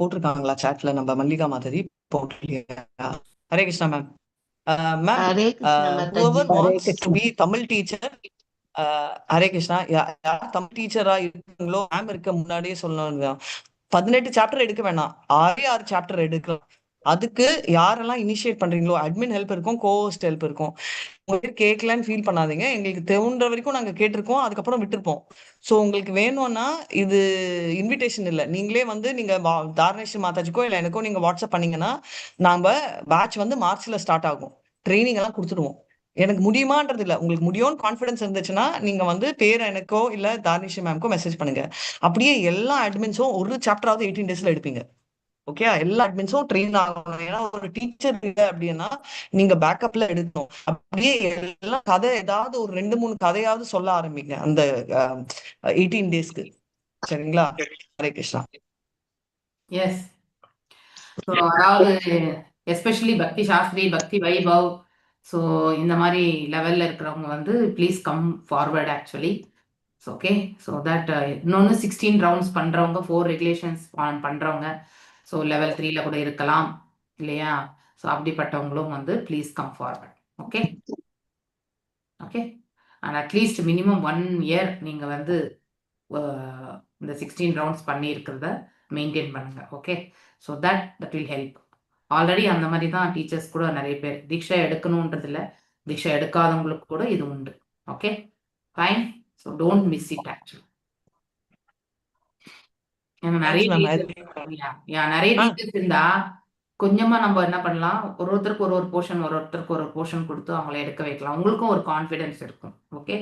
போட்டிருக்காங்களா சாட்ல? நம்ம மல்லிகா மாதவி போட்டிருக்கீங்களா? Hare Krishna ma'am. Ma'am, Hare Krishna mataji. whoever wants to be Tamil teacher, Hare Krishna, யார் தமிழ் டீச்சரா இருக்கீங்களோ மேம் இருக்க முன்னாடியே சொல்லணும். 18 சாப்டர் எடுக்க வேணாம், 6 சாப்டர் எடுக்கலாம். அதுக்கு யாரெல்லாம் இனிஷியேட் பண்றீங்களோ அட்மின் ஹெல்ப் இருக்கும், கோஹோஸ்ட் ஹெல்ப் இருக்கும். உங்களுக்கு கேட்கலன்னு ஃபீல் பண்ணாதீங்க. எங்களுக்கு தோன்ற வரைக்கும் நாங்க கேட்டிருக்கோம், அதுக்கப்புறம் விட்டுருப்போம். ஸோ உங்களுக்கு வேணும்னா இது இன்விடேஷன் இல்லை, நீங்களே வந்து நீங்க தாரணேஸ்வரி மாதாஜிக்கோ இல்லை எனக்கோ நீங்க வாட்ஸ்அப் பண்ணீங்கன்னா நாம பேட்ச் வந்து மார்ச்ல ஸ்டார்ட் ஆகும். ட்ரைனிங் எல்லாம் கொடுத்துடுவோம். எனக்கு முடியுமான்றது இல்லை, உங்களுக்கு முடியும்னு கான்ஃபிடன்ஸ் இருந்துச்சுன்னா நீங்க வந்து பேர் எனக்கோ இல்லை தாரணேஸ்வரி மேம்க்கோ மெசேஜ் பண்ணுங்க. அப்படியே எல்லா அட்மின்ஸும் ஒரு சாப்டராவது 18 டேஸ்ல எடுப்பீங்க. ஓகே, எல்லா அட்மின்ஸும் ட்ரெயின் ஆகணும். ஏன்னா ஒரு டீச்சர் இல்லை அப்படின்னா நீங்க பேக்கப்ல எடுக்கணும். அப்படியே எல்லாம் கதை ஏதாவது ஒரு 2-3 கதையாவது சொல்ல ஆரம்பிங்க அந்த 18 டேஸ்க்கு. சரிங்களா? ஹரே கிருஷ்ணா. எஸ். ஸோ அதாவது எஸ்பெஷலி பக்தி சாஸ்திரி, பக்தி வைபவ், ஸோ இந்த மாதிரி லெவலில் இருக்கிறவங்க வந்து please come forward actually. Okay, so that இன்னொன்று 16 ரவுண்ட்ஸ் பண்ணுறவங்க, 4 ரெகுலேஷன்ஸ் பண்ணுறவங்க, ஸோ லெவல் 3ல கூட இருக்கலாம் இல்லையா? ஸோ அப்படிப்பட்டவங்களும் வந்து please come forward. Okay okay and at least minimum 1 year நீங்கள் வந்து இந்த 16 ரவுண்ட்ஸ் பண்ணியிருக்கிறத மெயின்டைன் பண்ணுங்க. Okay, so that will help. Already அந்த மாதிரி தான் டீச்சர்ஸ் கூட நிறைய பேர் தீட்சை எடுக்கணுன்றதில்ல, தீட்சை எடுக்காதவங்களுக்கு கூட இது உண்டு. Okay fine. So don't miss it actually. நிறைய டீச்சர்ஸ் இருந்தா கொஞ்சமா நம்ம என்ன பண்ணலாம், ஒருத்தருக்கு ஒரு போர்ஷன் கொடுத்து அவங்கள எடுக்க வைக்கலாம். உங்களுக்கும் ஒரு கான்ஃபிடன்ஸ் இருக்கும். ஓகே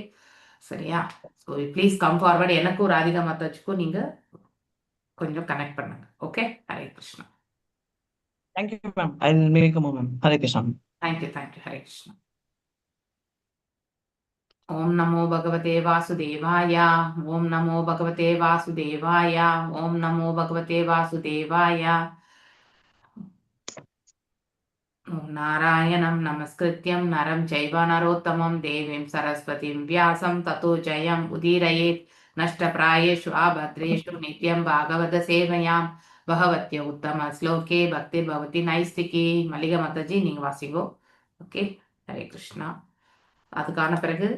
சரியா? So please come forward. எனக்கு ஒரு ராதிகா மாதாஜிக்கும் நீங்க கொஞ்சம் கனெக்ட் பண்ணுங்க. Okay, Hare Krishna. Thank you ma'am. I will make a move, ma'am. Hare Krishna. Thank you Hare Krishna. ஓம் நமோ பகவதே வாசுதேவாய. ஓம் நமோ பகவதே வாசுதேவாய. ஓம் நமோ பகவதே வாசுதேவாய. ஓம் நாராயணம் நமஸ்கிருத்யம் நரம் சைவ நரோத்தமம் தேவீம் சரஸ்வதிம் வியாசம் ததோ ஜெயம் உதீரயேத். நஷ்டப்ராயேஷு ஆபத்ரேஷு நித்யம் பாகவத சேவையாம் பகவத்ய உத்தம ஸ்லோகே பக்தி பவதி நைஸ்திகி. மல்லிகா மாதாஜி நீங்க வாசிங்கோ. ஓகே, ஹரே கிருஷ்ணா. அதுக்கான பிறகு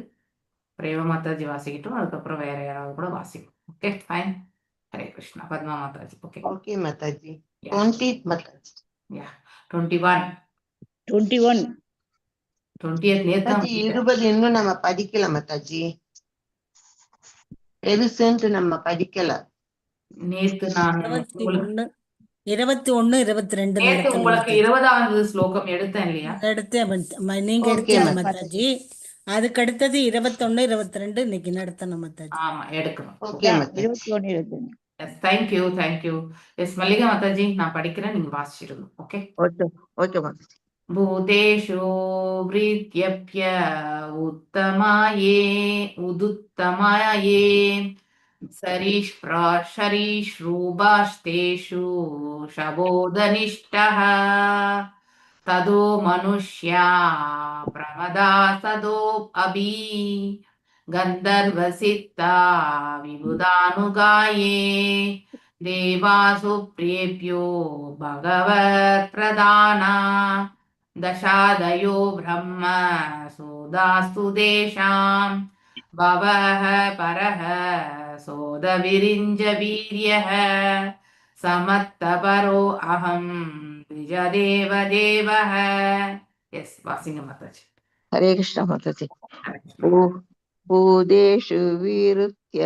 பிரேம மாதாஜி வாசிக்கிட்டோம், அதுக்கப்புறம் வேற யாராவது கூட வாசிக்கும். Okay fine. Hare Krishna. Padma mataji. Okay okay mataji. 20th mataji. Yeah 21 20th நேத்து மாதாஜி 20 இன்னும் நம்ம படிக்கல மாதாஜி. பெருசுன்ட்டு நம்ம படிக்கல. நேத்து நான் 21 22 நேத்து உங்களுக்கு 20வது ஸ்லோகம் எடுத்தேன் இல்லையா? எடுத்தேன். நீங்க எடுத்தீங்க மாதாஜி. அதுக்கு அடுத்தது 21 22 இன்னைக்கு நடத்தணும் மாதாஜி. ஆமா எடுக்கணும். Okay mataji. 21 yes thank you. Yes Mallika mataji நான் படிக்கிறேன், நீங்க வாசிச்சிருங்க. Okay okay mataji. பூதேஷு வ்ரீத்யப்ய உதுத்தமாயே சரீஷ்ரூபாஸ்தேஷு ஷபோதனிஷ்டः ததோ மனுஷ்யா பிரமதா சதோ அபி கந்தர்வசித்தா விபுதானுகாயே தேவாசு பிரியேப்யோ பகவத் பிரதானா தசாதயோ பிரம்ம சோதாஸ்து தேஷாம் பவஹ பரஹ சோத விரிஞ்ச வீரியஹ சமத்தபரோ அகம் திஜதேவ தேவஹ. எஸ் வாசிங்க மாதாஜி. ஹரே கிருஷ்ணா மாதாஜி. பூதேஷு வீருத்ய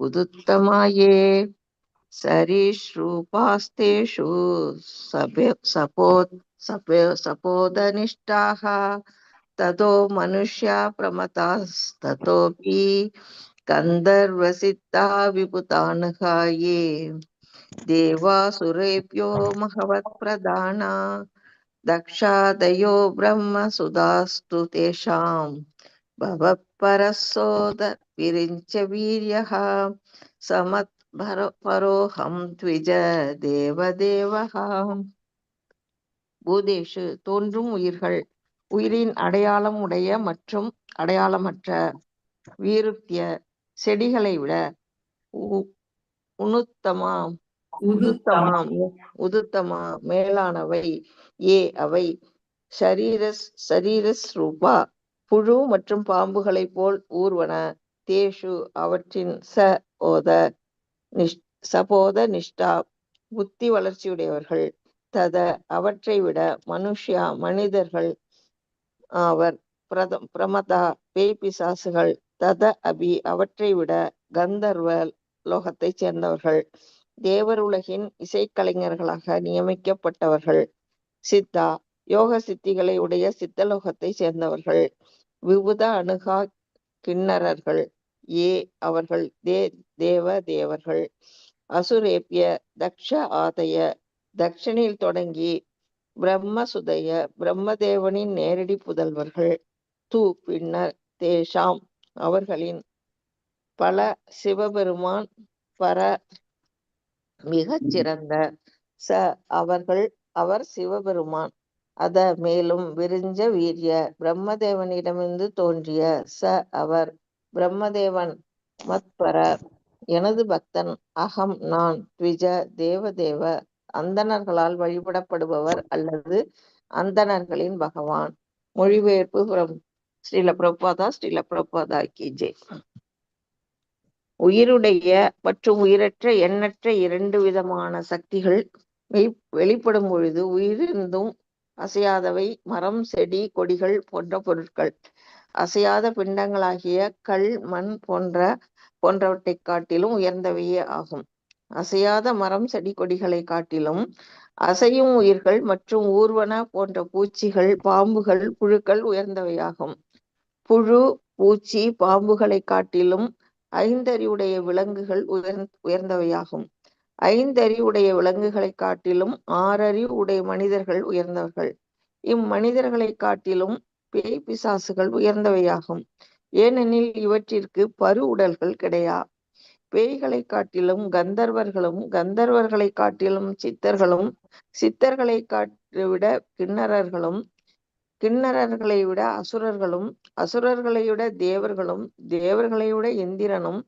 உதுத்தமாயே சரீஷ்ரூபாஸ்தேஷு சபோதனிஷ்டாः ததோ மனுஷ்யா பிரமதாஸ்ததோபி கந்தர்வசித்தா விபுதானுகாயே தேவாசுரேப்யோ மகவத் பிரதானா தக்ஷாதயோ பிரம்ம சுதாஸ்து தேஷாம் பவப்பரசோத விரிஞ்ச வீரியः சமத் பரோஹம் த்விஜ தேவதேவஹாம். பூதேஷு தோன்றும் உயிர்கள், உயிரின் அடையாளம் உடைய மற்றும் அடையாளமற்ற, வீருத்திய செடிகளை விட, உனுத்தமா உதுத்தமா. உதுத்தமா மேலானவை, ஏ அவை, சரீரஸ்ரூபா புழு மற்றும் பாம்புகளைப் போல் ஊர்வன, தேஷு அவற்றின் சபோத நிஷ்டா புத்தி வளர்ச்சியுடையவர்கள், தத அவற்றை விட மனுஷ்யா மனிதர்கள் ஆவர், பிரமதா பேய் பிசாசுகள், தத அபி அவற்றை விட கந்தர்வ லோகத்தைச் சேர்ந்தவர்கள், தேவர் உலகின் இசைக்கலைஞர்களாக நியமிக்கப்பட்டவர்கள், சித்தா யோக சித்திகளை உடைய சித்தலோகத்தை சேர்ந்தவர்கள், விபுத அணுகா கிண்ணறர்கள், ஏ அவர்கள் தேவர்கள், அசுரேபிய தக்ஷ ஆதய தக்ஷனில் தொடங்கி பிரம்மசுதய பிரம்மதேவனின் நேரடி புதல்வர்கள், தூ பின்னர் தேஷாம் அவர்களின் பல சிவபெருமான் பர மிகச் சிறந்த அவர் சிவபெருமான், அத மேலும் விரிஞ்ச வீரிய பிரம்மதேவனிடமிருந்து தோன்றிய அவர் பிரம்மதேவன், மத்பர எனது பக்தன், அகம் நான், த்விஜ தேவ அந்தணர்களால் வழிபடப்படுபவர் அல்லது அந்தணர்களின் பகவான். மொழிபெயர்ப்பு ஸ்ரீல பிரபுபாதா கி ஜெய். உயிருடைய மற்றும் உயிரற்ற எண்ணற்ற இரண்டு விதமான சக்திகள் வெளிப்படும் பொழுது உயிரிருந்தும் அசையாதவை மரம், செடி, கொடிகள் போன்ற பொருட்கள் அசையாத பிண்டங்களாகிய கல், மண் போன்றவற்றை காட்டிலும் உயர்ந்தவையே ஆகும். அசையாத மரம், செடி, கொடிகளை காட்டிலும் அசையும் உயிர்கள் மற்றும் ஊர்வன போன்ற பூச்சிகள், பாம்புகள், புழுக்கள் உயர்ந்தவையாகும். புழு, பூச்சி, பாம்புகளை காட்டிலும் ஐந்தறிவுடைய விலங்குகள் உயர்ந்தவையாகும். ஐந்தறிவுடைய விலங்குகளை காட்டிலும் 6 அறிவு உடைய மனிதர்கள் உயர்ந்தவர்கள். இம்மனிதர்களை காட்டிலும் பேய் பிசாசுகள் உயர்ந்தவையாகும். ஏனெனில் இவற்றிற்கு பரு உடல்கள் கிடையா. பேய்களை காட்டிலும் கந்தர்வர்களும், கந்தர்வர்களை காட்டிலும் சித்தர்களும், சித்தர்களை விட கிண்ணறர்களும், கிண்ணறர்களை விட அசுரர்களும், அசுரர்களை விட தேவர்களும், தேவர்களை விட இந்திரனும்,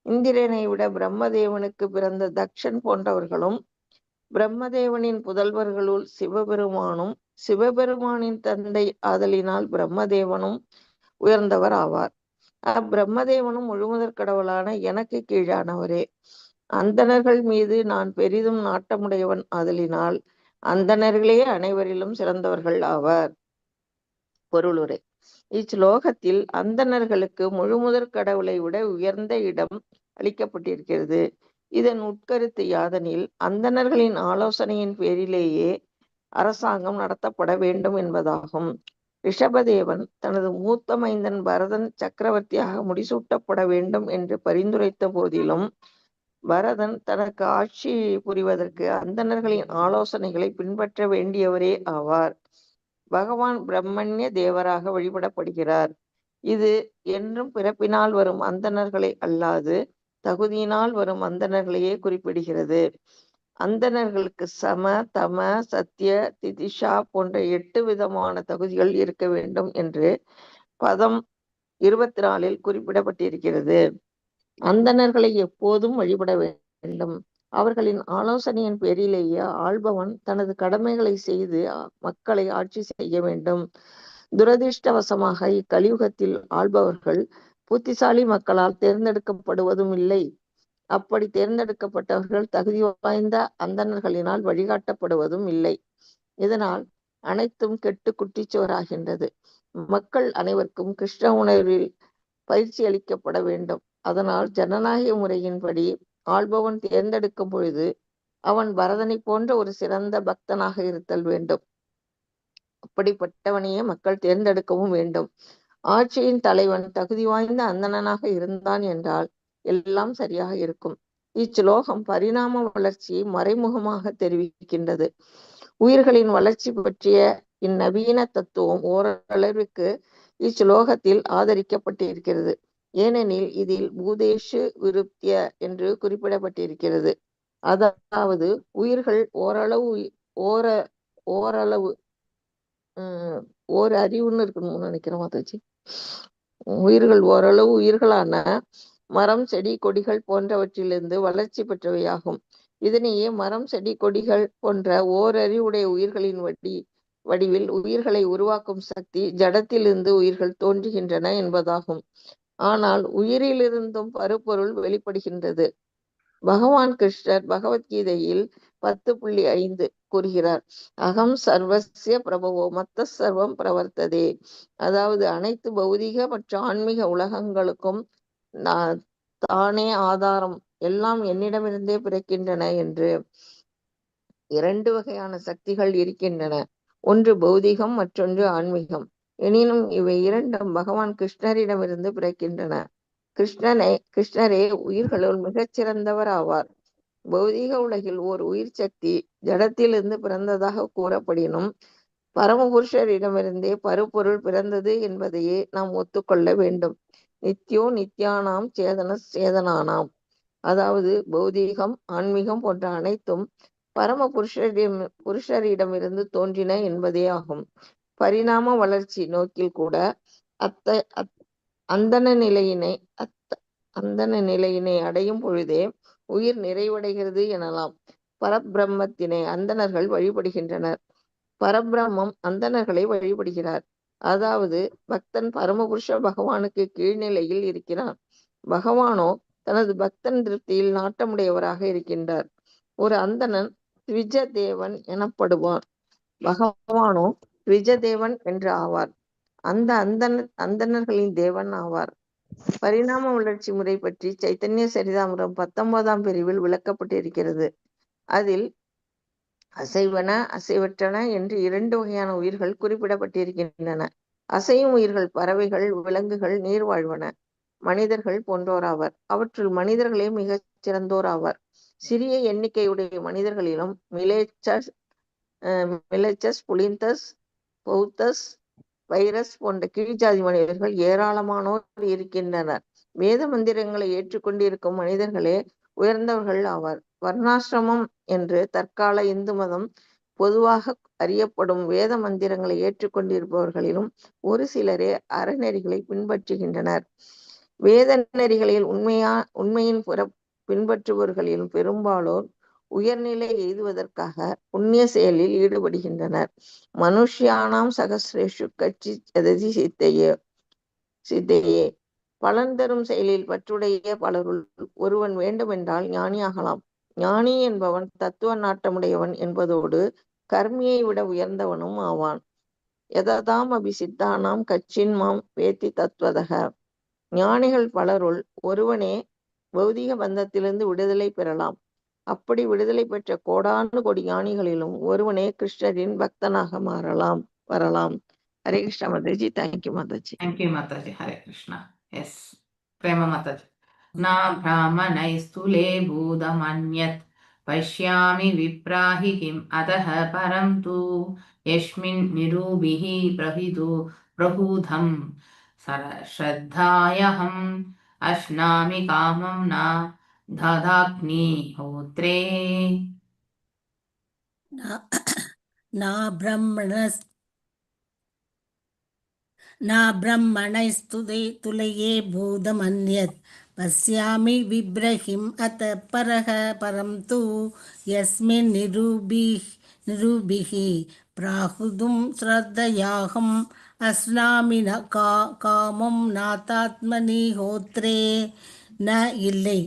இந்திரனை விட பிரம்மதேவனுக்கு பிறந்த தக்ஷன் போன்றவர்களும், பிரம்மதேவனின் புதல்வர்களுள் சிவபெருமானும், சிவபெருமானின் தந்தை ஆதலினால் பிரம்மதேவனும் உயர்ந்தவர் ஆவார். அப்பிரம்மதேவனும் முழுமுதற் கடவுளான எனக்கு கீழானவரே. அந்தணர்கள் மீது நான் பெரிதும் நாட்டமுடையவன் ஆதலினால் அந்தணர்களே அனைவரிலும் சிறந்தவர்கள் ஆவர். பொருளுரை. இச்லோகத்தில் அந்தணர்களுக்கு முழுமுதற் கடவுளை விட உயர்ந்த இடம் அளிக்கப்பட்டிருக்கிறது. இதன் உட்கருத்து யாதெனில், அந்தணர்களின் ஆலோசனையின் பேரிலேயே அரசாங்கம் நடத்தப்பட வேண்டும் என்பதாகும். ரிஷபதேவன் தனது மூத்த மைந்தன் பரதன் சக்கரவர்த்தியாக முடிசூட்டப்பட வேண்டும் என்று பரிந்துரைத்த போதிலும், பரதன் தனக்கு ஆட்சி புரிவதற்கு அந்தணர்களின் ஆலோசனைகளை பின்பற்ற வேண்டியவரே ஆவார். பகவான் பிரம்மண்ய தேவராக வழிபடப்படுகிறார். இது என்றும் பிறப்பினால் வரும் அந்தணர்களை அல்லாது தகுதியினால் வரும் அந்தணர்களையே குறிப்பிடுகிறது. அந்தணர்களுக்கு சம, தம, சத்திய, திதிஷா போன்ற 8 விதமான தகுதிகள் இருக்க வேண்டும் என்று பதம் 24 குறிப்பிடப்பட்டிருக்கிறது. அந்தணர்களை எப்போதும் வழிபட வேண்டும். அவர்களின் ஆலோசனையின் பேரிலேயே ஆள்பவன் தனது கடமைகளை செய்து மக்களை ஆட்சி செய்ய வேண்டும். துரதிருஷ்டவசமாக இக்கலியுகத்தில் ஆள்பவர்கள் புத்திசாலி மக்களால் தேர்ந்தெடுக்கப்படுவதும் இல்லை. அப்படி தேர்ந்தெடுக்கப்பட்டவர்கள் தகுதி வாய்ந்த அந்தணர்களினால் வழிகாட்டப்படுவதும் இல்லை. இதனால் அனைத்தும் கெட்டு குட்டிச்சோறாகின்றது. மக்கள் அனைவருக்கும் கிருஷ்ண உணர்வில் பயிற்சி அளிக்கப்பட வேண்டும். அதனால் ஜனநாயக முறையின்படி ஆள்பவன் தேர்ந்தெடுக்கும் பொழுது அவன் பரதனை போன்ற ஒரு சிறந்த பக்தனாக இருத்தல் வேண்டும். அப்படிப்பட்டவனையே மக்கள் தேர்ந்தெடுக்கவும் வேண்டும். ஆட்சியின் தலைவன் தகுதி வாய்ந்த அந்தணனாக இருந்தான் என்றால் எல்லாம் சரியாக இருக்கும். இச்லோகம் பரிணாம வளர்ச்சியை மறைமுகமாக தெரிவிக்கின்றது. உயிர்களின் வளர்ச்சி பற்றிய இந்நவீன தத்துவம் ஓரளவிற்கு இச்லோகத்தில் ஆதரிக்கப்பட்டிருக்கிறது. ஏனெனில் இதில் பூதேஷு விருத்திய என்று குறிப்பிடப்பட்டிருக்கிறது. அதாவது உயிர்கள் அறிவுன்னு இருக்கணும்னு நினைக்கிறேன் மாதாஜி. உயிர்கள் ஓரளவு உயிர்களான மரம், செடி, கொடிகள் போன்றவற்றிலிருந்து வளர்ச்சி பெற்றவையாகும். இதனையே மரம் செடி கொடிகள் போன்ற ஓரறிவுடைய உயிர்களின் வடிவில் உயிர்களை உருவாக்கும் சக்தி ஜடத்திலிருந்து உயிர்கள் தோன்றுகின்றன என்பதாகும். ஆனால் உயிரிலிருந்தும் பருப்பொருள் வெளிப்படுகின்றது. பகவான் கிருஷ்ணர் பகவத்கீதையில் 10.5 கூறுகிறார், அகம் சர்வஸ்ய பிரபவோ மத்த சர்வம் பிரவர்த்ததே. அதாவது அனைத்து பௌதிக மற்றும் ஆன்மீக உலகங்களுக்கும் தானே ஆதாரம், எல்லாம் என்னிடமிருந்தே பிறக்கின்றன என்று. 2 வகையான சக்திகள் இருக்கின்றன, ஒன்று பௌதிகம், மற்றொன்று ஆன்மீகம். எனினும் இவை இரண்டும் பகவான் கிருஷ்ணரிடமிருந்து பிறக்கின்றன. கிருஷ்ணரே உயிர்களுள் மிகச்சிறந்தவர் ஆவார். பௌதிக உலகில் ஓர் உயிர் சக்தி ஜடத்திலிருந்து பிறந்ததாக கூறப்படினும் பரமபுருஷரிடமிருந்தே பருப்பொருள் பிறந்தது என்பதையே நாம் ஒத்துக்கொள்ள வேண்டும். நித்யோ நித்யானாம் சேதன சேதனானாம். அதாவது பௌதீகம், ஆன்மீகம் போன்ற அனைத்தும் பரம புருஷரிடமிருந்து தோன்றின என்பதே ஆகும். பரிணாம வளர்ச்சி நோக்கில் கூட அந்தன நிலையினை அடையும் பொழுதே உயிர் நிறைவடைகிறது எனலாம். பரபிரம்மத்தினை அந்தணர்கள் வழிபடுகின்றனர். பரபிரம்மம் அந்தணர்களை வழிபடுகிறார். அதாவது பக்தன் பரமபுருஷ பகவானுக்கு கீழ்நிலையில் இருக்கிறான். பகவானோ தனது பக்தன் திருப்தியில் நாட்டமுடையவராக இருக்கின்றார். ஒரு அந்தணன் த்விஜ தேவன் எனப்படுவான். பகவானோ த்விஜ தேவன் என்று ஆவார். அந்த அந்தணர்களின் தேவன் ஆவார். பரிணாம வளர்ச்சி முறை பற்றி சைத்தன்ய சரிதாமிரம் 19ஆம் பிரிவில் விளக்கப்பட்டிருக்கிறது. அதில் அசைவன அசைவற்றன என்று 2 வகையான உயிர்கள் குறிப்பிடப்பட்டிருக்கின்றன. அசையும் உயிர்கள் பறவைகள், விலங்குகள், நீர்வாழ்வன, மனிதர்கள் போன்றோராவர். அவற்றுள் மனிதர்களே மிகச் சிறந்தோராவர். சிறிய எண்ணிக்கையுடைய மனிதர்களிலும் மிலேச்சஸ், புலிந்தஸ், பௌத்தஸ், வைரஸ் போன்ற கீழ்ஜாதி மனிதர்கள் ஏராளமானோர் இருக்கின்றனர். வேத மந்திரங்களை ஏற்றுக்கொண்டிருக்கும் மனிதர்களே உயர்ந்தவர்கள் ஆவார். வர்ணாசிரமம் என்று தற்கால இந்து மதம் பொதுவாக அறியப்படும் வேத மந்திரங்களை ஏற்றுக்கொண்டிருப்பவர்களிலும் ஒரு சிலரே அறநெறிகளை பின்பற்றுகின்றனர். வேத நெறிகளில் உண்மையின் பின்பற்றுபவர்களிலும் பெரும்பாலோர் உயர்நிலை எய்துவதற்காக புண்ணிய செயலில் ஈடுபடுகின்றனர். மனுஷ்யானாம் சகசிரேஷு கட்சி சததி சித்தையே. பலன் தரும் செயலில் பற்றுடைய பலருள் ஒருவன் வேண்டுமென்றால் ஞானியாகலாம். ஞானி என்பவன் தத்துவ நாட்டமுடையவன் என்பதோடு கர்மியை விட உயர்ந்தவனும் ஆவான். எததாம் அபிசித்தானாம் கச்சின் மாம் வேத்தி தத்வதக. ஞானிகள் பலருள் ஒருவனே பௌதிக பந்தத்திலிருந்து விடுதலை பெறலாம். அப்படி விடுதலை பெற்ற கோடானு கோடி ஞானிகளிலும் ஒருவனே கிருஷ்ணரின் பக்தனாக வரலாம். Hare Krishna mataji. Thank you mataji. Thank you mataji. Hare Krishna. Yes Prema mataji. நா பிராமணைஸ்துலே பூதமன்யத் பஷ்யாமி விப்ராஹி கிம் அதஹ பரம் தூ யஸ்மின் நிரூபிஹி பிரஹூதம் ஸ்ரத்தாயஹம் அஷ்னாமி காமம் ந ததாக்னி ஹோத்ரே. நா பிரம்மணைஸ்துதே துலயே பூதமன்யத் பஸ்யாமி விப்ரஹிம் அத பரஹ பரம் தூ யஸ்மின் நிரூபிஹி பிராஹுதும் ஸ்ரத்தயாஹம் அஸ்னாமி காமம் நாதாத்மனி ஹோத்ரே. ந இல்லை,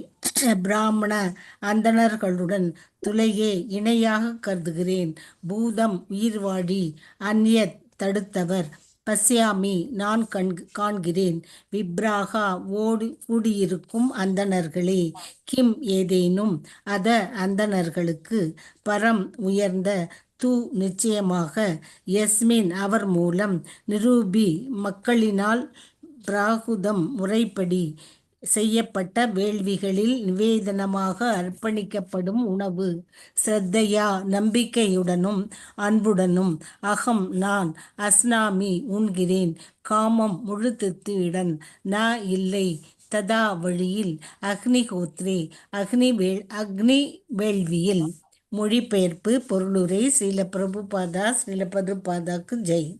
பிராமண அந்தணர்களுடன் துலையே இணையாக கருதுகிறேன். பூதம் உயிர்வாழி, அந்யத் தடுத்தவர், பஸ்யாமி நான் காண்கிறேன், விப்ராகா கூடியிருக்கும் அந்தணர்களே, கிம் ஏதேனும், அத அந்தணர்களுக்கு, பரம் உயர்ந்த, தூ நிச்சயமாக, யஸ்மின் அவர் மூலம், நிரூபி மக்களினால், பிராகுதம் முறைப்படி செய்யப்பட்ட வேள்விகளில் நிவேதனமாக அர்ப்பணிக்கப்படும் உணவு, ஸ்ரத்தையா நம்பிக்கையுடனும் அன்புடனும், அகம் நான், அஸ்னாமி உண்கிறேன், காமம் முழு திருப்தியுடன், ந இல்லை, ததா வழியில், அக்னிஹோத்ரே அக்னி வேள்வியில். மொழிபெயர்ப்பு பொருளுரை. ஸ்ரீல பிரபுபாதாக்கு ஜெய்.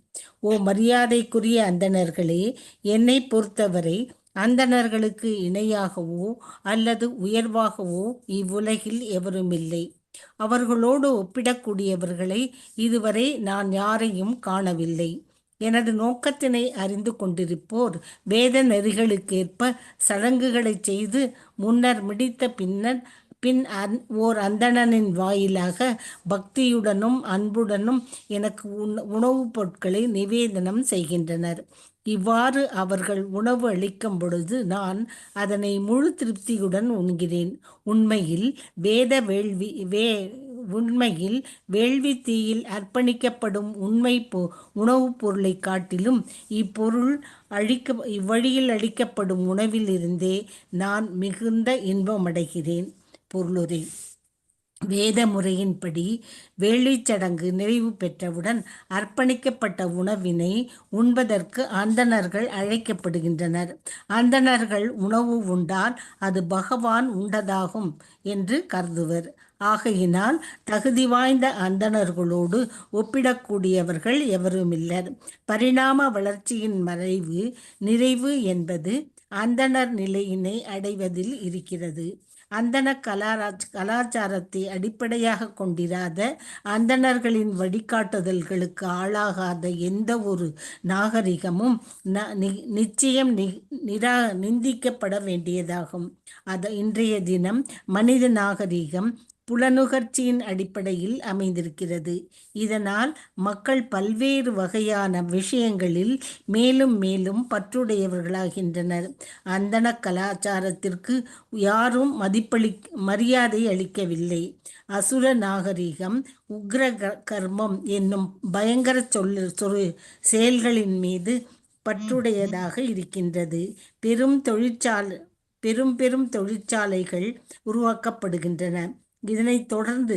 ஓ மரியாதைக்குரிய அந்தணர்களே, என்னை பொறுத்தவரை அந்தணர்களுக்கு இணையாகவோ அல்லது உயர்வாகவோ இவ்வுலகில் எவருமில்லை. அவர்களோடு ஒப்பிடக்கூடியவர்களை இதுவரை நான் யாரையும் காணவில்லை. எனது நோக்கத்தினை அறிந்து கொண்டிருப்போர் வேத நெறிகளுக்கேற்ப சடங்குகளை செய்து முன்னர் முடித்த பின் ஓர் அந்தணனின் வாயிலாக பக்தியுடனும் அன்புடனும் எனக்கு உணவுப் பொருட்களை நிவேதனம் செய்கின்றனர். இவ்வாறு அவர்கள் உணவு அளிக்கும் பொழுது நான் அதனை முழு திருப்தியுடன் உண்கிறேன். உண்மையில் வேள்வி தீயில் அர்ப்பணிக்கப்படும் உணவுப் பொருளை காட்டிலும் இவ்வழியில் அளிக்கப்படும் உணவிலிருந்தே நான் மிகுந்த இன்பமடைகிறேன். பொருளுரை: வேத முறையின்படி வேள்விச் சடங்கு நிறைவு பெற்றவுடன் அர்ப்பணிக்கப்பட்ட உணவினை உண்பதற்கு அந்தணர்கள் அழைக்கப்படுகின்றனர். அந்தணர்கள் உணவு உண்டால் அது பகவான் உண்டதாகும் என்று கருதுவர். ஆகையினால் தகுதி வாய்ந்த அந்தணர்களோடு ஒப்பிடக்கூடியவர்கள் எவருமில்லர். பரிணாம வளர்ச்சியின் நிறைவு என்பது அந்தணர் நிலையினை அடைவதில் இருக்கிறது. அந்தண கலாச்சாரத்தை அடிப்படையாக கொண்டிராத, அந்தணர்களின் வழிகாட்டுதல்களுக்கு ஆளாகாத எந்த ஒரு நாகரிகமும் நிச்சயம் நிந்திக்கப்பட வேண்டியதாகும். இன்றைய தினம் மனித நாகரிகம் புலனுகர்ச்சியின் அடிப்படையில் அமைந்திருக்கிறது. இதனால் மக்கள் பல்வேறு வகையான விஷயங்களில் மேலும் மேலும் பற்றுடையவர்களாகின்றனர். அந்தண கலாச்சாரத்திற்கு யாரும் மரியாதை அளிக்கவில்லை. அசுர நாகரிகம் உக்ர கர்மம் என்னும் பயங்கர செயல்களின் மீது பற்றுடையதாக இருக்கின்றது. பெரும் தொழிற்சாலைகள் உருவாக்கப்படுகின்றன. இதனைத் தொடர்ந்து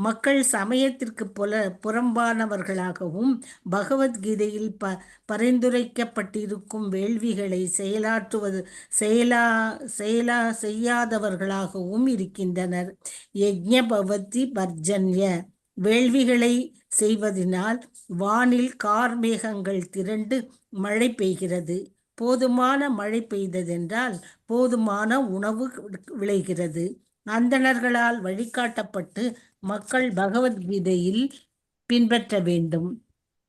மக்கள் சமயத்திற்கு புறம்பானவர்களாகவும் பகவத்கீதையில் பரிந்துரைக்கப்பட்டிருக்கும் வேள்விகளை செய்யாதவர்களாகவும் இருக்கின்றனர். யஜ்ஞபவதி பர்ஜன்ய வேள்விகளை செய்வதனால் வானில் கார்மேகங்கள் திரண்டு மழை பெய்கிறது. போதுமான மழை பெய்ததென்றால் போதுமான உணவு விளைகிறது. அந்தணர்களால் வழிகாட்டப்பட்டு மக்கள் பகவத்கீதையில் பின்பற்ற வேண்டும்.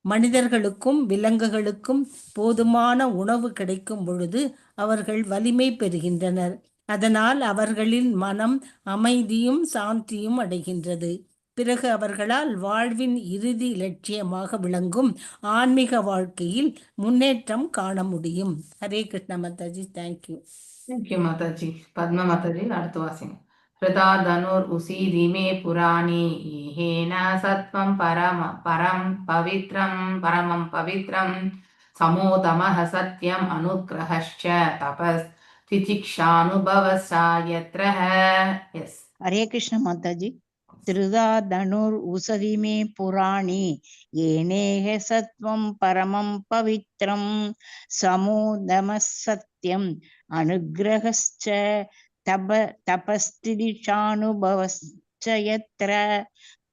மனிதர்களுக்கும் விலங்குகளுக்கும் போதுமான உணவு கிடைக்கும் பொழுது அவர்கள் வலிமை பெறுகின்றனர். அதனால் அவர்களின் மனம் அமைதியும் சாந்தியும் அடைகின்றது. பிறகு அவர்களால் வாழ்வின் இறுதி இலட்சியமாக விளங்கும் ஆன்மீக வாழ்க்கையில் முன்னேற்றம் காண முடியும். ஹரே கிருஷ்ண மாதாஜி. தேங்க்யூ. தேங்க்யூ மாதாஜி. பத்மா மாதாஜி அடுத்த வாசிங்க. ஹிருதா தனுர் உசீதிமே புராணி ஏஹேன சத்வம் பரமம் பவித்ரம் சமோதமஹ சத்யம் அனுக்ரஹ்ச தபஸ் திதிக்ஷானுபவஸ்ஸ யத்ரஹ. எஸ். ஹரே கிருஷ்ண மாதாஜி. திருதா தனுர் உசதிமே புராணி ஏனேக சத்வம் பரமம் பவித்ரம் சமோதம சத்யம் அனுக்ரஹ்ச தபஸ்திதிஷானுபவஸ்ச யத்ர.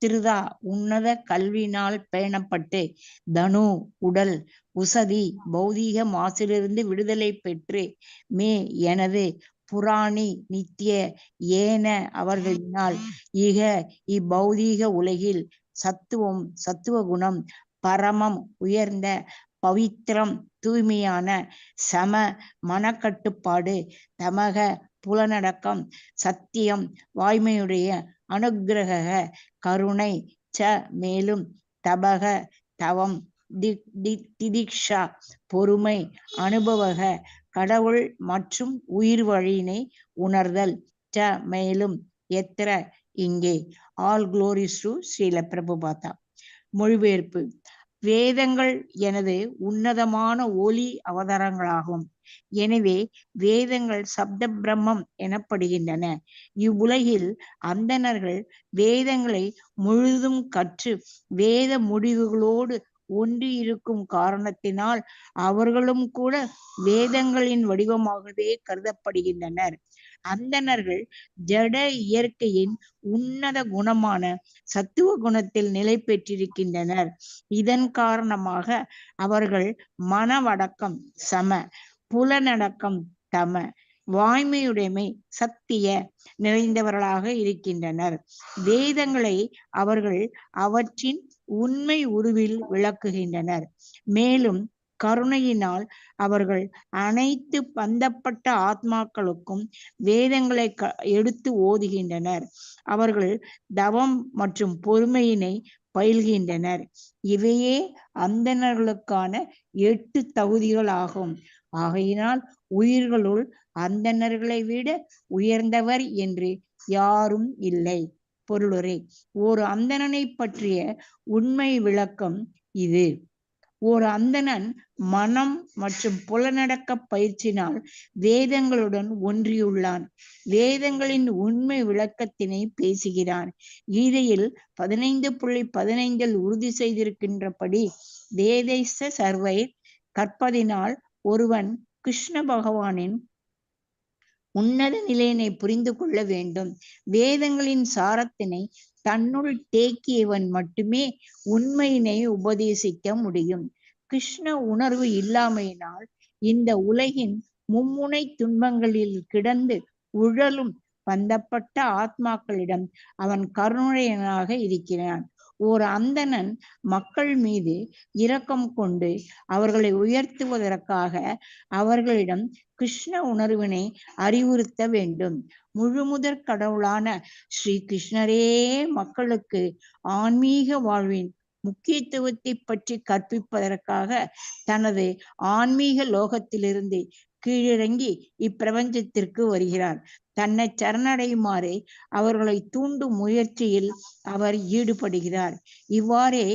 திருதா உன்னத கல்வினால் பேணப்பட்டு, தனு உடல், உசதி பௌதீக மாசிலிருந்து விடுதலை பெற்று, மே எனது, புராணி நித்திய, ஏன அவர்களினால், இக இப்பௌதீக உலகில், சத்துவம் சத்துவ குணம், பரமம் உயர்ந்த, பவித்திரம் தூய்மையான, சம மனக்கட்டுப்பாடு, தமக புலனடக்கம், சத்தியம் வாய்மையுடைய, அனுக்கிரக கருணை, ச மேலும், தபக தவம், திதிக்ஷா பொறுமை, அனுபவக கடவுள் மற்றும் உயிர் வழியினை உணர்தல், ச மேலும், எத்திர இங்கே. All glories to Srila Prabhupada. மொழிபெயர்ப்பு. வேதங்கள் எனது உன்னதமான ஒளி அவதாரங்களாகும். எனவே வேதங்கள் சப்த பிரம்மம் எனப்படுகின்றன. இவ்வுலகில் அந்தணர்கள் வேதங்களை முழுதும் கற்று வேத முடிவுகளோடு ஒன்றி இருக்கும் காரணத்தினால் அவர்களும் கூட வேதங்களின் வடிவமாகவே கருதப்படுகின்றனர். அந்தணர்கள் ஜட இயற்கையின் உன்னத குணமான சத்துவ குணத்தில் நிலை பெற்றிருக்கின்றனர். இதன் காரணமாக அவர்கள் மனவடக்கம், சம புலனடக்கம், தம வாய்மையுடைமை சத்திய நிறைந்தவர்களாக இருக்கின்றனர். வேதங்களை அவர்கள் அவற்றின் உண்மை உருவில் விளக்குகின்றனர். மேலும் கருணையினால் அவர்கள் அனைத்து பந்தப்பட்ட ஆத்மாக்களுக்கும் வேதங்களை எடுத்து ஓதுகின்றனர். அவர்கள் தவம் மற்றும் பொறுமையினை பயில்கின்றனர். இவையே அந்தணர்களுக்கான 8 தகுதிகள் ஆகும். ஆகையினால் உயிர்களுள் அந்தணர்களை விட உயர்ந்தவர் என்று யாரும் இல்லை. பொருளுரை: ஒரு அந்தணனை பற்றிய உண்மை விளக்கம் இது. ஒரு அந்தணன் மனம் மற்றும் புலனடக்க பயிற்சினால் வேதங்களுடன் ஒன்றியுள்ளான். வேதங்களின் உண்மை விளக்கத்தினை பேசுகிறான். கீதையில் 15.15 உறுதி செய்திருக்கின்றபடி வேதைச சர்வை கற்பதினால் ஒருவன் கிருஷ்ண பகவானின் உன்னத நிலையினை புரிந்து கொள்ள வேண்டும். வேதங்களின் சாரத்தினை தன்னுள் தேக்கியவன் மட்டுமே உண்மையினை உபதேசிக்க முடியும். கிருஷ்ண உணர்வு இல்லாமையினால் இந்த உலகின் மும்முனை துன்பங்களில் கிடந்து உழலும் பந்தப்பட்ட ஆத்மாக்களிடம் அவன் கருணையனாக இருக்கிறான். ஓர் அந்தணன் மக்கள் மீது இரக்கம் கொண்டு அவர்களை உயர்த்துவதற்காக அவர்களிடம் கிருஷ்ண உணர்வினை அறிவுறுத்த வேண்டும். முழுமுதற் கடவுளான ஸ்ரீ கிருஷ்ணரே மக்களுக்கு ஆன்மீக வாழ்வின் முக்கியத்துவத்தை பற்றி கற்பிப்பதற்காக தனது ஆன்மீக லோகத்திலிருந்து கீழிறங்கி இப்பிரபஞ்சத்திற்கு வருகிறார். தன்னை சரணடையுமாறு அவர்களை தூண்டும் முயற்சியில் அவர் ஈடுபடுகிறார். இவ்வாறே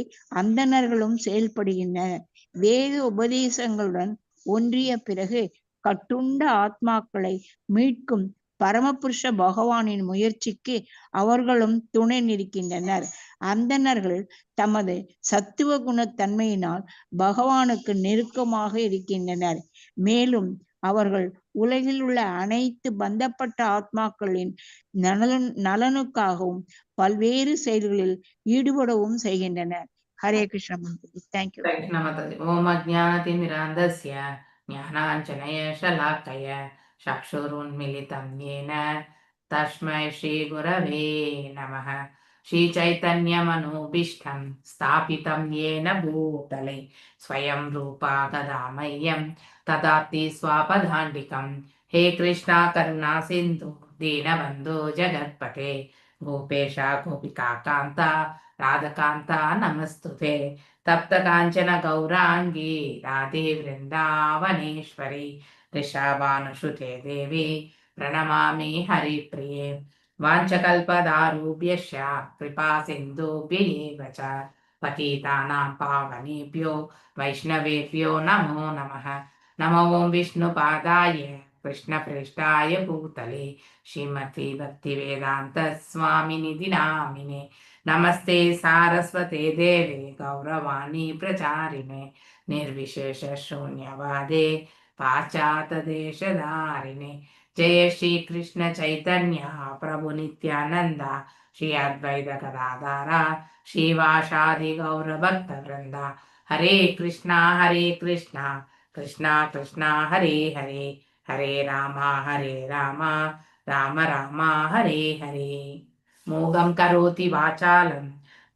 அந்தணர்களும் செயல்படுகின்றனர். வேத உபதேசங்களுடன் ஒன்றிய பிறகு கட்டுண்ட ஆத்மாக்களை மீட்கும் பரமபுருஷ பகவானின் முயற்சிக்கு அவர்களும் துணை நிற்கின்றனர். அந்தணர்கள் தமது சத்துவ குணத்தன்மையினால் பகவானுக்கு நெருக்கமாக இருக்கின்றனர். மேலும் அவர்கள் உலகில் உள்ள அனைத்து பந்தப்பட்ட ஆத்மாக்களின் நலனுக்காகவும் பல்வேறு செயல்களில் ஈடுபடவும் செய்கின்றனர். ஹரே கிருஷ்ண மாதாஜி. தேங்க்யூ. ஓம் அஜ்ஞானதிமிராந்தஸ்ய ஞானாஞ்சனய ஷலாக்கய சக்ஷுருன்மிலிதம் யேன தஸ்மை ஸ்ரீ குரவே நமः. ஸ்ரீ சைத்தன்யமனோபீஷ்டம் ஸ்தாபிதம் யேன பூதலே ஸ்வயம் ரூபா கதா மह्यं ததாதி ஸ்வாபதாண்டிகம். ஹே கிருஷ்ணா கருணா சிந்து दीनबन्धो जगत्पते गोपेश गोपिका कान्ता राधकान्ता नमस्तुते. तप्त काञ्चन गौराङ्गी राधे वृन्दावनेश्वरी ऋषभानुसुते देवी प्रणमामि हरिप्रिये. वाञ्छकल्पदारुभ्यश्च कृपा सिन्धुभ्येव च पतितानां पावनेभ्यो वैष्णवेभ्यो नमो नमः. नमो ओं विष्णुपादाय कृष्णप्रेष्ठाय भूतले श्रीमती भक्तिवेदांत स्वामिनिधि नामिने. नमस्ते सारस्वते देवे गौरवाणी प्रचारिणे निर्विशेष शून्यवादे पाश्चात्य देशधारिणे. जय श्री कृष्ण चैतन्य प्रभु नित्यानंद श्री अद्वैत गदाधर श्रीवासादि गौर भक्त वृंद. हरे कृष्णा कृष्णा कृष्णा हरे हरे हरे राम राम राम हरे हरे. मोगं करोति वाचालं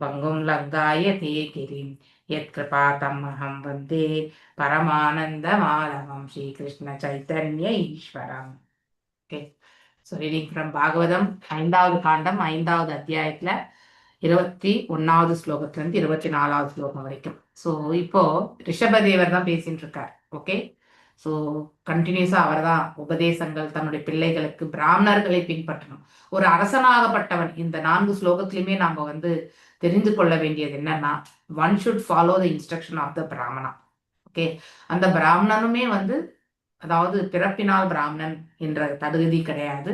भङ्गुं लङ्घयते गिरिं यत्कृपातमहं वन्दे परमानन्दमाधवं श्रीकृष्ण चैतन्य ईश्वरम्. Okay. So reading from Bhagavatam, 5வது காண்டம் 5வது அத்தியாயத்துல 21வது ஸ்லோகத்திலிருந்து 24வது ஸ்லோகம் வரைக்கும். ஸோ இப்போ ரிஷபதேவர் தான் பேசிட்டு இருக்கார். ஓகே, ஸோ கண்டினியூஸா அவர் தான் உபதேசங்கள் தன்னுடைய பிள்ளைகளுக்கு பிராமணர்களை பின்பற்றணும். ஒரு அரசனாகப்பட்டவன் இந்த 4 ஸ்லோகத்திலுமே நாம தெரிந்து கொள்ள வேண்டியது என்னன்னா, one should follow the instruction of the brahmana. Okay, அந்த பிராமணனுமே அதாவது பிறப்பினால் பிராமணன் என்ற தகுதி கிடையாது,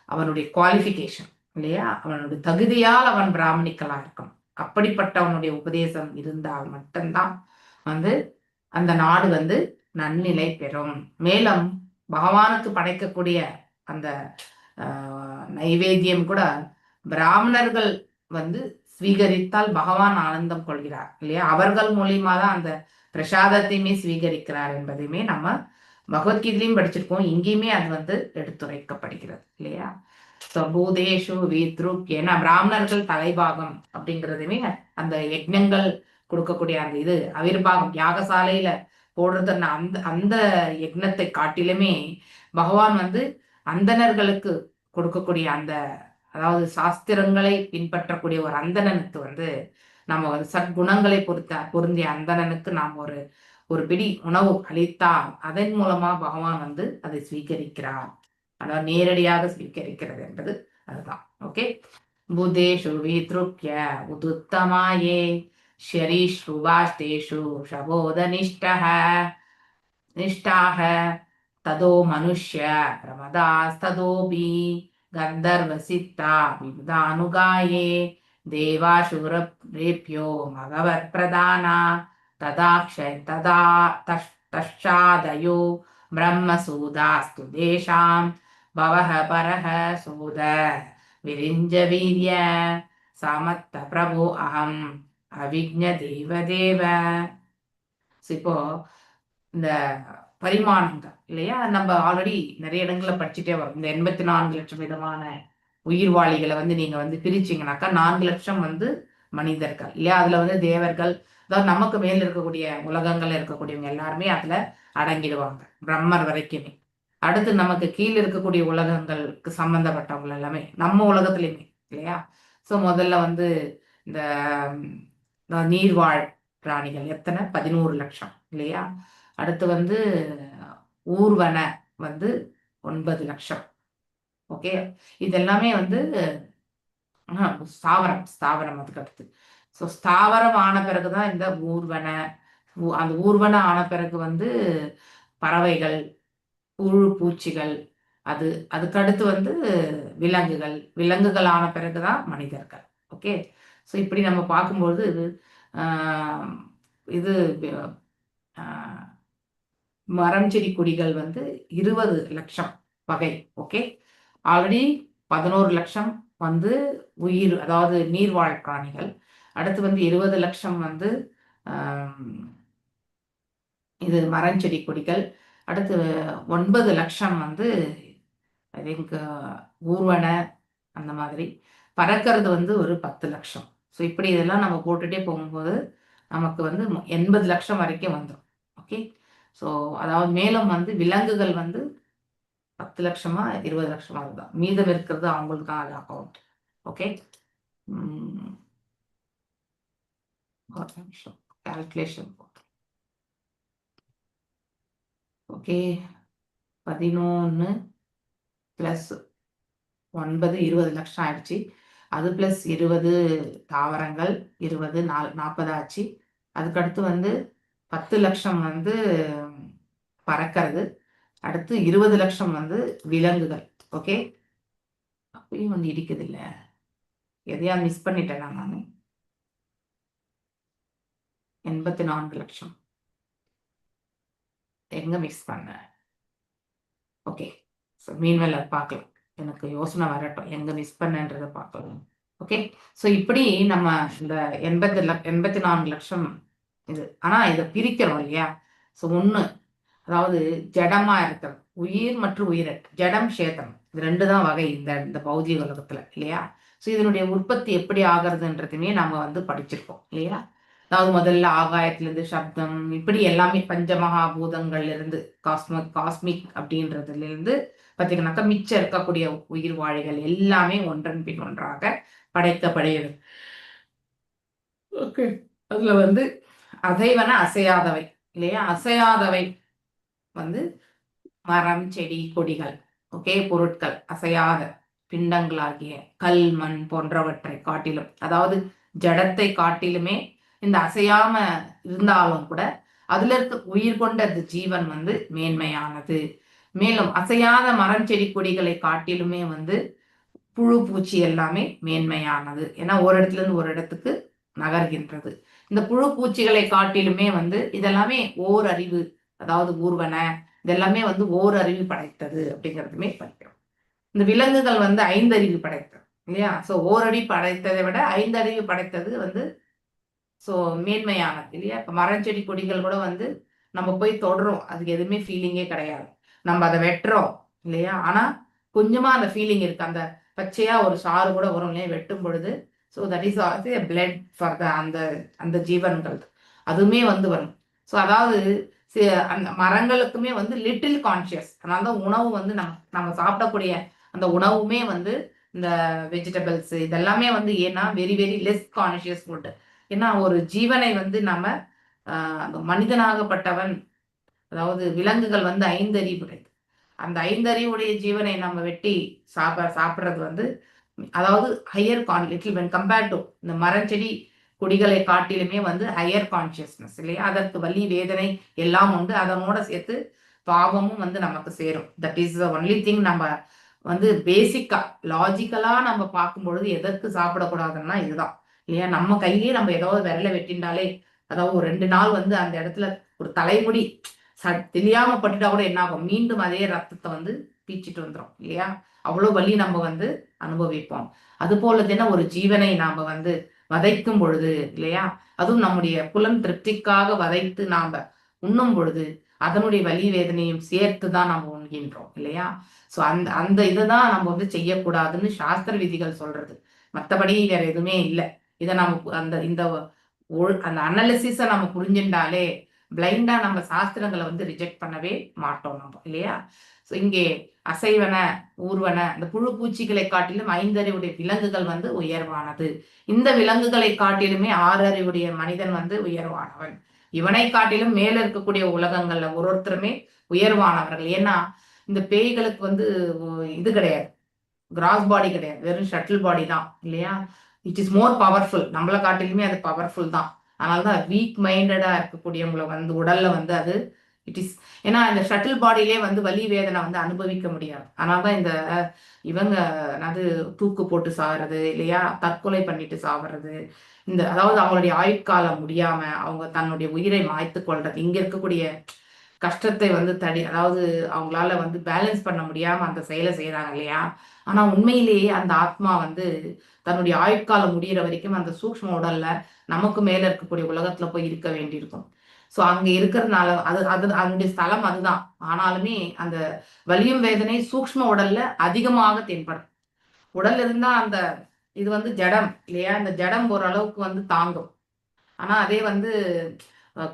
அவனுடைய குவாலிஃபிகேஷன் இல்லையா, அவனுடைய தகுதியால் அவன் பிராமணிக்கலா இருக்கணும். அப்படிப்பட்டவனுடைய உபதேசம் இருந்தால் மட்டும்தான் அந்த நாடு நன்னிலை பெறும். மேலும் பகவானுக்கு படைக்கக்கூடிய அந்த நைவேத்தியம் கூட பிராமணர்கள் ஸ்வீகரித்தால் பகவான் ஆனந்தம் கொள்கிறார் இல்லையா, அவர்கள் மூலியமா தான் அந்த பிரசாதத்தையுமே ஸ்வீகரிக்கிறார் என்பதையுமே நம்ம பகவத்கீதையிலையும் படிச்சிருக்கோம், இங்கேயுமே அது வந்து எடுத்துரைக்கப்படுகிறது இல்லையா? பூதேஷு வீத்ருக், ஏன்னா பிராமணர்கள் தலைபாகம் அப்படிங்கிறதுமே அந்த யஜ்ஞங்கள் கொடுக்கக்கூடிய அந்த இது அவிர்பாகம் யாகசாலையில போடுறது, அந்த அந்த யஜ்ஞத்தை காட்டிலுமே பகவான் வந்து அந்தணர்களுக்கு கொடுக்கக்கூடிய அந்த, அதாவது சாஸ்திரங்களை பின்பற்றக்கூடிய ஒரு அந்தணனுக்கு வந்து நம்ம ஒரு சத்குணங்களை பொருந்திய அந்தணனுக்கு நாம் ஒரு ஒரு பிடி உணவு அளித்தால் அதன் மூலமா பகவான் வந்து அதை ஸ்வீகரிக்கிறார். அதாவது நேரடியாக ஸ்வீகரிக்கிறது என்பது அதுதான். ஓகே. புதேஷு வித்ருக்ய உதுத்தமாயே ஷரீஸ்ருவாஸ்தேஷு ஷபோத நிஷ்டாஹ ததோ மனுஷ்ய பிரமதாஸ்ததோபி கந்தர்வசித்தா விபுதானுகாயே தேவாசுரேப்யோ மகவத் பிரதானா ததா தஷ்சாதயோ பிரம்மசூதாஸ்து தேஷாம் பவஹ பரஹ சூத விரிஞ்ச வீரிய சாமத்த பிரபு அகம் அவிக்ஞ தேவதேவ. இப்போ இந்த பரிமாணங்கள் இல்லையா, நம்ம ஆல்ரெடி நிறைய இடங்கள்ல படிச்சுட்டே வரோம். இந்த 84 லட்சம் விதமான உயிர்வாளிகளை வந்து நீங்க வந்து பிரிச்சீங்கன்னாக்கா 4 லட்சம் வந்து மனிதர்கள் இல்லையா, அதுல வந்து தேவர்கள், அதாவது நமக்கு மேல இருக்கக்கூடிய உலகங்கள்ல இருக்கக்கூடியவங்க எல்லாருமே அதுல அடங்கிடுவாங்க, பிரம்மர் வரைக்குமே. அடுத்து நமக்கு கீழே இருக்கக்கூடிய உலகங்களுக்கு சம்பந்தப்பட்டவங்க எல்லாமே நம்ம உலகத்துலயுமே இல்லையா. சோ முதல்ல வந்து இந்த நீர்வாழ் பிராணிகள் எத்தனை, 11 லட்சம் இல்லையா. அடுத்து வந்து ஊர்வன வந்து 9 லட்சம். ஓகே. இது எல்லாமே வந்து ஸ்தாவரம் அதுக்கு அடுத்து. ஸோ ஸ்தாவரம் ஆன பிறகுதான் இந்த ஊர்வன. அந்த ஊர்வன ஆன பிறகு வந்து பறவைகள், புழு பூச்சிகள், அதுக்கடுத்து வந்து விலங்குகள் ஆன பிறகுதான் மனிதர்கள். ஓகே. ஸோ இப்படி நம்ம பார்க்கும்போது இது மரம் செடி கொடிகள் வந்து 20 லட்சம் வகை. ஓகே. ஆல்ரெடி 11 லட்சம் வந்து உயிர், அதாவது நீர்வாழ் பிராணிகள். அடுத்து வந்து 20 லட்சம் வந்து இது மரஞ்செடி கொடிகள். அடுத்து 9 லட்சம் வந்து ஐ திங்க் ஊர்வன, அந்த மாதிரி. பறக்கிறது வந்து ஒரு 10 லட்சம். ஸோ இப்படி இதெல்லாம் நம்ம போட்டுட்டே போகும்போது நமக்கு வந்து 80 லட்சம் வரைக்கும் வந்துடும். ஓகே. ஸோ அதாவது மேலும் வந்து விலங்குகள் வந்து 10 லட்சமா 20 லட்சமா அதுதான், மீதம் இருக்கிறது அவங்களுக்கு தான் அது அக்கௌண்ட். ஓகே. ஒரு நிமிஷம் கால்குலேஷன். ஓகே. 11 + 9 20 லட்சம் ஆயிடுச்சு. அது + 20 தாவரங்கள் 20 40 ஆச்சு. அதுக்கடுத்து வந்து 10 லட்சம் வந்து பறக்கிறது. அடுத்து 20 லட்சம் வந்து விலங்குகள். ஓகே. அப்பயும் வந்து இடிக்குது இல்ல, எதையா மிஸ் பண்ணிட்டேன் நான். 84 லட்சம் எங்க மிஸ் பண்ண? ஓகே. ஸோ மீன்வேல் அது பார்க்கலாம், எனக்கு யோசனை வரட்டும் எங்க மிஸ் பண்ணன்றதை பார்க்கலாம். ஓகே. ஸோ இப்படி நம்ம இந்த 84 லட்சம் இது. ஆனா இதை பிரிக்கிறோம் இல்லையா. ஸோ ஒண்ணு, அதாவது ஜடமா இருக்கிறது, உயிர் மற்றும் உயிரற்ற, ஜடம் சேதம், இது 2 தான் வகை இந்த பௌதிக உலகத்துல இல்லையா. ஸோ இதனுடைய உற்பத்தி எப்படி ஆகிறதுன்றதுமே நம்ம வந்து படிச்சிருக்கோம் இல்லையா. அதாவது முதல்ல ஆகாயத்திலிருந்து சப்தம், இப்படி எல்லாமே பஞ்சமகாபூதங்கள்ல இருந்து காஸ்மிக் அப்படின்றதுல இருந்து பார்த்தீங்கன்னாக்கா மிச்சம் இருக்கக்கூடிய உயிர் வாழிகள் எல்லாமே ஒன்றன் பின் ஒன்றாக படைக்கப்படுகிறது. ஓகே. அதுல வந்து அசைவன அசையாதவை இல்லையா. அசையாதவை வந்து மரம் செடி கொடிகள். ஓகே. பொருட்கள் அசையாத பிண்டங்களாகிய கல் மண் போன்றவற்றை காட்டிலும், அதாவது ஜடத்தை காட்டிலுமே இந்த அசையாம இருந்தாலும் கூட அதுல இருக்க உயிர் கொண்ட ஜீவன் வந்து மேன்மையானது. மேலும் அசையாத மரம் செடி கொடிகளை காட்டிலுமே வந்து புழு பூச்சி எல்லாமே மேன்மையானது. ஏன்னா ஒரு இடத்துல இருந்து ஒரு இடத்துக்கு நகர்கின்றது. இந்த புழு பூச்சிகளை காட்டிலுமே வந்து இதெல்லாமே ஓரறிவு, அதாவது ஊர்வன, இதெல்லாமே வந்து ஓரறிவு படைத்தது அப்படிங்கிறதுமே படிக்கிறோம். இந்த விலங்குகள் வந்து 5 அறிவு படைத்தது இல்லையா. ஸோ ஓரடி படைத்ததை விட 5 அறிவு படைத்தது வந்து ஸோ மேன்மையானது இல்லையா. இப்போ மரஞ்செடி கொடிகள் கூட வந்து நம்ம போய் தொடுறோம், அதுக்கு எதுவுமே ஃபீலிங்கே கிடையாது. நம்ம அதை வெட்டுறோம் இல்லையா, ஆனா கொஞ்சமா அந்த ஃபீலிங் இருக்கு. அந்த பச்சையா ஒரு சாறு கூட வரும் இல்லையா வெட்டும் பொழுது. So that is also blood for the அந்த அந்த ஜீவன்கள் அதுவுமே வந்து வரும். ஸோ அதாவது அந்த மரங்களுக்குமே வந்து லிட்டில் கான்சியஸ். அதனால தான் உணவு வந்து நம்ம சாப்பிடக்கூடிய அந்த உணவுமே வந்து இந்த வெஜிடபிள்ஸ் இதெல்லாமே வந்து ஏன்னா very very less conscious food. ஏன்னா ஒரு ஜீவனை வந்து நம்ம மனிதனாகப்பட்டவன், அதாவது விலங்குகள் வந்து 5 அறிவுடையது. அந்த 5 அறிவுடைய ஜீவனை நம்ம வெட்டி சாப்பிட்றது வந்து அதாவது higher little when compared to இந்த மரம் செடி கொடிகளை காட்டிலுமே வந்து ஹையர் கான்சியஸ்னஸ் இல்லையா. அதற்கு வலி வேதனை எல்லாம் உண்டு. அதனோட சேர்த்து பாவமும் வந்து நமக்கு சேரும். That is the only thing. நம்ம வந்து பேசிக்கா லாஜிக்கலா நம்ம பார்க்கும் பொழுது எதற்கு சாப்பிடக்கூடாதுன்னா இதுதான் இல்லையா. நம்ம கையிலேயே நம்ம ஏதாவது விரலை வெட்டினாலே, அதாவது ஒரு 2 நாள் வந்து அந்த இடத்துல ஒரு தலைமுடி தெரியாம பட்டுட்டா கூட என்ன ஆகும், மீண்டும் அதே ரத்தத்தை வந்து பீச்சிட்டு வந்துடும் இல்லையா. அவ்வளவு வலி நம்ம வந்து அனுபவிப்போம். அது போல தானே ஒரு ஜீவனை நாம வந்து வதைக்கும் பொழுது இல்லையா, அதுவும் நம்முடைய புலன் திருப்திக்காக வதைத்து நாம உண்ணும் பொழுது அதனுடைய வலி வேதனையும் சேர்த்து தான் நம்ம உண்கின்றோம் இல்லையா. ஸோ அந்த அந்த இதுதான் நம்ம வந்து செய்யக்கூடாதுன்னு சாஸ்திர விதிகள் சொல்றது. மற்றபடி வேற எதுவுமே இல்லை. இதை நம்ம அந்த அனாலிசிஸை நம்ம புரிஞ்சுட்டாலே பிளைண்டா நம்ம சாஸ்திரங்களை வந்து ரிஜெக்ட் பண்ணவே மாட்டோம் நம்ம இல்லையா. ஸோ இங்கே அசைவன ஊர்வன இந்த புழு பூச்சிகளை காட்டிலும் 5 அறிவுடைய விலங்குகள் வந்து உயர்வானது. இந்த விலங்குகளை காட்டிலுமே 6 அறிவுடைய மனிதன் வந்து உயர்வானவன். இவனை காட்டிலும் மேல இருக்கக்கூடிய உலகங்கள்ல ஒருத்தருமே உயர்வானவர்கள். ஏன்னா இந்த பேய்களுக்கு வந்து இது கிடையாது, கிராஸ் பாடி கிடையாது, வெறும் ஷட்டில் பாடி தான் இல்லையா. It is more powerful. நம்மளை காட்டிலுமே அது பவர்ஃபுல் தான். அதனாலதான் வீக் மைண்டடா இருக்கக்கூடியவங்களை வந்து உடல்ல வந்து அது இட் இஸ். ஏன்னா இந்த ஷட்டில் பாடியிலே வந்து வலி வேதனை வந்து அனுபவிக்க முடியாது. அதனாலதான் இந்த இவங்க அது தூக்கு போட்டு சாகிறது இல்லையா, தற்கொலை பண்ணிட்டு சாப்பிட்றது, இந்த அதாவது அவங்களுடைய ஆயுட்காலம் முடியாம அவங்க தன்னுடைய உயிரை மாய்த்து கொள்றது, இங்க இருக்கக்கூடிய கஷ்டத்தை வந்து அதாவது அவங்களால வந்து பேலன்ஸ் பண்ண முடியாம அந்த செயலை செய்யறாங்க இல்லையா. ஆனா உண்மையிலேயே அந்த ஆத்மா வந்து தன்னுடைய ஆயுட்காலம் முடிகிற வரைக்கும் அந்த சூக்ஷ்ம உடல்ல நமக்கு மேல இருக்கக்கூடிய உலகத்துல போய் இருக்க வேண்டியிருக்கும். ஸோ அங்க இருக்கிறதுனால அதனுடைய ஸ்தலம் அதுதான். ஆனாலுமே அந்த வலியும் வேதனை சூக்ஷ்ம உடல்ல அதிகமாக தென்படும். உடல் இருந்தா அந்த இது வந்து ஜடம் இல்லையா, இந்த ஜடம் ஓரளவுக்கு வந்து தாங்கும். ஆனா அதே வந்து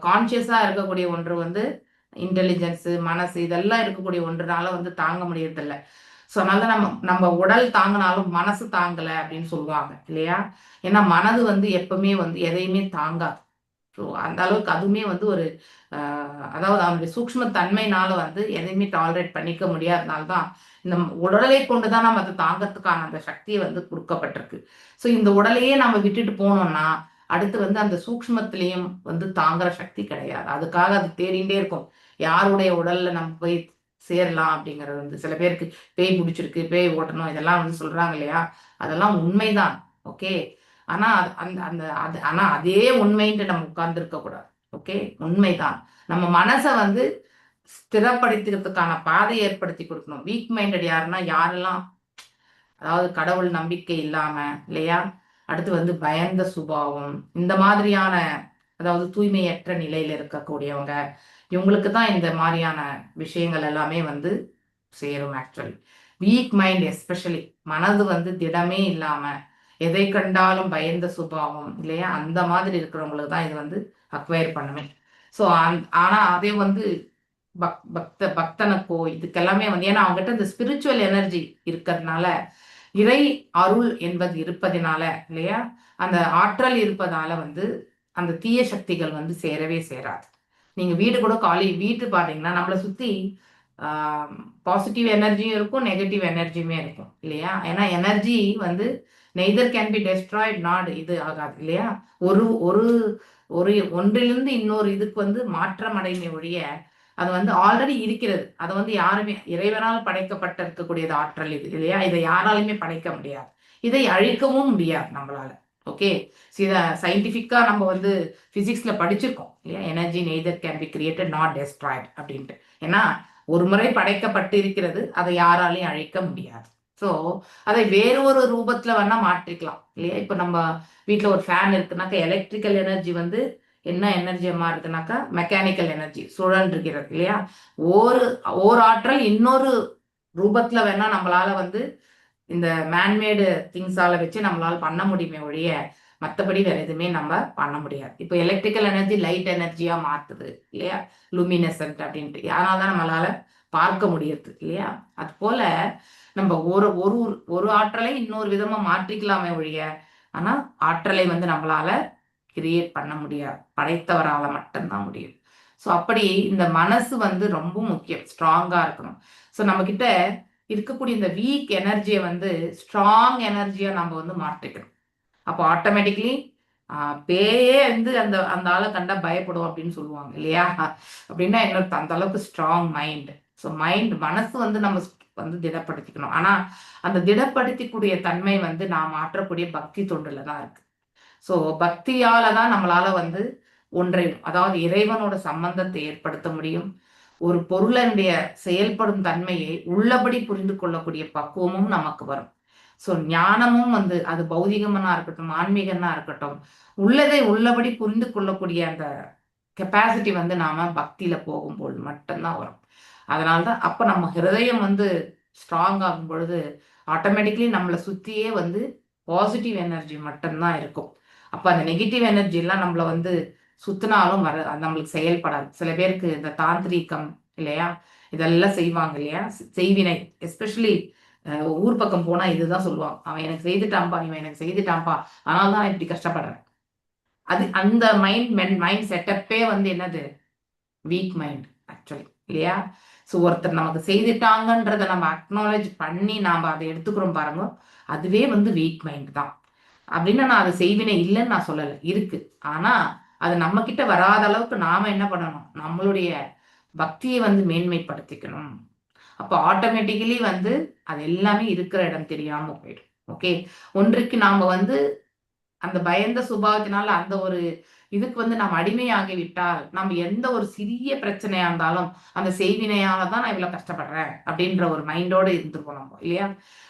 கான்சியஸா இருக்கக்கூடிய ஒன்று வந்து இன்டெலிஜென்ஸ் மனசு இதெல்லாம் இருக்கக்கூடிய ஒன்றுனால வந்து தாங்க முடியறதில்ல. ஸோ அதனால நம்ம உடல் தாங்கினாலும் மனசு தாங்கலை அப்படின்னு சொல்லுவாங்க இல்லையா. ஏன்னா மனது வந்து எப்பவுமே வந்து எதையுமே தாங்காது. ஸோ அந்த அளவுக்கு அதுவுமே வந்து ஒரு அதாவது அவனுடைய சூக்ஷ்ம தன்மையினால வந்து எதையுமே டாலரேட் பண்ணிக்க முடியாதனால்தான் இந்த உடலை கொண்டுதான் நம்ம அதை தாங்கிறதுக்கான அந்த சக்தியை வந்து கொடுக்கப்பட்டிருக்கு. ஸோ இந்த உடலையே நம்ம விட்டுட்டு போனோம்னா அடுத்து வந்து அந்த சூக்ஷ்மத்திலையும் வந்து தாங்குற சக்தி கிடையாது. அதுக்காக அது தேடிண்டே இருக்கும் யாருடைய உடல்ல நம்ம போய் சேரலாம் அப்படிங்கிறது. வந்து சில பேருக்கு பேய் பிடிச்சிருக்கு, பேய் ஓட்டணும் இதெல்லாம் வந்து சொல்றாங்க இல்லையா, அதெல்லாம் உண்மைதான். ஓகே, ஆனா ஆனா அதே உண்மைன்ட்டு நம்ம உட்கார்ந்து இருக்க கூடாது. ஓகே, உண்மைதான். நம்ம மனசை வந்து ஸ்திரப்படுத்திக்கிறதுக்கான பாதையை ஏற்படுத்தி கொடுக்கணும். வீக் மைண்டட் யாருன்னா யாரெல்லாம் அதாவது கடவுள் நம்பிக்கை இல்லாம இல்லையா, அடுத்து வந்து பயந்த சுபாவம் இந்த மாதிரியான அதாவது தூய்மையற்ற நிலையில இருக்கக்கூடியவங்க, இவங்களுக்கு தான் இந்த மாதிரியான விஷயங்கள் எல்லாமே வந்து சேரும். ஆக்சுவலி வீக் மைண்ட் எஸ்பெஷலி மனது வந்து திடமே இல்லாம எதை கண்டாலும் பயந்த சுபாவம் இல்லையா, அந்த மாதிரி இருக்கிறவங்களுக்கு தான் இது வந்து அக்வயர் பண்ணுமே. ஸோ ஆனா அதே வந்து பக்தனுக்கோ இதுக்கெல்லாமே வந்து ஏன்னா அவங்ககிட்ட இந்த ஸ்பிரிச்சுவல் எனர்ஜி இருக்கிறதுனால, இறை அருள் என்பது இருப்பதினால இல்லையா, அந்த ஆற்றல் இருப்பதால வந்து அந்த தீய சக்திகள் வந்து சேரவே சேராது. நீங்க வீடு கூட வீட்டு பாத்தீங்கன்னா நம்மளை சுத்தி பாசிட்டிவ் எனர்ஜியும் இருக்கும், நெகட்டிவ் எனர்ஜியுமே இருக்கும் இல்லையா. ஏன்னா எனர்ஜி வந்து neither can be Detroit not இது ஆகாது இல்லையா. ஒரு ஒரு ஒரு ஒன்றிலிருந்து இன்னொரு இதுக்கு வந்து மாற்றம் அடைமை ஒழிய அது வந்து ஆல்ரெடி இருக்கிறது. அதை வந்து யாருமே இறைவனால் படைக்கப்பட்ட இருக்கக்கூடியது ஆற்றல் இது இல்லையா, இதை யாராலுமே படைக்க முடியாது, இதை அழிக்கவும் முடியாது நம்மளால. ஓகே, இதை சயின்டிஃபிக்கா நம்ம வந்து பிசிக்ஸ்ல படிச்சிருக்கோம் இல்லையா, energy neither can be created not Detroit அப்படின்ட்டு. ஏன்னா ஒரு முறை படைக்கப்பட்டு இருக்கிறது, அதை யாராலையும் அழிக்க முடியாது. ஸோ அதை வேறு ஒரு ரூபத்துல வேணா மாற்றிக்கலாம் இல்லையா. இப்போ நம்ம வீட்டில் ஒரு ஃபேன் இருக்குனாக்கா எலக்ட்ரிக்கல் எனர்ஜி வந்து என்ன எனர்ஜியா மாறுதுனாக்கா மெக்கானிக்கல் எனர்ஜி, சுழன்றுகிறது இல்லையா. ஓர் ஆற்றல் இன்னொரு ரூபத்துல வேணா நம்மளால வந்து இந்த மேன்மேடு திங்ஸால வச்சு நம்மளால பண்ண முடியுமே ஒழிய மற்றபடி வேற எதுவுமே நம்ம பண்ண முடியாது. இப்போ எலக்ட்ரிக்கல் எனர்ஜி லைட் எனர்ஜியா மாத்துது இல்லையா, லூமினசன்ட் அப்படின்ட்டு, அதனால தான் நம்மளால பார்க்க முடியுது இல்லையா. அது போல நம்ம ஒரு ஒரு ஒரு ஆற்றலை இன்னொரு விதமா மாற்றிக்கலாமே ஒழிய ஆனா ஆற்றலை வந்து நம்மளால கிரியேட் பண்ண முடியாது, படைத்தவரால மட்டும்தான் முடியும். ஸோ அப்படி இந்த மனசு வந்து ரொம்ப முக்கியம், ஸ்ட்ராங்கா இருக்கணும். ஸோ நம்ம கிட்ட இருக்கக்கூடிய இந்த வீக் எனர்ஜியை வந்து ஸ்ட்ராங் எனர்ஜியா நம்ம வந்து மாற்றிக்கணும். அப்போ ஆட்டோமேட்டிக்லி பேயே வந்து அந்த அந்த ஆளை கண்டா பயப்படும் அப்படின்னு சொல்லுவாங்க இல்லையா. அப்படின்னா என்ன, அந்த அளவுக்கு ஸ்ட்ராங் மைண்ட். ஸோ மனசு வந்து நம்ம வந்து திடப்படுத்திக்கணும். ஆனா அந்த திடப்படுத்திக்கூடிய தன்மை வந்து நான் மாற்றக்கூடிய பக்தி தொண்டுல தான் இருக்கு. ஸோ பக்தியால தான் நம்மளால வந்து ஒன்றை, அதாவது இறைவனோட சம்பந்தத்தை ஏற்படுத்த முடியும். ஒரு பொருளுடைய செயல்படும் தன்மையை உள்ளபடி புரிந்து கொள்ளக்கூடிய பக்குவமும் நமக்கு வரும். ஸோ ஞானமும் வந்து அது பௌதிகமனா இருக்கட்டும், ஆன்மீகனா இருக்கட்டும், உள்ளதை உள்ளபடி புரிந்து கொள்ளக்கூடிய அந்த கெப்பாசிட்டி வந்து நாம பக்தியில போகும்போது மட்டும்தான் வரும். அதனால்தான் அப்ப நம்ம ஹிருதயம் வந்து ஸ்ட்ராங் ஆகும் பொழுது ஆட்டோமேட்டிக்லி நம்மளை சுத்தியே வந்து பாசிட்டிவ் எனர்ஜி மட்டும்தான் இருக்கும். அப்ப அந்த நெகட்டிவ் எனர்ஜி எல்லாம் நம்மள வந்து சுத்தினாலும் அது நம்மளுக்கு செயல்படாது. சில பேருக்கு இந்த தாந்திரீகம் இல்லையா, இதெல்லாம் செய்வாங்க இல்லையா, செய்வினை. எஸ்பெஷலி ஊர் பக்கம் போனா இதுதான் சொல்லுவாங்க, அவன் எனக்கு செய்துட்டான்பா, இவன் எனக்கு செய்துட்டான்பா, அதனால தான் இப்படி கஷ்டப்படுறேன். அது அந்த மைண்ட் செட்டப்பே வந்து என்னது, வீக் மைண்ட் ஆக்சுவலி இல்லையா. ஸோ ஒருத்தர் நமக்கு செய்துட்டாங்கன்றத நம்ம அக்னாலேஜ் பண்ணி நாம் அதை எடுத்துக்கிறோம் பாருங்க, அதுவே வந்து வீக் மைண்ட் தான். அப்படின்னு நான் அது செய்வினை இல்லைன்னு நான் சொல்லலை, இருக்கு. ஆனா அது நம்ம கிட்ட வராத அளவுக்கு நாம என்ன பண்ணணும், நம்மளுடைய பக்தியை வந்து மேன்மைப்படுத்திக்கணும். அப்போ ஆட்டோமேட்டிக்கலி வந்து அது எல்லாமே இருக்கிற இடம் தெரியாம போயிடும். ஓகே, ஒன்றுக்கு நாம வந்து அந்த பயந்த சுபாவத்தினால அந்த ஒரு இதுக்கு வந்து நாம் அடிமையாகி விட்டால் நம்ம எந்த ஒரு சிறிய பிரச்சனையா இருந்தாலும் அந்த செய்வினையால தான் நான் இவ்வளவு கஷ்டப்படுறேன் அப்படின்ற ஒரு மைண்டோட இருந்துருக்கோம் நம்ம இல்லையா.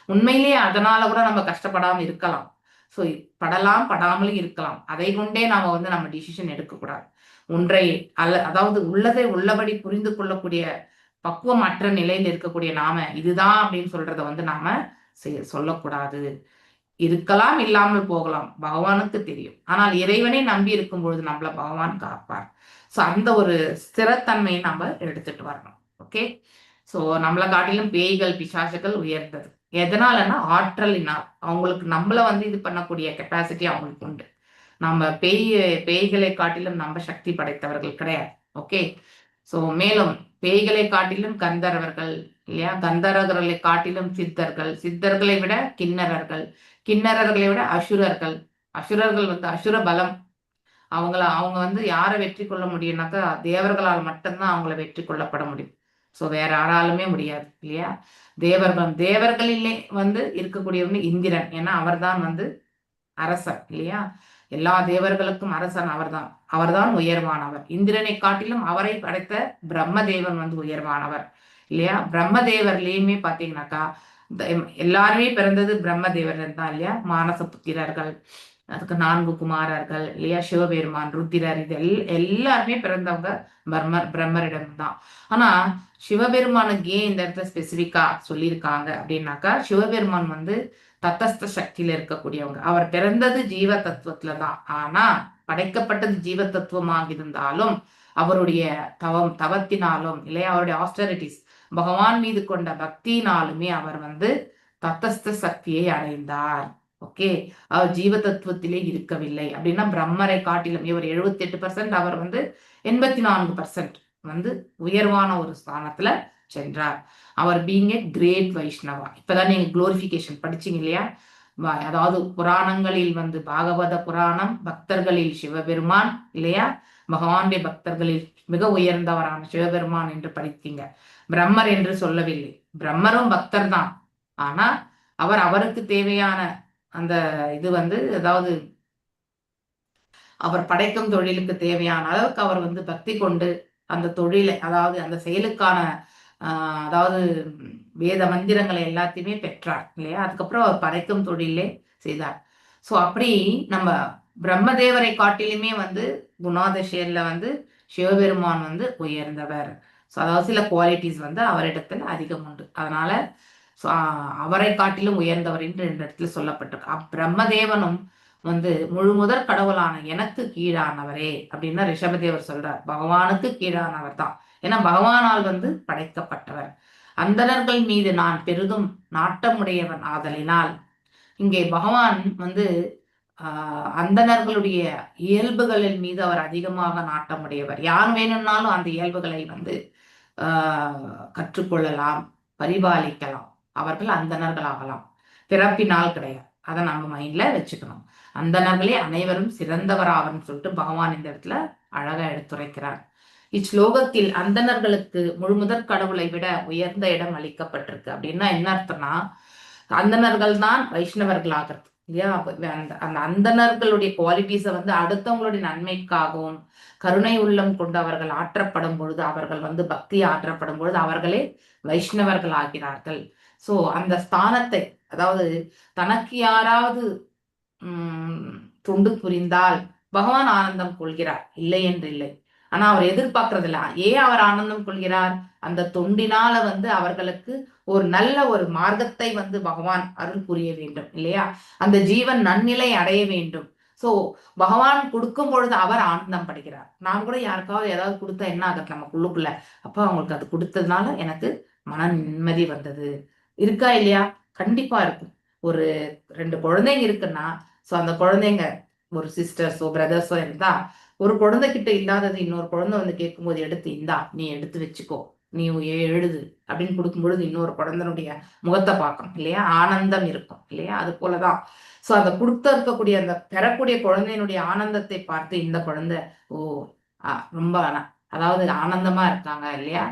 உண்மையிலேயே அதனால கூட நம்ம கஷ்டப்படாம இருக்கலாம். ஸோ படலாம் படாமலும் இருக்கலாம். அதை கொண்டே நாம வந்து நம்ம டிசிஷன் எடுக்கக்கூடாது. ஒன்றை அதாவது உள்ளதை உள்ளபடி புரிந்து கொள்ளக்கூடிய பக்குவமற்ற நிலையில் இருக்கக்கூடிய நாம இதுதான் அப்படின்னு சொல்றத வந்து நாம சொல்லக்கூடாது. இருக்கலாம், இல்லாமல் போகலாம், பகவானுக்கு தெரியும். ஆனால் இறைவனை நம்பி இருக்கும் பொழுது நம்மள பகவான் காப்பார். ஸோ அந்த ஒரு ஸ்திரத்தன்மையை நம்ம எடுத்துட்டு வரணும். ஓகே, ஸோ நம்மளை காட்டிலும் பேய்கள் பிசாசுகள் உயர்ந்தது. எதனாலன்னா ஆற்றலினால். அவங்களுக்கு நம்மள வந்து இது பண்ணக்கூடிய கெப்பாசிட்டி அவங்களுக்கு உண்டு. நம்ம பேய்களை காட்டிலும் நம்ம சக்தி படைத்தவர்கள் கிடையாது. ஓகே, ஸோ மேலும் பேய்களை காட்டிலும் கந்தர்வர்கள் இல்லையா, கந்தர்வர்களை காட்டிலும் சித்தர்கள், சித்தர்களை விட கிண்ணறர்கள், கிண்ணறர்களை விட அசுரர்கள், அசுரர்கள் வந்து அசுர பலம். அவங்க வந்து யாரை வெற்றி கொள்ள முடியும்னாக்கா தேவர்களால் மட்டும்தான் அவங்கள வெற்றி கொள்ளப்பட முடியும். ஸோ வேற யாராலுமே முடியாது இல்லையா. தேவர்களிலே வந்து இருக்கக்கூடியவங்க இந்திரன், ஏன்னா அவர்தான் வந்து அரசன் இல்லையா. எல்லா தேவர்களுக்கும் அரசன் அவர்தான், அவர்தான் உயர்வானவர். இந்திரனை காட்டிலும் அவரை படைத்த பிரம்மதேவன் வந்து உயர்வானவர் இல்லையா. பிரம்மதேவர்லயுமே பாத்தீங்கன்னாக்கா எல்லாருமே பிறந்தது பிரம்மதேவர் தான் இல்லையா. மானச புத்திரர்கள், அதுக்கு 4 குமாரர்கள் இல்லையா, சிவபெருமான், ருத்திரர், இது எல்லாருமே பிறந்தவங்க பிரம்மரிடம் தான். ஆனா சிவபெருமானுக்கு ஏன் இந்த இடத்துல ஸ்பெசிபிக்கா சொல்லியிருக்காங்க அப்படின்னாக்கா, சிவபெருமான் வந்து தத்தஸ்த சக்தியில இருக்கக்கூடியவங்க. அவர் பிறந்தது ஜீவ தத்துவத்துலதான், ஆனா படைக்கப்பட்டது ஜீவ தத்துவமாக இருந்தாலும் அவருடைய தவத்தினாலும் இல்லையா, அவருடைய ஆஸ்டரிட்டிஸ், பகவான் மீது கொண்ட பக்தியினாலுமே அவர் வந்து தத்தஸ்த சக்தியை அடைந்தார். ஓகே, அவர் ஜீவ தத்துவத்திலே இருக்கவில்லை. அப்படின்னா பிரம்மரை காட்டிலும் இவர் 78%, அவர் வந்து 84% வந்து உயர்வான ஒரு ஸ்தானத்துல சென்றார். அவர் பீங் ஏ கிரேட் வைஷ்ணவா. இப்பதான் நீங்க குளோரிபிகேஷன் படிச்சீங்க இல்லையா. அதாவது புராணங்களில் வந்து பாகவத புராணம், பக்தர்களில் சிவபெருமான் இல்லையா, பகவானுடைய பக்தர்களில் மிக உயர்ந்தவரான சிவபெருமான் என்று படித்தீங்க. பிரம்மர் என்று சொல்லவில்லை, பிரம்மரும் பக்தர் தான். ஆனா அவருக்கு தேவையான அந்த இது வந்து, அதாவது அவர் படைக்கும் தொழிலுக்கு தேவையான அளவுக்கு அவர் வந்து பக்தி கொண்டு அந்த தொழிலை, அதாவது அந்த செயலுக்கான அதாவது வேத மந்திரங்களை எல்லாத்தையுமே பெற்றார் இல்லையா. அதுக்கப்புறம் அவர் படைக்கும் தொழிலே செய்தார். ஸோ அப்படி நம்ம பிரம்மதேவரை காட்டிலுமே வந்து குணாதிசயத்துல வந்து சிவபெருமான் வந்து உயர்ந்தவர். ஸோ அதாவது சில குவாலிட்டிஸ் வந்து அவரிடத்துல அதிகம் உண்டு. அதனால அவரை காட்டிலும் உயர்ந்தவர் என்று இந்த இடத்துல சொல்லப்பட்டிருக்கு. பிரம்மதேவனும் வந்து முழு முதற் கடவுளான எனக்கு கீழானவரே அப்படின்னா ரிஷபதேவர் சொல்றார். பகவானுக்கு கீழானவர் தான். ஏன்னா பகவானால் வந்து படைக்கப்பட்டவர். அந்தணர்கள் மீது நான் பெரிதும் நாட்டமுடையவன் ஆதலினால், இங்கே பகவான் வந்து அந்தணர்களுடைய இயல்புகளின் மீது அவர் அதிகமாக நாட்டமுடையவர். யார் வேணும்னாலும் அந்த இயல்புகளை வந்து கற்றுக்கொள்ளலாம், பரிபாலிக்கலாம். அவர்கள் அந்தணர்கள் ஆகலாம், பிறப்பினால் கிடையாது. அதை நம்ம மைண்ட்ல வச்சுக்கணும். அந்தணர்களே அனைவரும் சிறந்தவராகன்னு சொல்லிட்டு பகவான் இந்த இடத்துல அழகா எடுத்துரைக்கிறார். இச்லோகத்தில் அந்தணர்களுக்கு முழுமுதற் கடவுளை விட உயர்ந்த இடம் அளிக்கப்பட்டிருக்கு. அப்படின்னா என்ன அர்த்தம்னா, அந்தணர்கள் தான் வைஷ்ணவர்கள் ஆகிறது இல்லையா? அந்த அந்தணர்களுடைய குவாலிட்டிஸை வந்து அடுத்தவங்களுடைய நன்மைக்காகவும் கருணை உள்ளம் கொண்டு அவர்கள் ஆற்றப்படும் பொழுது, அவர்கள் வந்து பக்தி ஆற்றப்படும் பொழுது அவர்களே வைஷ்ணவர்கள் ஆகிறார்கள். சோ அந்த ஸ்தானத்தை, அதாவது தனக்கு யாராவது தொண்டு புரிந்தால் பகவான் ஆனந்தம் கொள்கிறார், இல்லை என்று இல்லை. ஆனா அவர் எதிர்பார்க்கறது இல்ல. ஏன் அவர் ஆனந்தம் கொள்கிறார்? அந்த தொண்டினால வந்து அவர்களுக்கு ஒரு நல்ல ஒரு மார்க்கத்தை வந்து பகவான் அருள் புரிய வேண்டும் இல்லையா? அந்த ஜீவன் நன்னிலை அடைய வேண்டும். சோ பகவான் கொடுக்கும் பொழுது அவர் ஆனந்தம் படுகிறார். நான் கூட யாருக்காவது ஏதாவது கொடுத்தா என்ன ஆகுது நமக்குள்ளுக்குள்ள, அப்ப அவங்களுக்கு அது கொடுத்ததுனால எனக்கு மன நிம்மதி வந்தது. இருக்கா இல்லையா? கண்டிப்பா இருக்கும். ஒரு 2 குழந்தைங்க இருக்குன்னா, சோ அந்த குழந்தைங்க ஒரு சிஸ்டர்ஸோ பிரதர்ஸோ இருந்தா, ஒரு குழந்தைகிட்ட இல்லாதது இன்னொரு குழந்தை வந்து கேட்கும்போது எடுத்து, இந்தா நீ எடுத்து வச்சுக்கோ, நீ எழுது அப்படின்னு கொடுக்கும் பொழுது இன்னொரு குழந்தைனுடைய முகத்தை பார்க்கணும் இல்லையா? ஆனந்தம் இருக்கும் இல்லையா? அது போலதான். சோ அந்த இருக்கக்கூடிய அந்த பெறக்கூடிய குழந்தையினுடைய ஆனந்தத்தை பார்த்து இந்த குழந்தை ரொம்ப அதாவது ஆனந்தமா இருக்காங்க இல்லையா?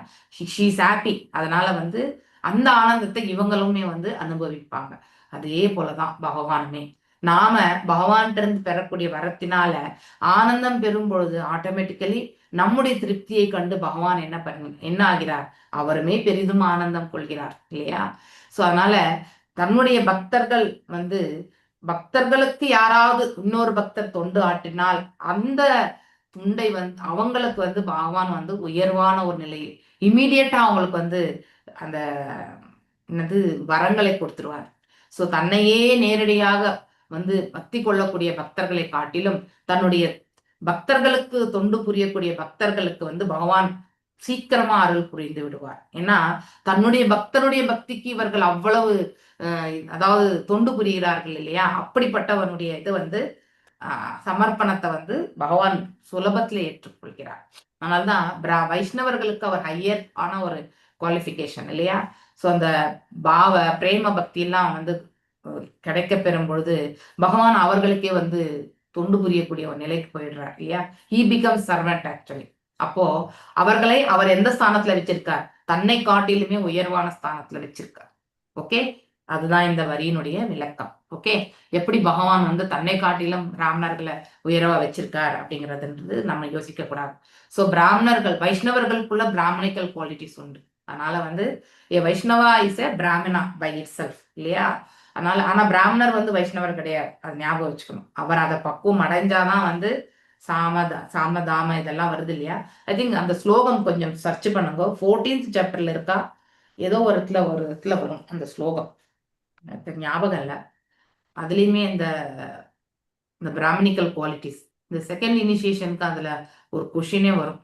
She's happy. அதனால வந்து அந்த ஆனந்தத்தை இவங்களுமே வந்து அனுபவிப்பாங்க. அதே போலதான் பகவானுமே. நாம பகவான்கிட்ட இருந்து பெறக்கூடிய வரத்தினால ஆனந்தம் பெறும் பொழுது ஆட்டோமேட்டிக்கலி நம்முடைய திருப்தியை கண்டு பகவான் என்ன ஆகிறார்? அவருமே பெரிதும் ஆனந்தம் கொள்கிறார் இல்லையா? சோ அதனால தன்னுடைய பக்தர்கள் வந்து, பக்தர்களுக்கு யாராவது இன்னொரு பக்தர் தொண்டு ஆட்டினால் அந்த துண்டை வந்து அவங்களுக்கு வந்து பகவான் வந்து உயர்வான ஒரு நிலை இமீடியட்டா அவங்களுக்கு வந்து அந்த என்னது வரங்களை கொடுத்துருவார். சோ தன்னையே நேரடியாக வந்து பக்தி கொள்ளக்கூடிய பக்தர்களை காட்டிலும் தன்னுடைய பக்தர்களுக்கு தொண்டு புரியக்கூடிய பக்தர்களுக்கு வந்து பகவான் சீக்கிரமா அருள் புரிந்து விடுவார். ஏன்னா தன்னுடைய பக்தனுடைய பக்திக்கு இவர்கள் அவ்வளவு அதாவது தொண்டு புரிகிறார்கள் இல்லையா? அப்படிப்பட்டவனுடைய இது வந்து சமர்ப்பணத்தை வந்து பகவான் சுலபத்துல ஏற்றுக்கொள்கிறார். அதனால்தான் வைஷ்ணவர்களுக்கு அவர் ஹையர் ஆன ஒரு குவாலிஃபிகேஷன் இல்லையா? சோ அந்த பாவ பிரேம பக்தி எல்லாம் வந்து கிடைக்க பெறும் பொழுது பகவான் அவர்களுக்கே வந்து தொண்டு புரியக்கூடிய ஒரு நிலைக்கு போயிடுறார் இல்லையா? He becomes servant actually. அப்போ அவர்களை அவர் எந்த ஸ்தானத்துல வச்சிருக்கார்? தன்னை காட்டிலுமே உயர்வான ஸ்தானத்துல வச்சிருக்கார். ஓகே, அதுதான் இந்த வரியினுடைய விளக்கம். ஓகே, எப்படி பகவான் வந்து தன்னை காட்டிலும் பிராமணர்களை உயர்வா வச்சிருக்கார் அப்படிங்கிறதுன்றது நம்ம யோசிக்க கூடாது. சோ பிராமணர்கள், வைஷ்ணவர்களுக்குள்ள பிராமணிக்கல் குவாலிட்டிஸ் உண்டு. அதனால வந்து வைஷ்ணவா இஸ் எ பிராமணா பை இட் செல்ஃப் இல்லையா? அதனால ஆனா பிராமணர் வந்து வைஷ்ணவர் கிடையாது, அது ஞாபகம் வச்சுக்கணும். அவர் அதை பக்குவம் அடைஞ்சாதான் வந்து சாமதாம இதெல்லாம் வருது இல்லையா? ஐ திங்க் அந்த ஸ்லோகம் கொஞ்சம் சர்ச் பண்ணுங்க. 14th சாப்டர்ல இருக்கா, ஏதோ ஒரு இடத்துல வரும் அந்த ஸ்லோகம், எனக்கு ஞாபகம் இல்லை. அதுலயுமே இந்த பிராமணிக்கல் குவாலிட்டிஸ், இந்த செகண்ட் இனிஷியேஷனுக்கு அதுல ஒரு கொஷினே வரும்.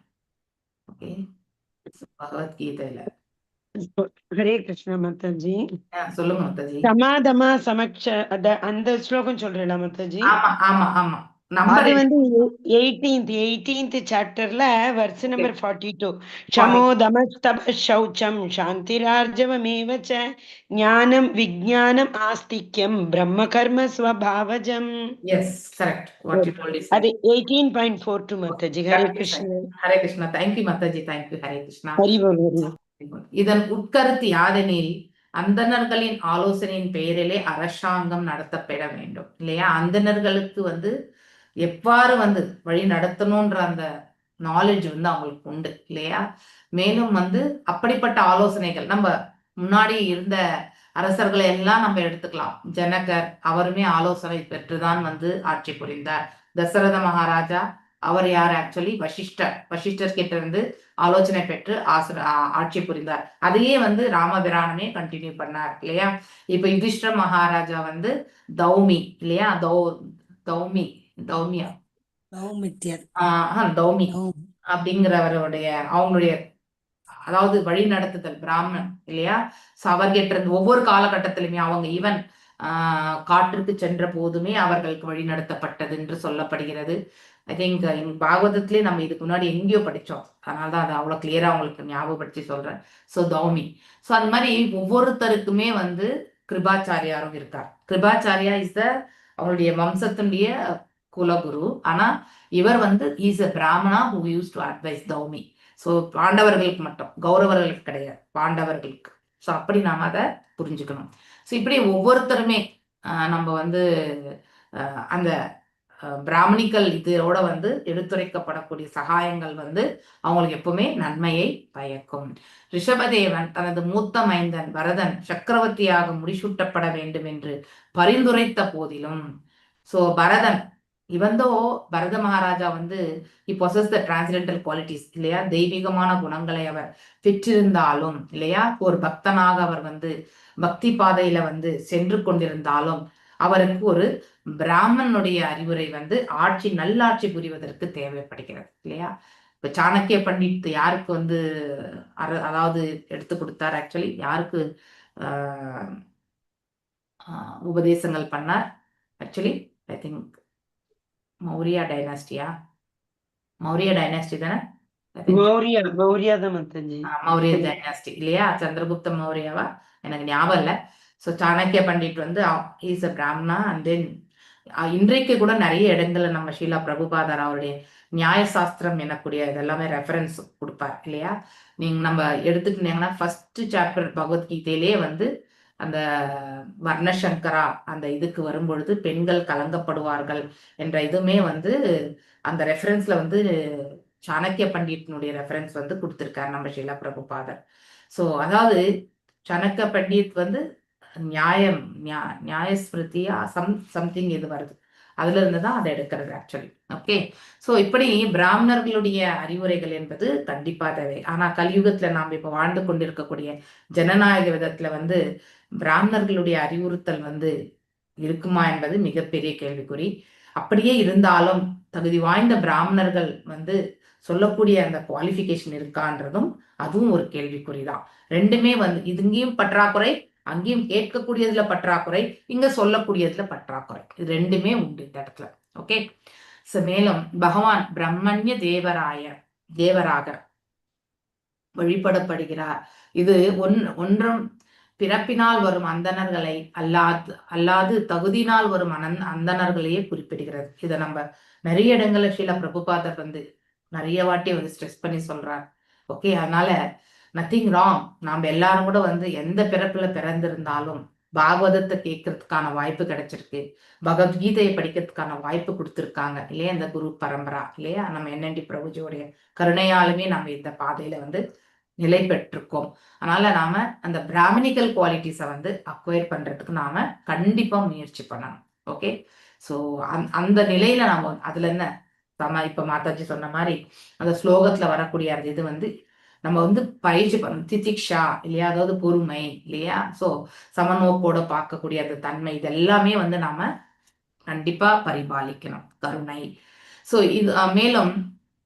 ஓகே, பகவத்கீதையில. ஹரே கிருஷ்ணா மாதாஜி. சொல்லுங்க மாதாஜி. சமாதமா சமக்ஷ அந்த ஸ்லோகம் சொல்றீங்களா மாதாஜி? ஆமா ஆமா ஆமா. அது வந்து 18th சாப்டர்ல வர்ஸ் நம்பர் 42. ஷமோ தமஸ்தப சௌச்சம் சாந்திரார்ஜவமேவ ச ஞானம் விஞ்ஞானம் ஆஸ்திக்யம் பிரம்ம கர்ம ஸ்வபாவஜம். Yes, correct. What you told is அது 18.42 மாதாஜி. ஹரே கிருஷ்ணா. ஹரே கிருஷ்ணா. Thank you mataji, thank you. ஹரே கிருஷ்ணா. ஹரி போல். இதன் உட்கருத்து யாதெனில் அந்தணர்களின் ஆலோசனையின் பெயரிலே அரசாங்கம் நடத்தப்பட வேண்டும் இல்லையா? அந்தணர்களுக்கு வந்து எவ்வாறு வந்து வழி நடத்தணும்ன்ற அந்த நாலேஜ் வந்து அவங்களுக்கு உண்டு இல்லையா? மேலும் வந்து அப்படிப்பட்ட ஆலோசனைகள் நம்ம முன்னாடி இருந்த அரசர்களை எல்லாம் நம்ம எடுத்துக்கலாம். ஜனகர் அவருமே ஆலோசனை பெற்றுதான் வந்து ஆட்சி புரிந்தார். தசரத மகாராஜா அவர் யார் ஆக்சுவலி வசிஷ்டர் கிட்ட இருந்து ஆலோசனை பெற்று ஆட்சி புரிந்தார். அதையே வந்து ராமபிரானமே கண்டினியூ பண்ணார் இல்லையா. இப்ப யுதிஷ்டர் மகாராஜா வந்து தௌமி இல்லையா, தௌமி தௌமியா சௌமித்தியர். தௌமி சௌமி. அப்படிங்கிறவருடைய அவங்களுடைய அதாவது வழி நடத்துதல் பிராமணன் இல்லையா. அவர்கிட்ட இருந்து ஒவ்வொரு காலகட்டத்திலுமே அவங்க ஈவன் காற்றுக்கு சென்ற போதுமே அவர்களுக்கு வழி நடத்தப்பட்டது என்று சொல்லப்படுகிறது. ஐ திங்க் பாகவதத்திலே நம்ம இதுக்கு முன்னாடி எங்கேயோ படித்தோம், அதனாலதான் அதை அவ்வளோ கிளியரா அவங்களுக்கு ஞாபகப்படுத்தி சொல்றேன். ஸோ தௌமி. ஸோ அந்த மாதிரி ஒவ்வொருத்தருக்குமே வந்து கிருபாச்சாரியாரும் இருக்கார். கிருபாச்சாரியா இஸ் த அவருடைய வம்சத்தினுடைய குலகுரு. ஆனா இவர் வந்து is a brahmana who use to advise Dhaumya. So பாண்டவர்களுக்கு மட்டும், கௌரவர்களுக்கு கிடையாது, பாண்டவர்களுக்கு. ஸோ அப்படி நாம அதை புரிஞ்சுக்கணும். ஸோ இப்படி ஒவ்வொருத்தருமே நம்ம வந்து அந்த பிராமணிக்கல் இதோட வந்து எடுத்துரைக்கப்படக்கூடிய சகாயங்கள் வந்து அவங்களுக்கு எப்பவுமே நன்மையை பயக்கும். ரிஷபதேவன் தனது மூத்த மைந்தன் பரதன் சக்கரவர்த்தியாக முடிசூட்டப்பட வேண்டும் என்று பரிந்துரைத்த போதிலும், ஸோ பரதன் இவந்தோ பரத மகாராஜா வந்து பொசஸ் த டிரான்ஸ்ஜெண்டல் குவாலிட்டிஸ் இல்லையா, தெய்வீகமான குணங்களை அவர் பெற்றிருந்தாலும் இல்லையா, ஒரு பக்தனாக அவர் வந்து பக்தி பாதையில வந்து சென்று கொண்டிருந்தாலும் அவருக்கு ஒரு பிராமணனுடைய அறிவுரை வந்து நல்லாட்சி புரிவதற்கு தேவைப்படுகிறது இல்லையா. இப்ப சாணக்கிய பண்டிட் யாருக்கு வந்து அதாவது எடுத்து கொடுத்தார், ஆக்சுவலி யாருக்கு உபதேசங்கள் பண்ணார்? ஆக்சுவலி ஐ திங்க் மௌரியா டைனாஸ்டியா, மௌரிய டைனாஸ்டி தானே, மௌரியா தான் மத்தஞ்சி. மௌரிய டைனாஸ்டி இல்லையா, சந்திரகுப்த மௌரியாவா எனக்கு ஞாபகம் இல்லை. ஸோ சாணக்கிய பண்டிட் வந்து இஸ் அ பிராமணா. அண்ட் தென் இன்றைக்கு கூட நிறைய இடங்கள்ல நம்ம ஷீலா பிரபுபாதர் அவருடைய நியாயசாஸ்திரம் எனக்கூடிய இதெல்லாமே ரெஃபரன்ஸ் கொடுப்பார் இல்லையா. நீங்க நம்ம எடுத்துக்கிட்டீங்கன்னா ஃபர்ஸ்ட் சாப்டர் பகவத்கீதையிலே வந்து அந்த வர்ணசங்கரா அந்த இதுக்கு வரும்பொழுது பெண்கள் கலங்கப்படுவார்கள் என்ற இதுவுமே வந்து அந்த ரெஃபரன்ஸ்ல வந்து சாணக்கிய பண்டிட்னுடைய ரெஃபரன்ஸ் வந்து கொடுத்திருக்காரு நம்ம ஷீலா பிரபுபாதர். ஸோ அதாவது சாணக்கிய பண்டிட் வந்து நியாயஸ்மிருதியா சம்திங் இது வருது, அதுல இருந்துதான் அதை எடுக்கிறது ஆக்சுவலி. ஓகே. ஸோ இப்படி பிராமணர்களுடைய அறிவுரைகள் என்பது கண்டிப்பா தேவை. ஆனா கலியுகத்துல நாம் இப்ப வாழ்ந்து கொண்டிருக்கக்கூடிய ஜனநாயக விதத்துல வந்து பிராமணர்களுடைய அறிவுறுத்தல் வந்து இருக்குமா என்பது மிகப்பெரிய கேள்விக்குறி. அப்படியே இருந்தாலும் தகுதி வாய்ந்த பிராமணர்கள் வந்து சொல்லக்கூடிய அந்த குவாலிஃபிகேஷன் இருக்கான்றதும் அதுவும் ஒரு கேள்விக்குறிதான். ரெண்டுமே வந்து இங்கேயும் பற்றாக்குறை, அங்கேயும் கேட்கக்கூடியதுல பற்றாக்குறை, இங்க சொல்லக்கூடியதுல பற்றாக்குறை, இது ரெண்டுமே உண்டு இந்த இடத்துல. ஓகே. மேலும் பகவான் பிரம்மண்ய தேவராக வழிபடப்படுகிறார். இது ஒன்றும் பிறப்பினால் வரும் அந்தணர்களை அல்லாது தகுதியினால் வரும் அந்தணர்களையே குறிப்பிடுகிறது. இதை நம்ம நிறைய இடங்கள்ல ஷீலா பிரபுபாதர் வந்து நிறைய வாட்டி வந்து ஸ்ட்ரெஸ் பண்ணி சொல்றார். ஓகே. அதனால நத்திங் ராங். நாம் எல்லாரும் கூட வந்து எந்த பிறப்புல பிறந்திருந்தாலும் பாகவதத்தை கேட்கறதுக்கான வாய்ப்பு கிடைச்சிருக்கு, பகவத்கீதையை படிக்கிறதுக்கான வாய்ப்பு கொடுத்துருக்காங்க இல்லையா இந்த குரு பரம்பரா இல்லையா. நம்ம என்என்டி பிரபுஜியோடைய கருணையாலுமே நம்ம இந்த பாதையில வந்து நிலை பெற்றிருக்கோம். அதனால நாம அந்த பிராமணிக்கல் குவாலிட்டிஸை வந்து அக்வயர் பண்றதுக்கு நாம கண்டிப்பா முயற்சி பண்ணணும். ஓகே. ஸோ அந்த நிலையில நாம அதுல என்ன இப்ப மாதாஜி சொன்ன மாதிரி அந்த ஸ்லோகத்துல வரக்கூடிய அந்த இது வந்து நம்ம வந்து பயிற்சி பண்ணணும். திதிக்ஷா இல்லையா, அதாவது பொறுமை இல்லையா. ஸோ சமநோக்கோட பார்க்கக்கூடிய அந்த தன்மை, இது எல்லாமே வந்து நாம கண்டிப்பா பரிபாலிக்கணும். கருணை. ஸோ இது மேலும்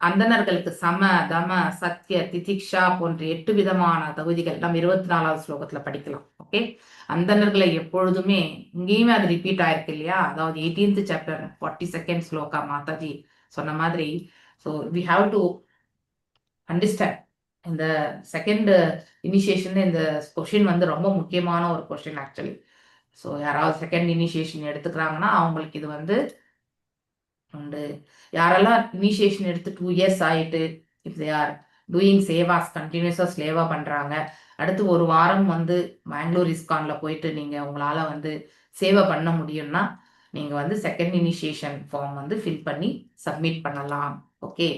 அந்தணர்களுக்கு சம தம சத்திய திதிக்ஷா போன்ற 8 விதமான தகுதிகள் நம்ம 24வது ஸ்லோகத்துல படிக்கலாம். ஓகே. அந்தணர்களை எப்பொழுதுமே இங்கேயுமே அது ரிப்பீட் ஆயிருக்கு இல்லையா. அதாவது 18th chapter 42nd shloka Mataji சொன்ன மாதிரி. So we have to understand இந்த செகண்ட் இனிஷியேஷன் இந்த கொஸ்டின் வந்து ரொம்ப முக்கியமான ஒரு கொஸ்டின் ஆக்சுவலி. ஸோ யாராவது செகண்ட் இனிஷியேஷன் எடுத்துக்கிறாங்கன்னா அவங்களுக்கு இது வந்து உண்டு. யாரெல்லாம் இனிஷியேஷன் எடுத்து 2 years ஆயிட்டு if they are doing Ceva's கண்டினியூஸா ஸ்லேவா பண்றாங்க, அடுத்து ஒரு வாரம் வந்து பெங்களூர் இஸ்கான்ல போயிட்டு நீங்க உங்களால வந்து சேவை பண்ண முடியும்னா நீங்க வந்து செகண்ட் இனிஷியேஷன் ஃபார்ம் வந்து ஃபில் பண்ணி சப்மிட் பண்ணலாம். ஓகே.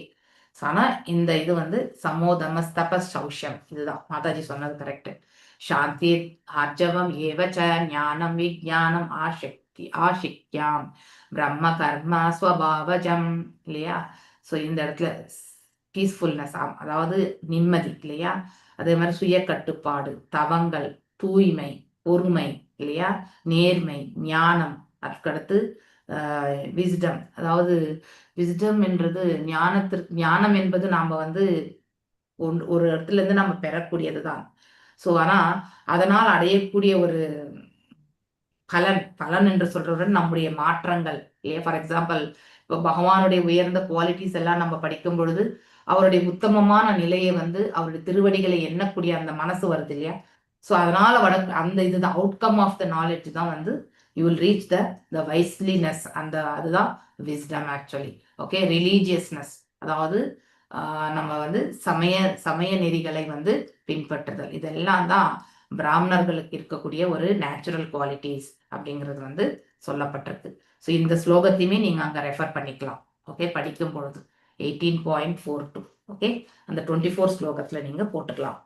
ஆனா இந்த இது வந்து சமோதமஸ்தப சௌஷ்யம், இதுதான் மாதாஜி சொன்னது கரெக்ட். சாந்தி ஆர்ஜவம் ஏவச்ச ஞானம் விஜானம் ஆசிக்யாம் பிரம்ம கர்ம ஸ்வபாவஜம் இல்லையா. ஸோ இந்த இடத்துல பீஸ்ஃபுல்னஸ், அதாவது நிம்மதி இல்லையா, அதே மாதிரி சுய கட்டுப்பாடு, தவங்கள், தூய்மை, பொறுமை இல்லையா, நேர்மை, ஞானம், அதுக்கடுத்து விஸ்டம். அதாவது விஸ்டம் என்றது ஞானம் என்பது நாம வந்து ஒரு இடத்துல இருந்து நம்ம பெறக்கூடியது தான். ஸோ ஆனா அதனால் அடையக்கூடிய ஒரு பலன் என்று சொல்றதுடன் நம்முடைய மாற்றங்கள் இல்லையா. ஃபார் எக்ஸாம்பிள், இப்போ பகவானுடைய உயர்ந்த குவாலிட்டிஸ் எல்லாம் நம்ம படிக்கும் பொழுது அவருடைய உத்தமமான நிலையை வந்து அவருடைய திருவடிகளை எண்ணக்கூடிய அந்த மனசு வருது இல்லையா. ஸோ அதனால அந்த இதுதான் அவுட்கம் ஆஃப் த நாலேஜ் தான் வந்து யூ வில் ரீச் த வைஸ்லினஸ். அதுதான் விஸ்டம் ஆக்சுவலி. ஓகே, ரிலீஜியஸ்னஸ், அதாவது நம்ம வந்து சமய நெறிகளை வந்து பின்பற்றுதல், இதெல்லாம் தான் பிராமணர்களுக்கு இருக்கக்கூடிய ஒரு நேச்சுரல் குவாலிட்டிஸ் அப்படிங்கிறது வந்து சொல்லப்பட்டிருக்கு. ஸோ இந்த ஸ்லோகத்தையுமே நீங்க அங்க ரெஃபர் பண்ணிக்கலாம். ஓகே, படிக்கும் பொழுது 18.42. ஓகே, அந்த 24 ஸ்லோகத்துல நீங்க போட்டுக்கலாம்.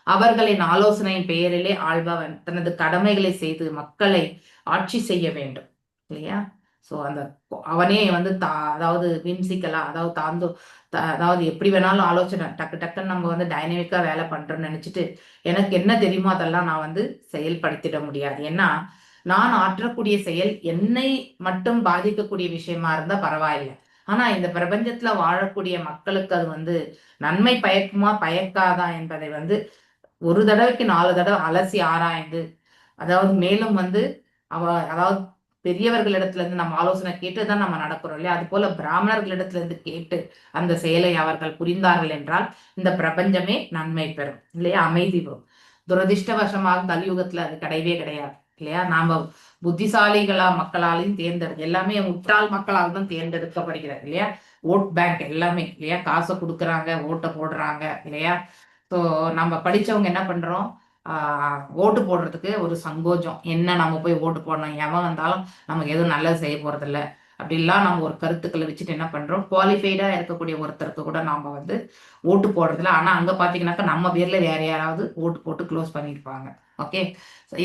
அவர்களின் ஆலோசனையின் பெயரிலே ஆள்பவன் தனது கடமைகளை செய்து மக்களை ஆட்சி செய்ய வேண்டும் இல்லையா. ஸோ அந்த அவனே வந்து அதாவது விம்சிக்கலா, அதாவது எப்படி வேணாலும் ஆலோசனை டக்குன்னு நம்ம வந்து டைனமிக்கா வேலை பண்றோம்னு நினைச்சிட்டு எனக்கு என்ன தெரியுமோ அதெல்லாம் நான் வந்து செயல்படுத்திட முடியாது. ஏன்னா நான் ஆற்றக்கூடிய செயல் என்னை மட்டும் பாதிக்கக்கூடிய விஷயமா இருந்தா பரவாயில்லை. ஆனா இந்த பிரபஞ்சத்துல வாழக்கூடிய மக்களுக்கு அது வந்து நன்மை பயக்குமா பயக்காதா என்பதை வந்து ஒரு தடவைக்கு 4 தடவை அலசி ஆராய்ந்து, அதாவது மேலும் வந்து அதாவது பெரியவர்களிடத்துல இருந்து நம்ம ஆலோசனை கேட்டுதான் நம்ம நடக்கிறோம் இல்லையா. அது போல பிராமணர்களிடத்துல இருந்து கேட்டு அந்த செயலை அவர்கள் புரிந்தார்கள் என்றால் இந்த பிரபஞ்சமே நன்மை பெறும் இல்லையா, அமைதி பெறும். துரதிருஷ்டவசமாக கலியுகத்துல அது கிடையவே கிடையாது இல்லையா. நாம புத்திசாலிகளா மக்களாலையும் எல்லாமே முட்டாள் மக்களால் தான் தேர்ந்தெடுக்கப்படுகிறது இல்லையா. ஓட் பேங்க் எல்லாமே இல்லையா, காசை கொடுக்குறாங்க, ஓட்டை போடுறாங்க இல்லையா. ஸோ நம்ம படிச்சவங்க என்ன பண்றோம், ஓட்டு போடுறதுக்கு ஒரு சங்கோஜம், என்ன நம்ம போய் ஓட்டு போடணும், எவன் வந்தாலும் நமக்கு எதுவும் நல்லது செய்ய போறது இல்லை அப்படிலாம் நம்ம ஒரு கருத்துக்களை வச்சுட்டு என்ன பண்றோம், குவாலிஃபைடா இருக்கக்கூடிய ஒருத்தருக்கு கூட நாம வந்து ஓட்டு போடுறதில்ல. ஆனா அங்க பாத்தீங்கன்னாக்கா நம்ம பேர்ல வேற யாராவது ஓட்டு போட்டு க்ளோஸ் பண்ணியிருப்பாங்க. ஓகே,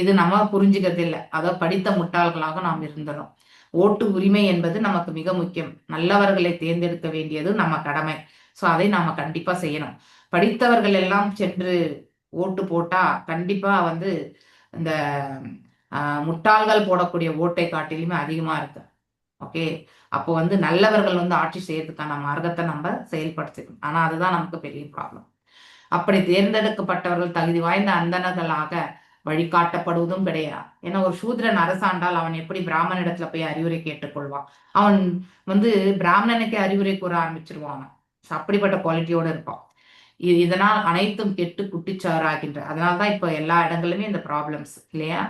இது நம்ம புரிஞ்சுக்கிறது இல்லை. அதை படித்த முட்டாள்களாக நாம் இருந்தோம். ஓட்டு உரிமை என்பது நமக்கு மிக முக்கியம். நல்லவர்களை தேர்ந்தெடுக்க வேண்டியது நம்ம கடமை. ஸோ அதை நாம கண்டிப்பா செய்யணும். படித்தவர்கள் எல்லாம் சென்று ஓட்டு போட்டா கண்டிப்பா வந்து இந்த முட்டாள்கள் போடக்கூடிய ஓட்டை காட்டிலுமே அதிகமா இருக்கு. ஓகே, அப்போ வந்து நல்லவர்கள் வந்து ஆட்சி செய்யறதுக்கான மார்க்கத்தை நம்ம செயல்படுத்திக்கணும். ஆனா அதுதான் நமக்கு பெரிய ப்ராப்ளம். அப்படி தேர்ந்தெடுக்கப்பட்டவர்கள் தகுதி வாய்ந்த அந்தணர்களாக வழிகாட்டப்படுவதும் கிடையாது. ஏன்னா ஒரு சூத்திரன் அரசாண்டால் அவன் எப்படி பிராமணனிடத்துல போய் அறிவுரை கேட்டுக்கொள்வான்? அவன் வந்து பிராமணனுக்கே அறிவுரை கூற ஆரம்பிச்சிருவான். அப்படிப்பட்ட குவாலிட்டியோட இருப்பான். இதனால் அனைத்தும் கெட்டு குட்டிச்சாராகின்ற. அதனால்தான் இப்போ எல்லா இடங்களிலுமே இந்த ப்ராப்ளம்ஸ் இல்லையா.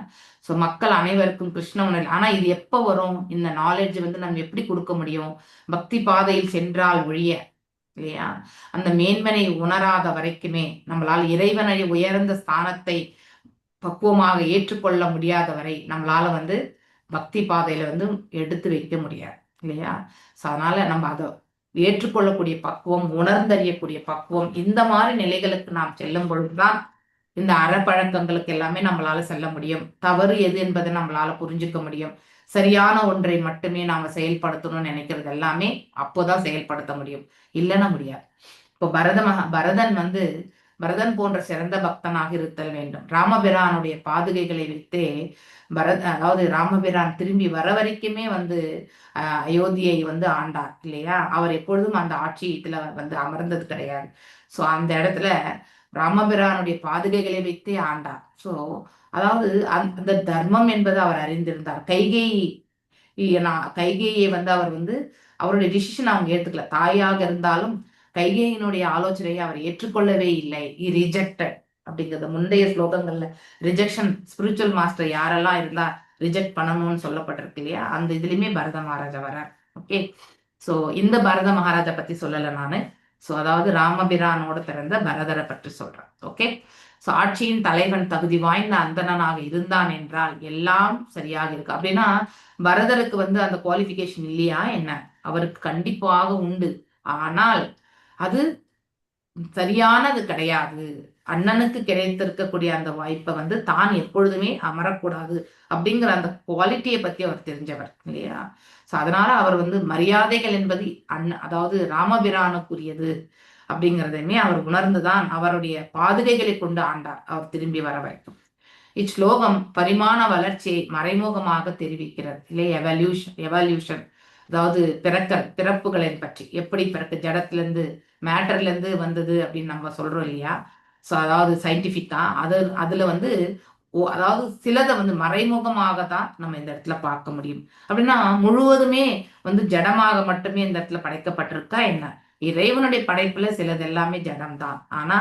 ஸோ மக்கள் அனைவருக்கும் கிருஷ்ண உணர்வு. ஆனா இது எப்போ வரும், இந்த நாலேஜ் வந்து நம்ம எப்படி கொடுக்க முடியும்? பக்தி பாதையில் சென்றால் ஒழிய இல்லையா, அந்த மேன்மனை உணராத வரைக்குமே, நம்மளால் இறைவனை உயர்ந்த ஸ்தானத்தை பக்குவமாக ஏற்றுக்கொள்ள முடியாத வரை நம்மளால வந்து பக்தி பாதையில வந்து எடுத்து வைக்க முடியாது இல்லையா. ஸோ அதனால நம்ம அதை ஏற்றுக்கொள்ளக்கூடிய பக்குவம், உணர்ந்தறியக்கூடிய பக்குவம், இந்த மாதிரி நிலைகளுக்கு நாம் செல்லும் பொழுதுதான் இந்த அறப்பழக்கங்களுக்கு எல்லாமே நம்மளால செல்ல முடியும். தவறு எது என்பதை நம்மளால புரிஞ்சுக்க முடியும். சரியான ஒன்றை மட்டுமே நாம செயல்படுத்தணும்னு நினைக்கிறது எல்லாமே அப்போதான் செயல்படுத்த முடியும், இல்லைன்னா முடியாது. இப்போ பரதன் போன்ற சிறந்த பக்தனாக இருத்தல் வேண்டும். ராமபிரானுடைய பாதுகைகளை வைத்தே அதாவது ராமபிரான் திரும்பி வர வரைக்குமே வந்து அயோத்தியை வந்து ஆண்டார் இல்லையா. அவர் எப்பொழுதும் அந்த ஆட்சியத்துல வந்து அமர்ந்தது கிடையாது. ஸோ அந்த இடத்துல ராமபிரானுடைய பாதுகைகளை வைத்தே ஆண்டார். ஸோ அதாவது அந்த தர்மம் என்பது அவர் அறிந்திருந்தார். கைகேயை வந்து அவர் வந்து அவருடைய டிசிஷன் அவங்க ஏற்றுக்கல. தாயாக இருந்தாலும் கைகேயினுடைய ஆலோசனையை அவர் ஏற்றுக்கொள்ளவே இல்லை. ரிஜெக்டட் அப்படிங்கிறது முந்தைய ஸ்லோகங்கள்ல ரிஜெக்ஷன், ஸ்பிரிச்சுவல் மாஸ்டர் யாரெல்லாம் இருந்தா ரிஜெக்ட் பண்ணணும்னு சொல்லப்பட்டிருக்கு இல்லையா. அந்த இதுலயுமே பரத மகாராஜா வரார். ஓகே, ஸோ இந்த பரத மகாராஜா பத்தி சொல்லலை நானு. ஸோ அதாவது ராமபிரானோட பிறந்த பரதரை பற்றி சொல்றேன். ஓகே, ஸோ ஆட்சியின் தலைவன் தகுதி வாய்ந்த அந்தணனாக இருந்தான் என்றால் எல்லாம் சரியாக இருக்கு. அப்படின்னா பரதருக்கு வந்து அந்த குவாலிஃபிகேஷன் இல்லையா என்ன? அவருக்கு கண்டிப்பாக உண்டு. ஆனால் அது சரியானது கிடையாது. அண்ணனுக்கு கிடைத்திருக்கக்கூடிய அந்த வாய்ப்பை வந்து தான் எப்பொழுதுமே அமரக்கூடாது அப்படிங்கிற அந்த குவாலிட்டியை பத்தி அவர் தெரிஞ்சவர் இல்லையா. ஸோ அதனால அவர் வந்து மரியாதைகள் என்பது அதாவது ராமபிரானுக்குரியது அப்படிங்கிறதையுமே அவர் உணர்ந்துதான் அவருடைய பாதுகைகளை கொண்டு ஆண்டார் அவர் திரும்பி வர வரைக்கும். இச்லோகம் பரிமாண வளர்ச்சியை மறைமுகமாக தெரிவிக்கிறது இல்லையா. எவல்யூஷன் அதாவது பிறப்புகளை பற்றி, எப்படி பிறப்பு ஜடத்துல இருந்து மேட்டர்ல இருந்து வந்தது அப்படின்னு நம்ம சொல்றோம் இல்லையா. ஸோ அதாவது சயின்டிஃபிக்கா அதுல வந்து அதாவது சிலதை வந்து மறைமுகமாக தான் நம்ம இந்த இடத்துல பார்க்க முடியும். அப்படின்னா முழுவதுமே வந்து ஜடமாக மட்டுமே இந்த இடத்துல படைக்கப்பட்டிருக்கா என்ன? இறைவனுடைய படைப்புல சிலது எல்லாமே ஜடம்தான். ஆனா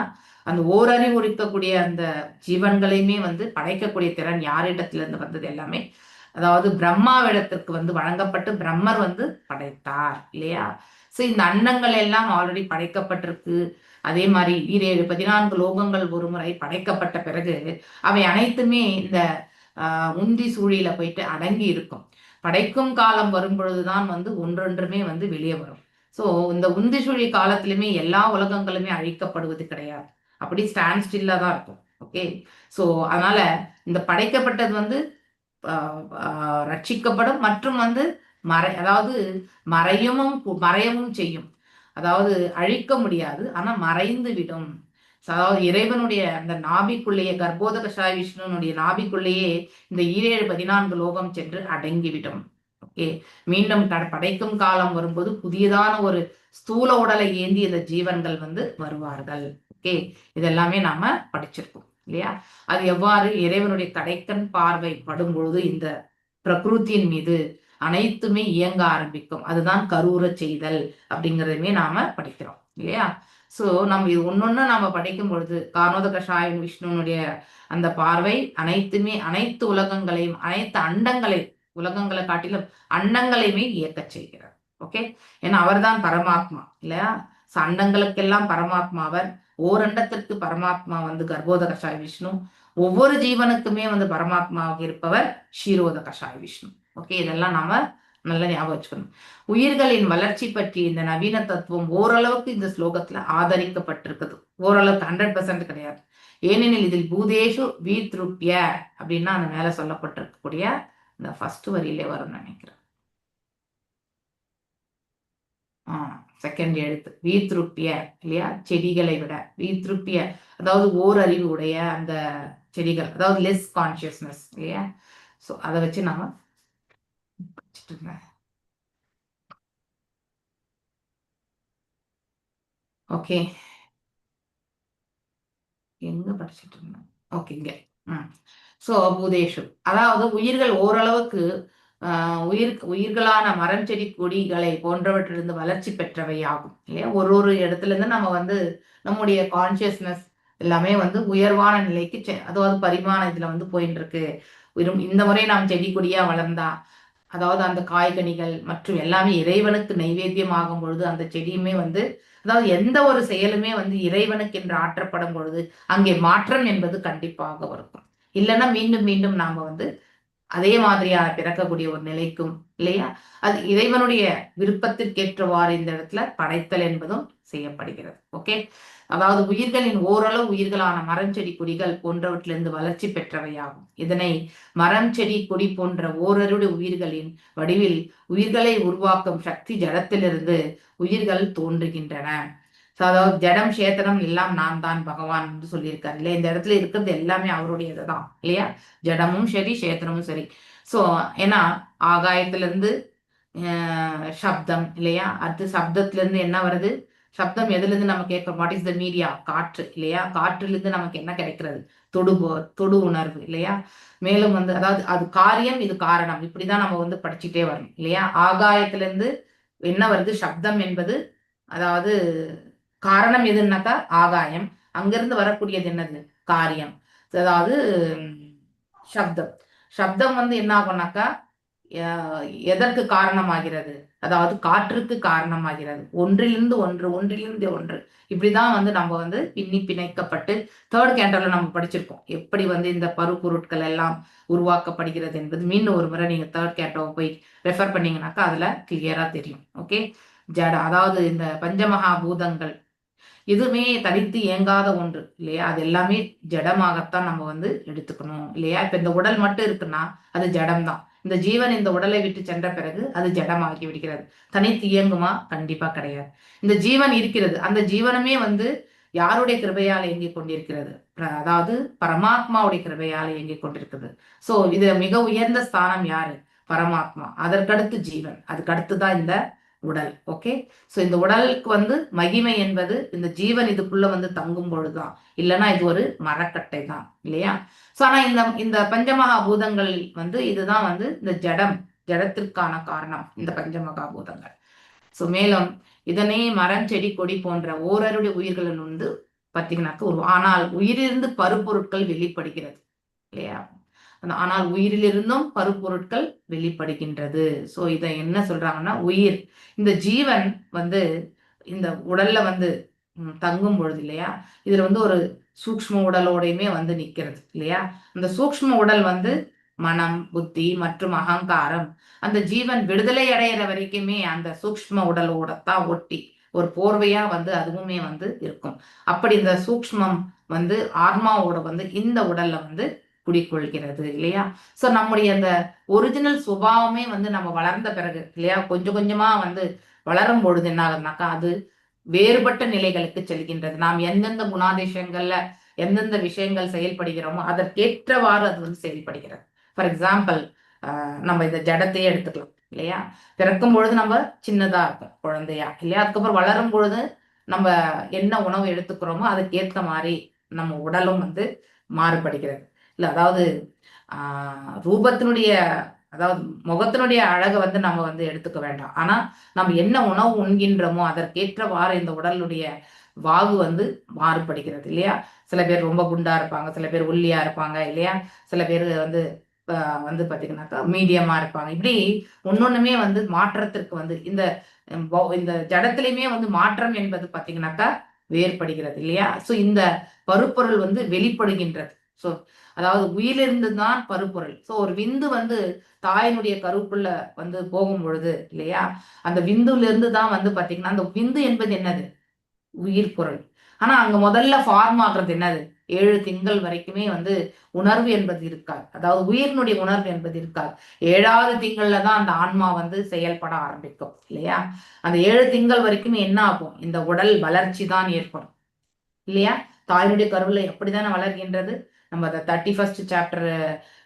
அந்த ஓரறிவு இருக்கக்கூடிய அந்த ஜீவன்களையுமே வந்து படைக்கக்கூடிய திறன் யாரிடத்துல இருந்து வந்தது எல்லாமே, அதாவது பிரம்மாவிடத்திற்கு வந்து வழங்கப்பட்டு பிரம்மர் வந்து படைத்தார் இல்லையா. ஸோ இந்த அண்டங்கள் எல்லாம் ஆல்ரெடி படைக்கப்பட்டிருக்கு. அதே மாதிரி 14 லோகங்கள் ஒரு முறை படைக்கப்பட்ட பிறகு அவை அனைத்துமே இந்த உந்தி சூழியில போயிட்டு அடங்கி இருக்கும். படைக்கும் காலம் வரும் பொழுதுதான் வந்து ஒன்றொன்றுமே வந்து வெளியே வரும். ஸோ இந்த உந்தி சூழி காலத்திலுமே எல்லா உலகங்களுமே அழிக்கப்படுவது கிடையாது, அப்படி ஸ்டாண்ட் ஸ்டில்லா தான் இருக்கும். ஓகே. ஸோ அதனால இந்த படைக்கப்பட்டது வந்து ரட்சிக்கப்படும் மற்றும் வந்து அதாவது மறையவும் செய்யும். அதாவது அழிக்க முடியாது, ஆனா மறைந்து விடும். அதாவது இறைவனுடைய அந்த நாபிக்குள்ளேயே, கர்ப்போதக கஷாய விஷ்ணுனுடைய நாபிக்குள்ளேயே இந்த 14 லோகம் சென்று அடங்கிவிடும். ஓகே. மீண்டும் படைக்கும் காலம் வரும்போது புதியதான ஒரு ஸ்தூல உடலை ஏந்தி இந்த ஜீவன்கள் வந்து வருவார்கள். ஓகே. இதெல்லாமே நாம படிச்சிருக்கோம் இல்லையா. அது எவ்வாறு இறைவனுடைய கடைக்கண் பார்வை படும் பொழுது இந்த பிரகிருத்தின் மீது அனைத்துமே இயங்க ஆரம்பிக்கும். அதுதான் கரூர செய்தல் அப்படிங்கிறதுமே நாம படிக்கிறோம் இல்லையா. ஸோ நம்ம இது ஒன்னொன்னு நாம படிக்கும் பொழுது கார்ணோதக கஷாய விஷ்ணுனுடைய அந்த பார்வை அனைத்துமே அனைத்து உலகங்களையும் அனைத்து உலகங்களை காட்டிலும் அண்டங்களையுமே இயக்க செய்கிறார். ஓகே. ஏன்னா அவர் தான் பரமாத்மா இல்லையா. அண்டங்களுக்கெல்லாம் பரமாத்மா அவர். ஓரண்டத்திற்கு பரமாத்மா வந்து கர்ப்போதக கஷாய விஷ்ணு. ஒவ்வொரு ஜீவனுக்குமே வந்து பரமாத்மாவாக இருப்பவர் க்ஷீரோத கஷாய விஷ்ணு. ஓகே. இதெல்லாம் நாம நல்லா ஞாபகம் வச்சுக்கணும். உயிர்களின் வளர்ச்சி பற்றி இந்த நவீன தத்துவம் ஓரளவுக்கு இந்த ஸ்லோகத்துல ஆதரிக்கப்பட்டிருக்குது. ஓரளவுக்கு 100% கிடையாது. ஏனெனில் இதில் பூதேஷு வீத்ருப்ய அப்படின்னா அந்த மேல சொல்லப்பட்டிருக்கக்கூடிய இந்த ஃபர்ஸ்ட் வரியிலே வரும்னு நினைக்கிறேன். செகண்ட் எழுத்து வீத்ருப்ய இல்லையா. செடிகளை விட வீத்ருப்ய அதாவது ஓரறிவு உடைய அந்த செடிகள், அதாவது லெஸ் கான்சியஸ்னஸ் இல்லையா. ஸோ அதை வச்சு நாம படிச்சுட்டு இருந்தேன். ஓகே. எங்க படிச்சுட்டு இருந்தேன்? ஓகே இங்க. ஸோ பூதேஷு அதாவது உயிர்கள் ஓரளவுக்கு உயிர்களான மரம் செடி கொடிகளை போன்றவற்றிலிருந்து வளர்ச்சி பெற்றவை ஆகும் இல்லையா. ஒரு இடத்துல இருந்து நம்ம வந்து நம்முடைய கான்சியஸ்னஸ் எல்லாமே வந்து உயர்வான நிலைக்கு அதாவது பரிமாண இதுல வந்து போயிட்டு இருக்கு. இந்த முறை நாம் செடி கொடியா வளர்ந்தா அதாவது அந்த காய்கனிகள் மற்றும் எல்லாமே இறைவனுக்கு நைவேத்தியம் ஆகும் பொழுது அந்த செடியுமே வந்து அதாவது எந்த ஒரு செயலுமே வந்து இறைவனுக்கு என்று ஆற்றப்படும் பொழுது அங்கே மாற்றம் என்பது கண்டிப்பாக இருக்கும். இல்லைன்னா மீண்டும் மீண்டும் நாம வந்து அதே மாதிரியான பிறக்கக்கூடிய ஒரு நிலைக்கும் இல்லையா. அது இறைவனுடைய விருப்பத்திற்கேற்றவாறு இந்த இடத்துல படைத்தல் என்பதும் செய்யப்படுகிறது. ஓகே. அதாவது உயிர்களின் ஓரளவு உயிர்களான மரம் செடி கொடிகள் போன்றவற்றிலிருந்து வளர்ச்சி பெற்றவையாகும். இதனை மரம் செடி கொடி போன்ற ஓரருடைய உயிர்களின் வடிவில் உயிர்களை உருவாக்கும் சக்தி ஜடத்திலிருந்து உயிர்கள் தோன்றுகின்றன. அதாவது ஜடம் சேத்தனம் எல்லாம் நான் தான் பகவான் என்று சொல்லியிருக்காரு இல்லையா. இந்த இடத்துல இருக்கிறது எல்லாமே அவருடையதுதான் இல்லையா. ஜடமும் சரி சேத்தனமும் சரி. ஸோ ஏன்னா ஆகாயத்திலிருந்து சப்தம் இல்லையா. அடுத்து சப்தத்துல இருந்து என்ன வருது? சப்தம் எதுல இருந்து நம்ம கேட்கிறோம்? What is the media? காற்று இல்லையா. காற்றுல இருந்து நமக்கு என்ன கிடைக்கிறது? தொடு உணர்வு இல்லையா. மேலும் வந்து அதாவது அது காரியம், இது காரணம், இப்படிதான் நம்ம வந்து படிச்சுட்டே வரணும் இல்லையா. ஆகாயத்துல இருந்து என்ன வருது? சப்தம் என்பது அதாவது காரணம் எதுனாக்கா ஆகாயம். அங்கிருந்து வரக்கூடியது என்னது? காரியம், அதாவது சப்தம். சப்தம் வந்து என்ன ஆகும்னாக்கா எதற்கு காரணமாகிறது? அதாவது காற்றுக்கு காரணமாகிறது. ஒன்றிலிருந்து ஒன்று இப்படிதான் வந்து நம்ம வந்து பிணைக்கப்பட்டு தேர்ட் கேண்டர்ல நம்ம படிச்சிருக்கோம் எப்படி வந்து இந்த பருப்பொருட்கள் எல்லாம் உருவாக்கப்படுகிறது என்பது. மீண்டும் ஒரு முறை நீங்க தேர்ட் கேண்டரை போய் ரெஃபர் பண்ணீங்கன்னாக்கா அதுல கிளியரா தெரியும். ஓகே. ஜட அதாவது இந்த பஞ்சமகா பூதங்கள் எதுவுமே தனித்து இயங்காத ஒன்று இல்லையா? அது எல்லாமே ஜடமாகத்தான் நம்ம வந்து எடுத்துக்கணும் இல்லையா? இப்ப இந்த உடல் மட்டும் இருக்குன்னா அது ஜடம்தான். இந்த ஜீவன் இந்த உடலை விட்டு சென்ற பிறகு அது ஜடமாகி விடுகிறது. தனித்து இயங்குமா? கண்டிப்பா கிடையாது. இந்த ஜீவன் இருக்கிறது. அந்த ஜீவனமே வந்து யாருடைய கிருபையால் இயங்கிக் கொண்டிருக்கிறது? அதாவது பரமாத்மாவுடைய கிருபையால் இயங்கிக் கொண்டிருக்கிறது. சோ இது மிக உயர்ந்த ஸ்தானம் யாரு? பரமாத்மா. அதற்கடுத்து ஜீவன், அதுக்கு அடுத்துதான் இந்த உடல். ஓகே. சோ இந்த உடலுக்கு வந்து மகிமை என்பது இந்த ஜீவன் இதுக்குள்ள வந்து தங்கும் பொழுதுதான். இல்லைன்னா இது ஒரு மரக்கட்டை தான் இல்லையா? சோ ஆனா இந்த பஞ்சமகா பூதங்கள் வந்து இதுதான் வந்து இந்த ஜடத்திற்கான காரணம் இந்த பஞ்சமகா பூதங்கள். சோ மேலும் இதனை மரம் செடி கொடி போன்ற ஓரருடைய உயிர்களில் வந்து பார்த்தீங்கன்னாக்க ஆனால் உயிரிலிருந்து பருப்பொருட்கள் வெளிப்படுகிறது இல்லையா? ஆனால் உயிரிலிருந்தும் பருப்பொருட்கள் வெளிப்படுகின்றது. சோ இதை என்ன சொல்றாங்கன்னா, உயிர் இந்த ஜீவன் வந்து இந்த உடல்ல வந்து தங்கும் பொழுது இல்லையா, இதுல வந்து ஒரு சூக்ஷ்ம உடலோடையுமே வந்து நிக்கிறது இல்லையா? அந்த சூக்ஷ்ம உடல் வந்து மனம், புத்தி மற்றும் அகங்காரம் அந்த ஜீவன் விடுதலை அடையிற வரைக்குமே அந்த சூக்ஷ்ம உடலோட தான் ஒட்டி ஒரு போர்வையா வந்து அதுவுமே வந்து இருக்கும். அப்படி இந்த சூக்ஷ்மம் வந்து ஆத்மாவோட வந்து இந்த உடல்ல வந்து குடிக்கொள்கிறது இல்லையா? சோ நம்முடைய அந்த ஒரிஜினல் சுபாவமே வந்து நம்ம வளர்ந்த பிறகு இல்லையா, கொஞ்சம் கொஞ்சமா வந்து வளரும் பொழுது என்ன ஆகுதுனாக்கா அது வேறுபட்ட நிலைகளுக்கு செல்கின்றது. நாம் எந்தெந்த குணாதிசயங்கள்ல எந்தெந்த விஷயங்கள் செயல்படுகிறோமோ அதற்கேற்றவாறு அது வந்து செயல்படுகிறது. ஃபார் எக்ஸாம்பிள் நம்ம இந்த ஜடத்தையே எடுத்துக்கலாம் இல்லையா? பிறக்கும் பொழுது நம்ம சின்னதா இருக்கும் குழந்தையா இல்லையா? அதுக்கப்புறம் வளரும் பொழுது நம்ம என்ன உணவு எடுத்துக்கிறோமோ அதுக்கு ஏற்ற மாதிரி நம்ம உடலும் வந்து மாறுபடுகிறது. இல்ல அதாவது ரூபத்தினுடைய அதாவது முகத்தினுடைய அழகை வந்து நம்ம வந்து எடுத்துக்க வேண்டாம். ஆனா நம்ம என்ன உணவு உண்கின்றோமோ அதற்கேற்றவாறு இந்த உடலுடைய வாகு வந்து மாறுபடுகிறது இல்லையா? சில பேர் ரொம்ப குண்டா இருப்பாங்க, சில பேர் ஒல்லியா இருப்பாங்க இல்லையா? சில பேர் வந்து வந்து பாத்தீங்கன்னாக்கா மீடியமா இருப்பாங்க. இப்படி ஒன்னொண்ணுமே வந்து மாற்றத்திற்கு வந்து இந்த ஜடத்திலையுமே வந்து மாற்றம் என்பது பாத்தீங்கன்னாக்கா வேறுபடுகிறது இல்லையா? சோ இந்த பருப்பொருள் வந்து வெளிப்படுகின்றது. சோ அதாவது உயிரிலிருந்து தான் பருப்பொருள். சோ ஒரு விந்து வந்து தாயினுடைய கருப்புள்ள வந்து போகும் பொழுது இல்லையா, அந்த விந்துல இருந்து தான் வந்து பாத்தீங்கன்னா அந்த விந்து என்பது என்னது? உயிர் பொருள். ஆனா அங்க முதல்ல ஃபார்ம் ஆகுறது என்னது? 7 திங்கள் வரைக்குமே வந்து உணர்வு என்பது இருக்காது. அதாவது உயிரினுடைய உணர்வு என்பது இருக்காது. 7வது திங்கள்ல தான் அந்த ஆன்மா வந்து செயல்பட ஆரம்பிக்கும் இல்லையா? அந்த 7 திங்கள் வரைக்குமே என்ன ஆகும்? இந்த உடல் வளர்ச்சி தான் ஏற்படும் இல்லையா? தாயினுடைய கருவுல எப்படிதானே வளர்கின்றது? நம்ம அந்த 31st சாப்டர்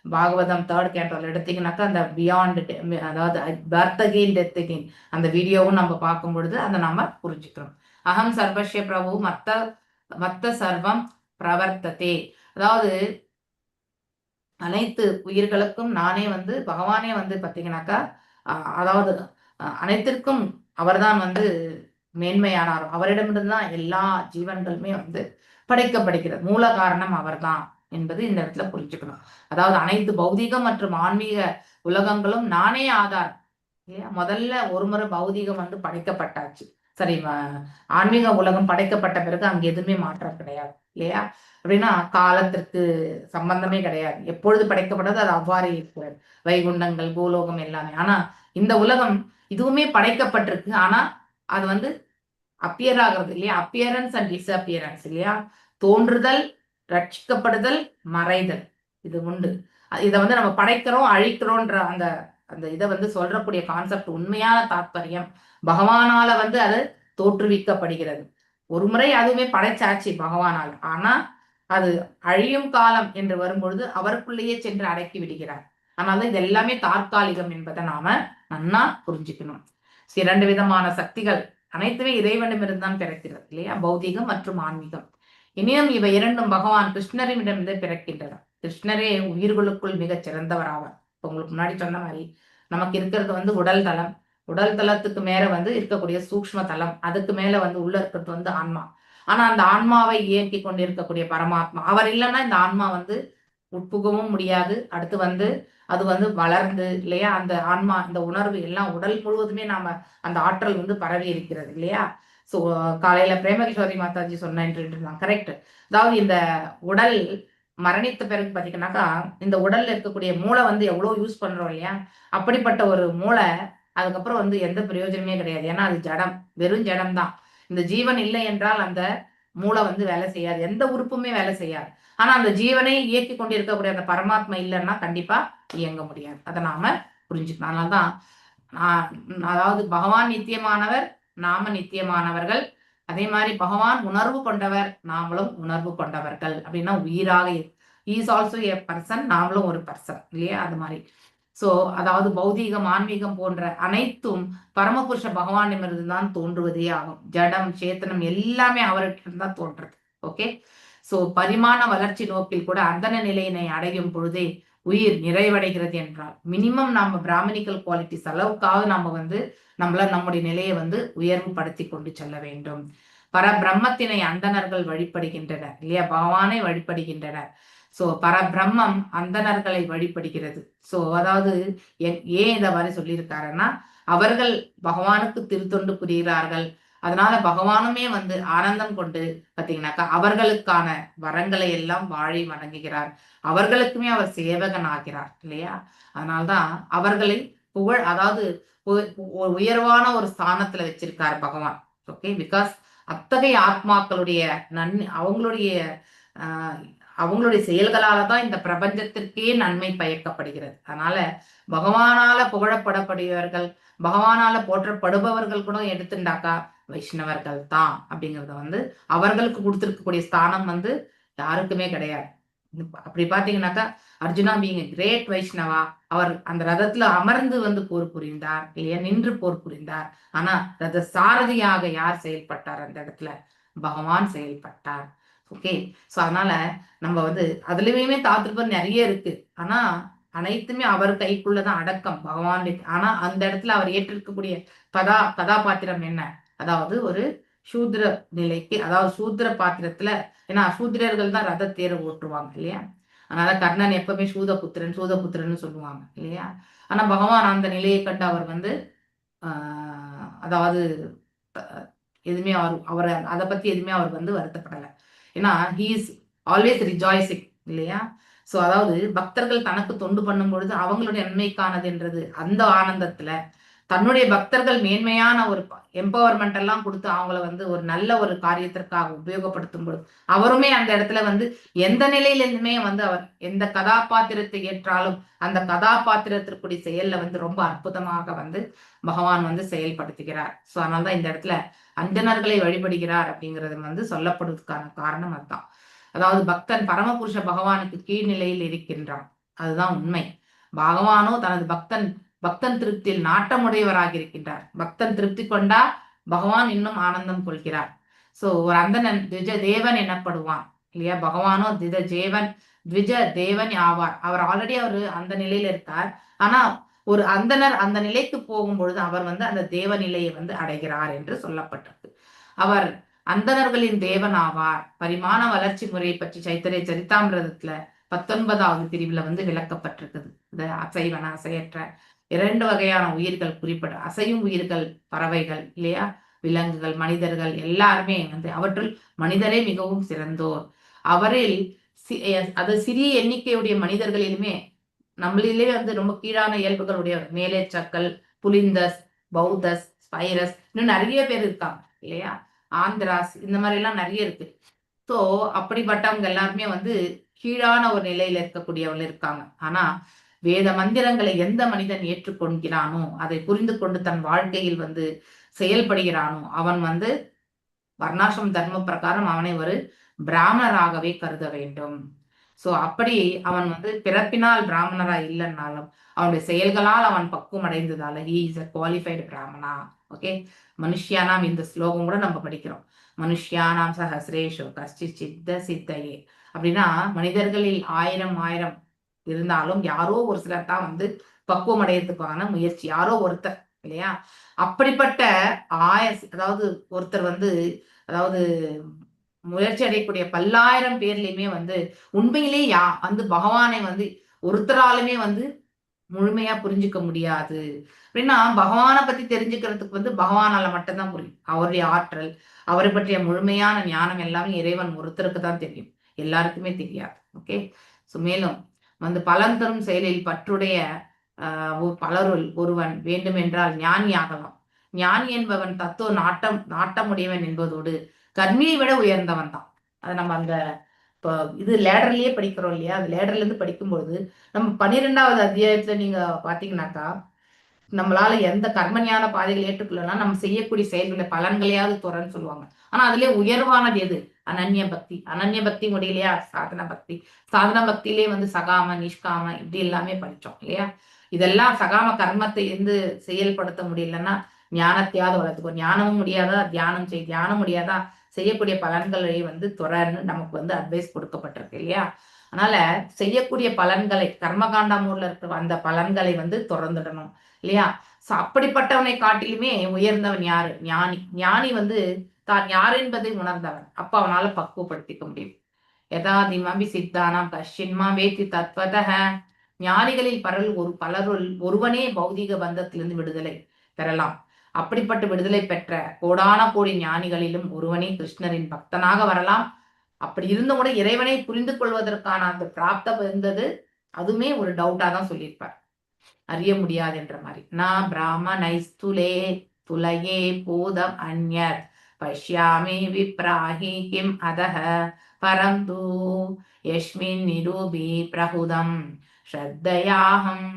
பாகவதம் 3rd கேண்டோல எடுத்தீங்கன்னாக்கா அந்த பியாண்ட் அதாவது பர்த் அகெயின் டெத் அகெயின் அந்த வீடியோவும் நம்ம பார்க்கும் பொழுது அதை நாம புரிஞ்சுக்கிறோம். அகம் சர்வஸ்ய பிரபு மத்த சர்வம் பிரவர்த்ததே. அதாவது அனைத்து உயிர்களுக்கும் நானே வந்து பகவானே வந்து பார்த்தீங்கன்னாக்கா அதாவது அனைத்திற்கும் அவர்தான் வந்து மேன்மையானார். அவரிடமிருந்து தான் எல்லா ஜீவன்களுமே வந்து படைக்கப்படுகிறது. மூல காரணம் அவர்தான் என்பது இந்த இடத்துல புரிஞ்சுக்கணும். அதாவது அனைத்து பௌதிகம் மற்றும் ஆன்மீக உலகங்களும் நானே ஆதார் இல்லையா? முதல்ல ஒரு முறை பௌதிகம் வந்து படைக்கப்பட்டாச்சு. சரி, ஆன்மீக உலகம் படைக்கப்பட்ட பிறகு அங்க எதுவுமே மாற்றம் கிடையாது இல்லையா? அப்படின்னா காலத்திற்கு சம்பந்தமே கிடையாது. எப்பொழுது படைக்கப்பட்டது அது அவ்வாறே இருக்கிறது. வைகுண்டங்கள், பூலோகம் எல்லாமே. ஆனா இந்த உலகம் இதுவுமே படைக்கப்பட்டிருக்கு. ஆனா அது வந்து அப்பியர் ஆகிறது இல்லையா? அப்பியரன்ஸ் அண்ட் டிஸ்அப்பியரன்ஸ் இல்லையா? தோன்றுதல், ரட்சிக்கப்படுதல், மறைதல் இது உண்டு. இதை வந்து நம்ம படைக்கிறோம் அழிக்கிறோன்ற அந்த அந்த இதை வந்து சொல்றக்கூடிய கான்செப்ட் உண்மையான தாத்பரியம் பகவானால வந்து அது தோற்றுவிக்கப்படுகிறது. ஒரு முறை அதுவுமே படைச்சாச்சு பகவானால. ஆனா அது அழியும் காலம் என்று வரும்பொழுது அவருக்குள்ளேயே சென்று அடக்கி விடுகிறார். அதனால இது எல்லாமே தற்காலிகம் என்பதை நாம நன்னா புரிஞ்சுக்கணும். 2 விதமான சக்திகள் அனைத்துமே இறைவனிடமிருந்து தான் பிறக்கிறது இல்லையா? பௌதிகம் மற்றும் ஆன்மீகம். இனியும் இவை இரண்டும் பகவான் கிருஷ்ணரிடமிருந்து பிறக்கின்றன. கிருஷ்ணரே உயிர்களுக்குள் மிகச் சிறந்தவர் ஆவார். உங்களுக்கு முன்னாடி சொன்ன மாதிரி நமக்கு இருக்கிறது வந்து உடல் தளம். உடல் தளத்துக்கு மேல வந்து இருக்கக்கூடிய சூக்ஷ்ம தளம். அதுக்கு மேல வந்து உள்ள இருக்கிறது வந்து ஆன்மா. ஆனா அந்த ஆன்மாவை இயக்கி கொண்டிருக்கக்கூடிய பரமாத்மா அவர் இல்லைன்னா இந்த ஆன்மா வந்து உட்புகவும் முடியாது. அடுத்து வந்து அது வந்து வளர்ந்து இல்லையா அந்த ஆன்மா இந்த உணர்வு எல்லாம் உடல் முழுவதுமே நாம அந்த ஆற்றல் வந்து பரவி இருக்கிறது இல்லையா? சோ காலையில பிரேமகிஷோரி மாதாஜி சொன்னாங்க கரெக்ட். அதாவது இந்த உடல் மரணித்த பிறகு பாத்தீங்கன்னாக்கா இந்த உடல்ல இருக்கக்கூடிய மூளை வந்து எவ்வளவு யூஸ் பண்றோம் இல்லையா? அப்படிப்பட்ட ஒரு மூளை அதுக்கப்புறம் வந்து எந்த பிரயோஜனமே கிடையாது. ஏன்னா அது ஜடம், வெறும் ஜடம் தான். இந்த ஜீவன் இல்லை என்றால் அந்த மூளை வந்து வேலை செய்யாது, எந்த உறுப்புமே வேலை செய்யாது. ஆனா அந்த ஜீவனை இயக்கி கொண்டிருக்கக்கூடிய அந்த பரமாத்மா இல்லைன்னா கண்டிப்பா இயங்க முடியாது. அதை நாம புரிஞ்சுக்கணும். அதனால்தான் அதாவது பகவான் நித்தியமானவர், நாம நித்தியமானவர்கள். அதே மாதிரி பகவான் உணர்வு கொண்டவர், நாமளும் உணர்வு கொண்டவர்கள். அப்படின்னா உயிராக இஸ் ஆல்சோ ஏ பர்சன், நாமளும் ஒரு பர்சன் இல்லையா? அது மாதிரி. சோ அதாவது பௌதீகம், ஆன்மீகம் போன்ற அனைத்தும் பரமபுருஷ பகவானிடமிருந்து தான் தோன்றுவதே ஆகும். ஜடம், சேத்தனம் எல்லாமே அவர்கிட்ட தான் தோன்றது. ஓகே. சோ பரிமாண வளர்ச்சி நோக்கில் கூட அந்தன நிலையினை அடையும் பொழுதே உயிர் நிறைவடைகிறது என்றால் மினிமம் நம்ம பிராமணிக்கல் குவாலிட்டிஸ் அளவுக்காவது நம்ம வந்து நம்முடைய நிலையை வந்து உயர்வு படுத்தி கொண்டு செல்ல வேண்டும். பரபிரம்மத்தினை அந்தணர்கள் வழிபடுகின்றனர் இல்லையா? பகவானை வழிபடுகின்றனர். சோ பரபிரம்மம் அந்தணர்களை வழிபடுகிறது. சோ அதாவது ஏன் இத மாதிரி சொல்லியிருக்காருன்னா, அவர்கள் பகவானுக்கு திருத்தொண்டு புரிகிறார்கள். அதனால பகவானுமே வந்து ஆனந்தம் கொண்டு பார்த்தீங்கன்னாக்கா அவர்களுக்கான வரங்களை எல்லாம் வாழி வணங்குகிறார். அவர்களுக்குமே அவர் சேவகன் ஆகிறார் இல்லையா? அதனால்தான் அவர்களை அதாவது உயர்வான ஒரு ஸ்தானத்துல வச்சிருக்காரு பகவான். ஓகே. பிகாஸ் அத்தகைய ஆத்மாக்களுடைய அவங்களுடைய செயல்களால தான் இந்த பிரபஞ்சத்திற்கே நன்மை பயக்கப்படுகிறது. அதனால பகவானால புகழப்படக்கூடியவர்கள், பகவானால போற்றப்படுபவர்கள் கூட எடுத்துட்டாக்கா வைஷ்ணவர்கள் தான் அப்படிங்கறத வந்து அவர்களுக்கு கொடுத்திருக்கக்கூடிய ஸ்தானம் வந்து யாருக்குமே கிடையாது. அப்படி பாத்தீங்கன்னாக்கா அர்ஜுனா பீங் கிரேட் வைஷ்ணவா, அவர் அந்த ரதத்துல அமர்ந்து வந்து போர் புரிந்தார் இல்லையா? நின்று போர் புரிந்தார். ஆனா ரத சாரதியாக யார் செயல்பட்டார்? அந்த இடத்துல பகவான் செயல்பட்டார். ஓகே. சோ அதனால நம்ம வந்து அதுலயுமே தாத்திருப்பம் நிறைய இருக்கு. ஆனா அனைத்துமே அவர் கைக்குள்ளதான் அடக்கம் பகவானுக்கு. ஆனா அந்த இடத்துல அவர் ஏற்றிருக்கக்கூடிய கதாபாத்திரம் என்ன? அதாவது ஒரு சூத்ர நிலைக்கு, அதாவது சூத்ர பாத்திரத்துல, ஏன்னா சூத்ரர்கள் தான் ரத தேரை ஓட்டுவாங்க இல்லையா? அதனால கர்ணன் எப்பவுமே சூதபுத்திரன் சொல்லுவாங்க இல்லையா? ஆனா பகவான் அந்த நிலையை கண்டு அவர் வந்து அதாவது எதுவுமே அவர் அதை பத்தி எதுவுமே அவர் வந்து வருத்தப்படலை. ஏன்னா ஹீ இஸ் ஆல்வேஸ் ரிஜாய்சிங் இல்லையா? சோ அதாவது பக்தர்கள் தனக்கு தொண்டு பண்ணும் பொழுது அவங்களுடைய நன்மைக்கானது என்றது அந்த ஆனந்தத்துல தன்னுடைய பக்தர்கள் மேன்மையான ஒரு எம்பவர்மெண்ட் எல்லாம் கொடுத்து அவங்கள வந்து ஒரு நல்ல ஒரு காரியத்திற்காக உபயோகப்படுத்தும் பொழுது அவருமே அந்த இடத்துல வந்து எந்த நிலையிலிருந்துமே வந்து அவர் எந்த கதாபாத்திரத்தை ஏற்றாலும் அந்த கதாபாத்திரத்திற்குரிய செயல்ல வந்து ரொம்ப அற்புதமாக வந்து பகவான் வந்து செயல்படுத்துகிறார். சோ அதனால்தான் இந்த இடத்துல அந்தணர்களை வழிபடுகிறார் அப்படிங்கிறது வந்து சொல்லப்படுவதற்கான காரணம் அதுதான். அதாவது பக்தன் பரமபுருஷ பகவானுக்கு கீழ்நிலையில் இருக்கின்றான், அதுதான் உண்மை. பகவானோ தனது பக்தன் திருப்தியில் நாட்டமுடையவராக இருக்கின்றார். பக்தன் திருப்தி கொண்டா பகவான் இன்னும் ஆனந்தம் கொள்கிறார். சோ ஒரு அந்தணன் த்விஜ தேவன் எனப்படுவான் இல்லையா? பகவானோ த்விஜ தேவன் ஆவார். அவர் ஆல்ரெடி அவரு அந்த நிலையில இருக்கார். ஆனா ஒரு அந்தணர் அந்த நிலைக்கு போகும் பொழுது அவர் வந்து அந்த தேவ நிலையை வந்து அடைகிறார் என்று சொல்லப்பட்டிருக்கு. அவர் அந்தணர்களின் தேவன் ஆவார். பரிமாண வளர்ச்சி முறையை பற்றி சைத்தன்ய சரிதாமிரதத்துல 19வது பிரிவுல வந்து விளக்கப்பட்டிருக்குது. இந்த அசைவன அசையற்ற 2 வகையான உயிர்கள் குறிப்பிட, அசையும் உயிர்கள் பறவைகள் இல்லையா? விலங்குகள், மனிதர்கள் எல்லாருமே வந்து அவற்றுள் மனிதரே மிகவும் சிறந்தோர். அவரில் அது சிறிய எண்ணிக்கையுடைய மனிதர்களிலுமே நம்மளிலே வந்து ரொம்ப கீழான இயல்புகளுடைய மேலேச்சக்கள், புலிந்தஸ், பௌத்தஸ், ஸ்பைரஸ், இன்னும் நிறைய பேர் இருக்காங்க இல்லையா? ஆந்திராஸ், இந்த மாதிரி எல்லாம் நிறைய இருக்கு. சோ அப்படிப்பட்டவங்க எல்லாருமே வந்து கீழான ஒரு நிலையில இருக்கக்கூடியவங்க இருக்காங்க. ஆனா வேத மந்திரங்களை எந்த மனிதன் ஏற்றுக்கொள்கிறானோ, அதை புரிந்து கொண்டு தன் வாழ்க்கையில் வந்து செயல்படுகிறானோ அவன் வந்து வர்ணாசிரம தர்ம பிரகாரம் அவனை ஒரு பிராமணராகவே கருத வேண்டும். சோ அப்படி அவன் வந்து பிறப்பினால் பிராமணரா இல்லைன்னாலும் அவனுடைய செயல்களால் அவன் பக்குவம் அடைந்ததால he is a qualified brahmana. Okay. மனுஷியானாம், இந்த ஸ்லோகம் கூட நம்ம படிக்கிறோம். மனுஷியானாம் சஹசிரேஷு கஷ்டி சித்த சித்தையே. அப்படின்னா மனிதர்களில் ஆயிரம் இருந்தாலும் யாரோ ஒரு சிலர் தான் வந்து பக்குவம் அடையறதுக்கான முயற்சி, யாரோ ஒருத்தர் இல்லையா? அப்படிப்பட்ட அதாவது ஒருத்தர் வந்து அதாவது முயற்சி அடையக்கூடிய 10,000 பேர்லயுமே வந்து உண்மையிலே வந்து பகவானை வந்து ஒருத்தராலுமே வந்து முழுமையா புரிஞ்சுக்க முடியாது. அப்படின்னா பகவானை பத்தி தெரிஞ்சுக்கிறதுக்கு வந்து பகவானால மட்டும்தான் புரியும். அவருடைய ஆற்றல், அவரை பற்றிய முழுமையான ஞானம் எல்லாமே இறைவன் ஒருத்தருக்கு தான் தெரியும், எல்லாருக்குமே தெரியாது. ஓகே. சோ மேலும் வந்து பலன் தரும் செயலில் பற்றுடைய பலருள் ஒருவன் வேண்டுமென்றால் ஞானி ஆகலாம். ஞானி என்பவன் தத்துவ நாட்டமுடையவன் என்பதோடு கர்மியை விட உயர்ந்தவன் தான். அது நம்ம அந்த இப்போ இது லேடர்லயே படிக்கிறோம் இல்லையா? அது லேடர்ல இருந்து படிக்கும்பொழுது நம்ம 12வது அத்தியாயத்துல நீங்க பாத்தீங்கன்னாக்கா, நம்மளால எந்த கர்மஞான பாதைகள் ஏற்றுக்கொள்ளலாம், நம்ம செய்யக்கூடிய செயல்களை பலன்களையாவது துறன்னு சொல்லுவாங்க. ஆனா அதுலயே உயர்வானது எது? அனன்ய பக்தி. அனன்ய பக்தி முடியலையா? சாதன பக்தி. சாதன பக்தியிலே வந்து சகாம, நிஷ்காம இப்படி எல்லாமே படிச்சோம் இல்லையா? இதெல்லாம் சகாம கர்மத்தை இருந்து செயல்படுத்த முடியலன்னா ஞானத்தையாவது வளர்த்துக்கோ. ஞானமும் முடியாதா? தியானம் செய். தியானம் முடியாதா? செய்யக்கூடிய பலன்களை வந்து துறன்னு நமக்கு வந்து அட்வைஸ் கொடுக்கப்பட்டிருக்கு இல்லையா? அதனால செய்யக்கூடிய பலன்களை கர்மகாண்டாமூர்ல இருக்கிற அந்த பலன்களை வந்து துறந்துடணும் இல்லையா? அப்படிப்பட்டவனை காட்டிலுமே உயர்ந்தவன் யாரு? ஞானி. ஞானி வந்து தான் யார் என்பதை உணர்ந்தவன். அப்ப அவனால பக்குவப்படுத்திக்க முடியும். யதாதிமபி சித்தானாம் கஷ்டின்மா வேத்தி தத்வதஹ. ஞானிகளில் பலருள் ஒருவனே பௌதிக பந்தத்திலிருந்து விடுதலை பெறலாம். அப்படிப்பட்ட விடுதலை பெற்ற கோடான கோடி ஞானிகளிலும் ஒருவனே கிருஷ்ணரின் பக்தனாக வரலாம். அப்படி இருந்தும் கூட இறைவனை புரிந்து கொள்வதற்கான அந்த பிராப்தம் இருந்தது, அதுவுமே ஒரு டவுட்டா தான் சொல்லியிருப்பார். அறிய முடியாது என்ற மாதிரி. நான் பிராமணைஸ்துலே துலயே பூதம் அந்யத் பஷ்யாமி விப்ராஹி கிம் அதஹ பரந்து யஸ்மின் நிரூபி பிரஹுதம் ஸ்ரத்தயாஹம்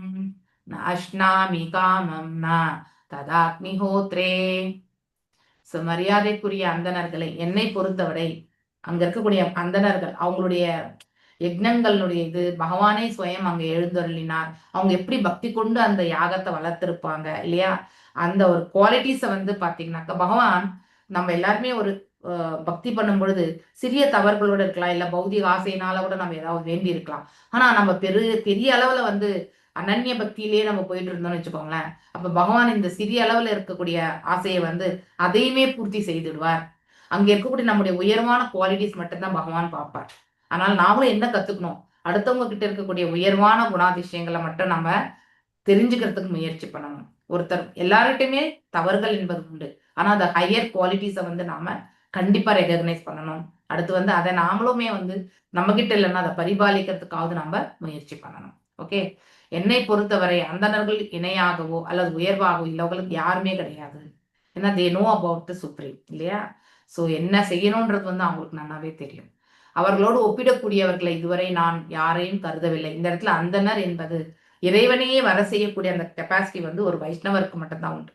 அஷ்னாமி காமம் ந ததாக்னிஹோத்ரே. மரியாதைக்குரிய அந்தணர்களை, என்னை பொறுத்தவரை அங்க இருக்கக்கூடிய அந்தணர்கள் அவங்களுடைய யக்னங்களுடைய இது பகவானே ஸ்வயம் அங்க எழுந்தருளினார். அவங்க எப்படி பக்தி கொண்டு அந்த யாகத்தை வளர்த்திருப்பாங்க இல்லையா? அந்த ஒரு குவாலிட்டிஸை வந்து பாத்தீங்கன்னாக்கா பகவான் நம்ம எல்லாருமே ஒரு பக்தி பண்ணும் பொழுது சிறிய தவறுகளோட இருக்கலாம், இல்ல பௌதிக ஆசையினால கூட நம்ம ஏதாவது வேண்டி இருக்கலாம். ஆனா நம்ம பெரிய அளவுல வந்து அனன்ய பக்தியிலேயே நம்ம போயிட்டு இருந்தோம்னு வச்சுக்கோங்களேன், அப்ப பகவான் இந்த சிறிய அளவுல இருக்கக்கூடிய ஆசையை வந்து அதையுமே பூர்த்தி செய்துடுவார். அங்க இருக்கக்கூடிய நம்முடைய உயர்வான குவாலிட்டிஸ் மட்டும்தான் பகவான் பார்ப்பார். அதனால நாமளும் என்ன கத்துக்கணும்? அடுத்தவங்க கிட்ட இருக்கக்கூடிய உயர்வான குணாதிசயங்களை மட்டும் நம்ம தெரிஞ்சுக்கிறதுக்கு முயற்சி பண்ணணும். ஒருத்தர் எல்லார்கிட்டயுமே தவறுகள் என்பது உண்டு. ஆனா அந்த ஹையர் குவாலிட்டிஸை வந்து நாம கண்டிப்பா ரெகக்னைஸ் பண்ணணும். அடுத்து வந்து அதை நாமளுமே வந்து நம்ம கிட்ட இல்லைன்னா அதை பரிபாலிக்கிறதுக்காவது நம்ம முயற்சி பண்ணணும். ஓகே, என்னை பொறுத்தவரை அந்தணர்கள் இணையாகவோ அல்லது உயர்வாகவோ இல்லவங்களுக்கு யாருமே கிடையாது. ஏன்னா they know about the supreme இல்லையா? ஸோ என்ன செய்யணும்ன்றது வந்து அவங்களுக்கு நல்லாவே தெரியும். அவர்களோடு ஒப்பிடக்கூடியவர்களை இதுவரை நான் யாரையும் கருதவில்லை. இந்த இடத்துல அந்தணர் என்பது இறைவனையே வர செய்யக்கூடிய அந்த கெப்பாசிட்டி வந்து ஒரு வைஷ்ணவருக்கு மட்டும்தான் உண்டு.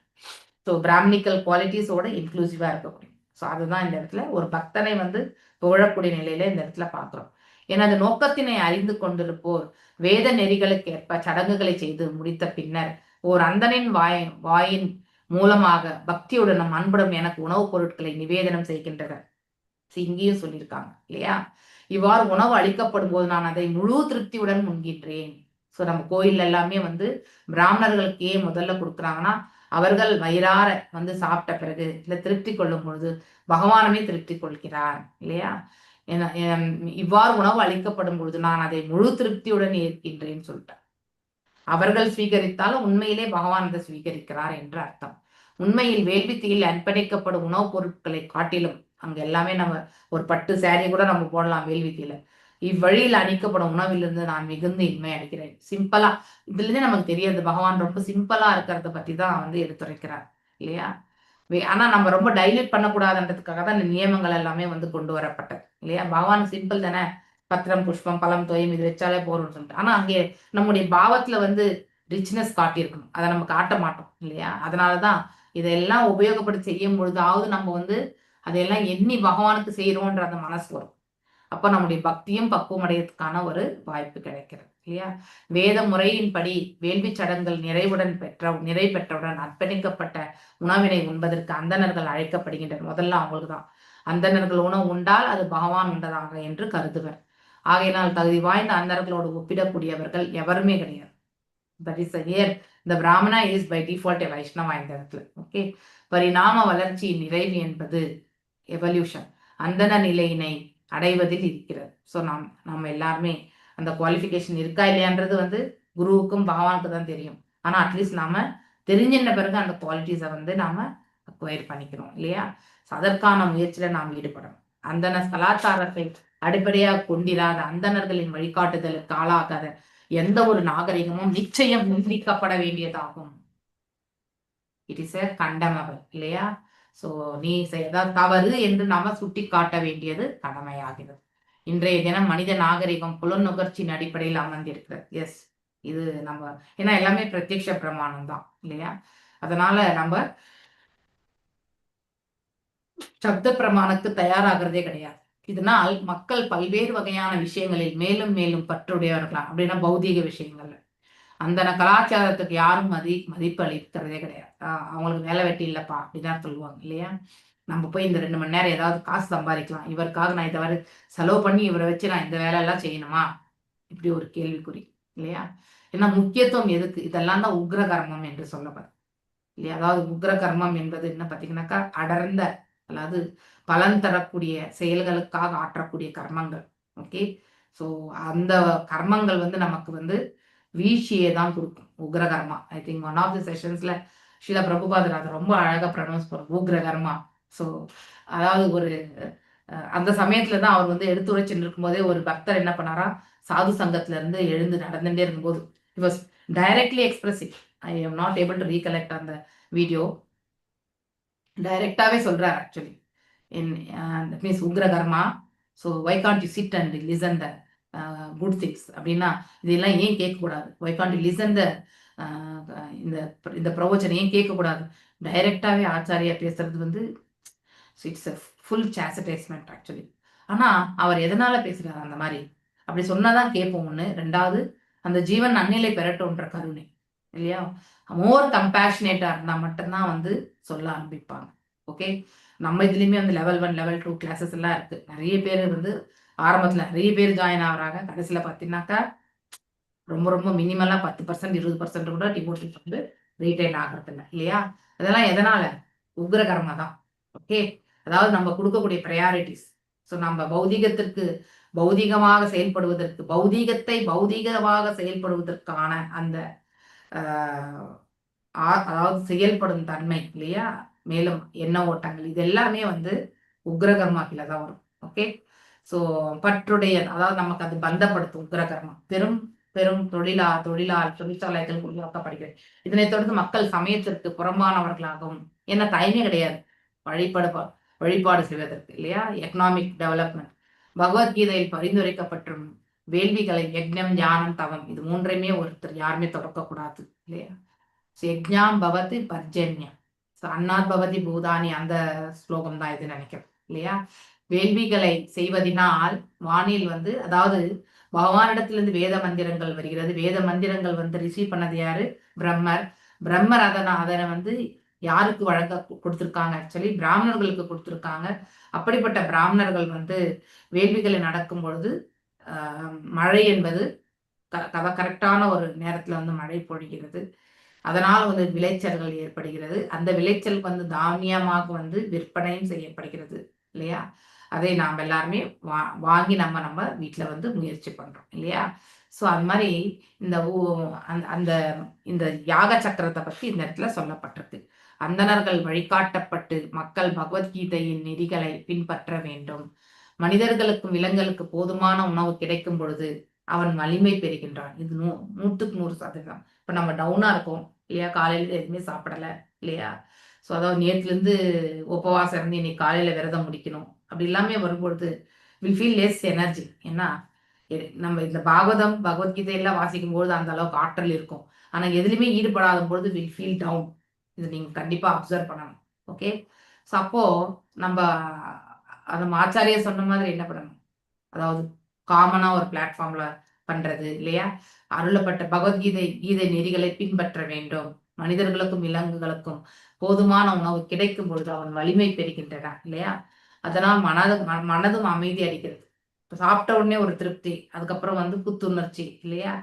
ஸோ பிராமணிக்கல் குவாலிட்டிஸோட இன்க்ளூசிவா இருக்கக்கூடிய, ஸோ அதுதான் இந்த இடத்துல ஒரு பக்தனை வந்து புகழக்கூடிய நிலையில இந்த இடத்துல பார்க்கிறோம். எனது நோக்கத்தினை அறிந்து கொண்டிருப்போர் வேத நெறிகளுக்கு ஏற்ப சடங்குகளை செய்து முடித்த பின்னர் ஓர் அந்தனின் வாயின் மூலமாக பக்தியுடனும் அன்புடன் எனக்கு உணவுப் பொருட்களை நிவேதனம் செய்கின்றனர். இங்கேயும் சொல்லியிருக்காங்க இல்லையா? இவ்வாறு உணவு அளிக்கப்படும் போது நான் அதை முழு திருப்தியுடன் உண்கின்றேன். ஸோ நம்ம கோயில் எல்லாமே வந்து பிராமணர்களுக்கு ஏன் முதல்ல கொடுக்குறாங்கன்னா, அவர்கள் வயிறார வந்து சாப்பிட்ட பிறகு இல்ல திருப்தி கொள்ளும் பொழுது பகவானமே திருப்தி கொள்கிறார் இல்லையா? இவ்வாறு உணவு அளிக்கப்படும் பொழுது நான் அதை முழு திருப்தியுடன் ஏற்கின்றேன்னு சொல்லிட்டேன். அவர்கள் ஸ்வீகரித்தாலும் உண்மையிலே பகவான் அதை ஸ்வீகரிக்கிறார் என்று அர்த்தம். உண்மையில் வேள்வித்தீயில் அர்ப்பணிக்கப்படும் உணவுப் பொருட்களை காட்டிலும் அங்க எல்லாமே நம்ம ஒரு பட்டு சேரீ கூட நம்ம போடலாம் வேள்வித்தீயில. இவ்வழியில் அளிக்கப்படும் உணவிலிருந்து நான் மிகுந்த இன்மை அடைகிறேன். சிம்பிளா இதுல இருந்து நமக்கு தெரியாது பகவான் ரொம்ப சிம்பிளா இருக்கிறத பத்தி தான் வந்து எடுத்துரைக்கிறார் இல்லையா? ஆனா நம்ம ரொம்ப டைல்யூட் பண்ணக்கூடாதுன்றதுக்காக தான் இந்த நியமங்கள் எல்லாமே வந்து கொண்டு வரப்பட்டது இல்லையா? பகவான் சிம்பிள் தானே, பத்திரம் புஷ்பம் பழம் தோயம் இது வச்சாலே போறோம்னு சொல்லிட்டு. ஆனா அங்கே நம்முடைய பாவத்துல வந்து ரிச்னஸ் காட்டியிருக்கணும், அதை நம்ம காட்ட மாட்டோம் இல்லையா? அதனாலதான் இதெல்லாம் உபயோகப்படுத்தி செய்யும் பொழுதாவது நம்ம வந்து அதையெல்லாம் எண்ணி பகவானுக்கு செய்யறோன்ற அந்த மனசு வரும். அப்ப நம்முடைய பக்தியும் பக்குவம் அடையறதுக்கான ஒரு வாய்ப்பு கிடைக்கிறது இல்லையா? வேத முறையின்படி வேள்வி சடங்குகள் நிறைவு பெற்றவுடன் அர்ப்பணிக்கப்பட்ட உணவினை உண்பதற்கு அந்தணர்கள் அழைக்கப்படுகின்றனர். முதல்ல அவங்களுக்கு தான் அந்தணர்கள் உணவு உண்டால் அது பகவான் உண்டதாக என்று கருதுவர். ஆகையினால் தகுதி வாய்ந்த அந்தணர்களோடு ஒப்பிடக்கூடியவர்கள் எவருமே கிடையாது. That is here the Brahmana is by default a Vaishnava இந்த இடத்துல. ஓகே, பரிணாம வளர்ச்சியின் நிறைவு என்பது எவல்யூஷன் அந்தன நிலையினை அடைவதில் இருக்கிறது. ஸோ நம்ம எல்லாருமே அந்த குவாலிஃபிகேஷன் இருக்கா இல்லையான்றது வந்து குருவுக்கும் பகவானுக்கு தான் தெரியும். ஆனா அட்லீஸ்ட் நாம தெரிஞ்சின்ற பிறகு அந்த குவாலிட்டிஸை வந்து நாம அக்வயர் பண்ணிக்கிறோம் இல்லையா? அதற்கான முயற்சியில நாம் ஈடுபடணும். அந்தன கலாச்சாரத்தை அடிப்படையாக கொண்டிராத அந்தணர்களின் வழிகாட்டுதலுக்கு ஆளாகாத எந்த ஒரு நாகரிகமும் நிச்சயம் நிந்திக்கப்பட வேண்டியதாகும். இட் இஸ் எ கண்டமபிள் இல்லையா? ஸோ நீ செய்தால் தவறு என்று நாம சுட்டி காட்ட வேண்டியது கடமையாகிறது. இன்றைய தினம் மனித நாகரிகம் புலனுகர்ச்சியின் அடிப்படையில் அமர்ந்திருக்கிறது. எஸ், இது நம்ம ஏன்னா எல்லாமே பிரத்யக்ஷ பிரமாணம் தான் இல்லையா? அதனால நம்ம சப்த பிரமாணத்துக்கு தயாராகிறதே கிடையாது. இதனால் மக்கள் பல்வேறு வகையான விஷயங்களில் மேலும் மேலும் பற்றுடையவர்களா, அப்படின்னா பௌதீக விஷயங்கள்ல அந்த கலாச்சாரத்துக்கு யாரும் மதிப்பு அளிக்கிறதே கிடையாது. அவங்களுக்கு வேலை வெட்டி இல்லப்பா அப்படிதான் சொல்லுவாங்க இல்லையா? நம்ம போய் இந்த 2 மணி நேரம் ஏதாவது காசு சம்பாதிக்கலாம், இவருக்காக நான் இதை செலவு பண்ணி இவரை வச்சு நான் இந்த வேலை எல்லாம் செய்யணுமா, இப்படி ஒரு கேள்விக்குறி இல்லையா? ஏன்னா முக்கியத்துவம் எதுக்கு? இதெல்லாம் தான் உக்ர கர்மம் என்று சொல்லப்படும் இல்லையா? அதாவது உக்ர கர்மம் என்பது என்ன பார்த்தீங்கன்னாக்கா அடர்ந்த, அதாவது பலன் தரக்கூடிய செயல்களுக்காக ஆற்றக்கூடிய கர்மங்கள். ஓகே, ஸோ அந்த கர்மங்கள் நமக்கு வீழ்ச்சியை தான் கொடுக்கும். உக்ர karma, I think one of the செஷன்ஸ்ல ஸ்ரீலா பிரபுபாதர் அதை ரொம்ப அழகா ப்ரொனவுன்ஸ் பண்ணும், உக்ர கர்மா. ஸோ அதாவது ஒரு அந்த சமயத்துல தான் அவர் எடுத்துரைச்சுட்டு இருக்கும்போதே ஒரு பக்தர் என்ன பண்ணாரா, சாது சங்கத்துல இருந்து எழுந்து நடந்துட்டே இருக்கும்போது he was directly expressing, I am not able to recollect on the video, டைரக்டாவே சொல்றார் ஆக்சுவலி தட் மீன்ஸ் உக்ர karma. So why can't you sit and listen the good things அப்படின்னா இதெல்லாம் ஏன் கேட்கக்கூடாது? Why can't you listen the இந்த பிரவச்சனை ஏன் கேட்கக்கூடாது? டைரக்டாவே ஆச்சாரியா பேசுறது it's a full chastisement actually. ஆனா அவர் எதனால பேசுறாரு அந்த மாதிரி? அப்படி சொன்னாதான் கேட்போம் ஒண்ணு. ரெண்டாவது, அந்த ஜீவன் நன்னிலை பெறட்டும்ன்ற கருணை இல்லையா? மோர் கம்பேஷனேட்டா இருந்தா மட்டும்தான் சொல்ல ஆரம்பிப்பாங்க. ஓகே, நம்ம இதுலயுமே லெவல் 1 லெவல் 2 கிளாஸஸ் எல்லாம் இருக்கு. நிறைய பேர் ஆரம்பத்துல நிறைய பேர் ஜாயின் ஆகுறாங்க. கடைசியில பார்த்தீங்கன்னாக்கா ரொம்ப ரொம்ப மினிமலா 10% 20% கூட டிவோஷன் ரீட்டைன் ஆகிறது இல்லை இல்லையா? அதெல்லாம் எதனால? உக்ர கர்மா தான். ஓகே, அதாவது நம்ம கொடுக்கக்கூடிய ப்ரையாரிட்டிஸ். ஸோ நம்ம பௌதிகத்திற்கு பௌதிகமாக செயல்படுவதற்கு, பௌதிகத்தை பௌதிகமாக செயல்படுவதற்கான அந்த அதாவது செயல்படும் தன்மை இல்லையா? மேலும் எண்ண ஓட்டங்கள் இது எல்லாமே உக்ரகர்மா கீழே தான் வரும். ஓகே, ஸோ பற்றுடைய, அதாவது நமக்கு அது பந்தப்படுத்தும் உக்ரகர்மா. பெரும் பெரும் தொழிற்சாலைகள் உருவாக்கப்படுகிறது. இதனைத் தொடர்ந்து மக்கள் சமயத்திற்கு புறம்பானவர்களாகவும், என்ன டைமே கிடையாது வழிபாடு செய்வதற்கு இல்லையா? Economic development. பகவத்கீதையில் பரிந்துரைக்கப்பட்டும் வேள்விகளை யக்ஞம், ஞானம், தவம் இது மூன்றையுமே ஒருத்தர் யாருமே தொடக்கக்கூடாது இல்லையா? யக்ஞாம் பவதி பர்ஜன்யம், அன்னாத் பவதி பூதானி, அந்த ஸ்லோகம் தான் இது நினைக்கிறேன் இல்லையா? வேள்விகளை செய்வதனால் வானில் அதாவது பகவானிடத்திலிருந்து வேத மந்திரங்கள் வருகிறது. வேத மந்திரங்கள் ரிசீவ் பண்ணது யாரு? பிரம்மர். பிரம்மர் அதனை யாருக்கு வழங்க கொடுத்திருக்காங்க? ஆக்சுவலி பிராமணர்களுக்கு கொடுத்திருக்காங்க. அப்படிப்பட்ட பிராமணர்கள் வேள்விகளை நடக்கும் பொழுது மழை என்பது கரெக்டான ஒரு நேரத்துல மழை பொழிகிறது. அதனால் விளைச்சல்கள் ஏற்படுகிறது. அந்த விளைச்சல் தானியமாக விற்பனையும் செய்யப்படுகிறது இல்லையா? அதை நாம் எல்லாருமே வாங்கி நம்ம வீட்டுல முயற்சி பண்றோம் இல்லையா? ஸோ அது மாதிரி இந்த யாக சக்கரத்தை பற்றி இந்த இடத்துல சொல்லப்பட்டிருக்கு. அந்தணர்கள் வழிகாட்டப்பட்டு மக்கள் பகவத்கீதையின் நெறிகளை பின்பற்ற வேண்டும். மனிதர்களுக்கும் விலங்குகளுக்கு போதுமான உணவு கிடைக்கும் பொழுது அவன் வலிமை பெறுகின்றான். இது 100க்கு 100%. இப்ப நம்ம டவுனா இருக்கோம் இல்லையா? காலையில எதுவுமே சாப்பிடல இல்லையா? ஸோ அதாவது நேற்றுலேருந்து உபவாசம் இருந்து இன்னைக்கு காலையில விரதம் முடிக்கணும் அப்படி எல்லாமே வரும்பொழுது வில் ஃபீல் லெஸ் எனர்ஜி. ஏன்னா நம்ம இந்த பகவத்கீதை எல்லாம் வாசிக்கும் பொழுது அந்த அளவுக்கு ஆற்றல் இருக்கும். ஆனா எதுலையுமே ஈடுபடாத பொழுது வில் ஃபீல் டவுன். இது நீங்க கண்டிப்பா அப்சர்வ் பண்ணணும். ஓகே, ஸோ அப்போ நம்ம ஆச்சாரியா சொன்ன மாதிரி என்ன பண்ணணும்? அதாவது காமனா ஒரு பிளாட்ஃபார்ம்ல பண்றது இல்லையா? அருளப்பட்ட கீதை நெறிகளை பின்பற்ற வேண்டும். மனிதர்களுக்கும் விலங்குகளுக்கும் போதுமான உணவு கிடைக்கும் பொழுது அவன் வலிமை பெறுகின்றன இல்லையா? அதனால் மனதும் அமைதி அடைகிறது. சாப்பிட்ட உடனே ஒரு திருப்தி, அதுக்கப்புறம் புத்துணர்ச்சி இல்லையா?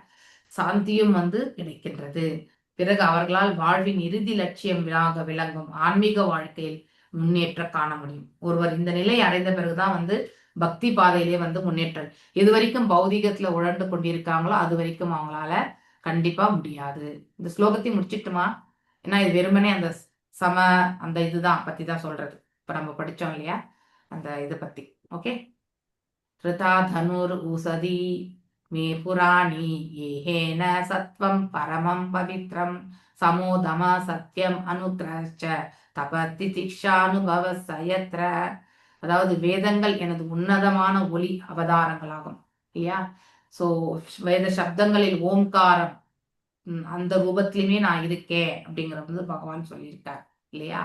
சாந்தியும் கிடைக்கின்றது. பிறகு அவர்களால் வாழ்வின் இறுதி லட்சியம் விளங்கும் ஆன்மீக வாழ்க்கையில் முன்னேற்ற காண முடியும். ஒருவர் இந்த நிலையை அடைந்த பிறகுதான் பக்தி பாதையிலே முன்னேற்றம். எது வரைக்கும் பௌதிகத்துல உழண்டு கொண்டிருக்காங்களோ அது வரைக்கும் அவங்களால கண்டிப்பா முடியாது. இந்த ஸ்லோகத்தை முடிச்சிட்டுமா? ஏன்னா இது வெறுமனே அந்த அந்த இதுதான் பத்தி தான் சொல்றது. இப்ப நம்ம படிச்சோம் இல்லையா அந்த இதை பத்தி. ஓகே, ரிதா தனுர் ஊசதி மே புராணி ஏஹேன சத்வம் பரமம் பவித்ரம் சமோ தம சத்தியம் அனுக்ரஹச்ச தப திதிக்ஷானுபவ சயத்ர. அதாவது வேதங்கள் எனது உன்னதமான ஒளி அவதாரங்களாகும் இல்லையா. சோ வேத சப்தங்களில் ஓம்காரம் அந்த ரூபத்திலுமே நான் இருக்கேன் அப்படிங்கிறது வந்து பகவான் சொல்லியிருக்கார் இல்லையா.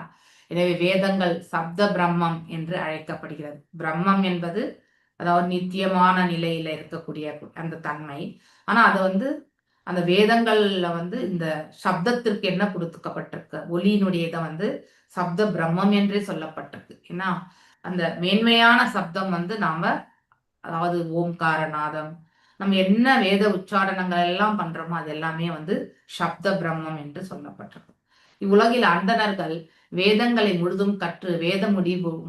எனவே வேதங்கள் சப்த பிரம்மம் என்று அழைக்கப்படுகிறது. பிரம்மம் என்பது அதாவது நித்தியமான நிலையில இருக்கக்கூடிய அந்த தன்மை. ஆனா அது வந்து அந்த வேதங்கள்ல வந்து இந்த சப்தத்திற்கு என்ன கொடுக்கப்பட்டிருக்கு, ஒலியினுடைய இதை வந்து சப்த பிரம்மம் என்றே சொல்லப்பட்டிருக்கு. ஏன்னா அந்த மேன்மையான சப்தம் வந்து நாம அதாவது ஓம்காரநாதம், நம்ம என்ன வேத உச்சாரணங்கள் எல்லாம் பண்றோமோ அது எல்லாமே வந்து சப்த பிரம்மம் என்று சொல்லப்பட்டிருக்கு. இவ்வுலகில் அந்தணர்கள் வேதங்களை முழுதும் கற்று வேத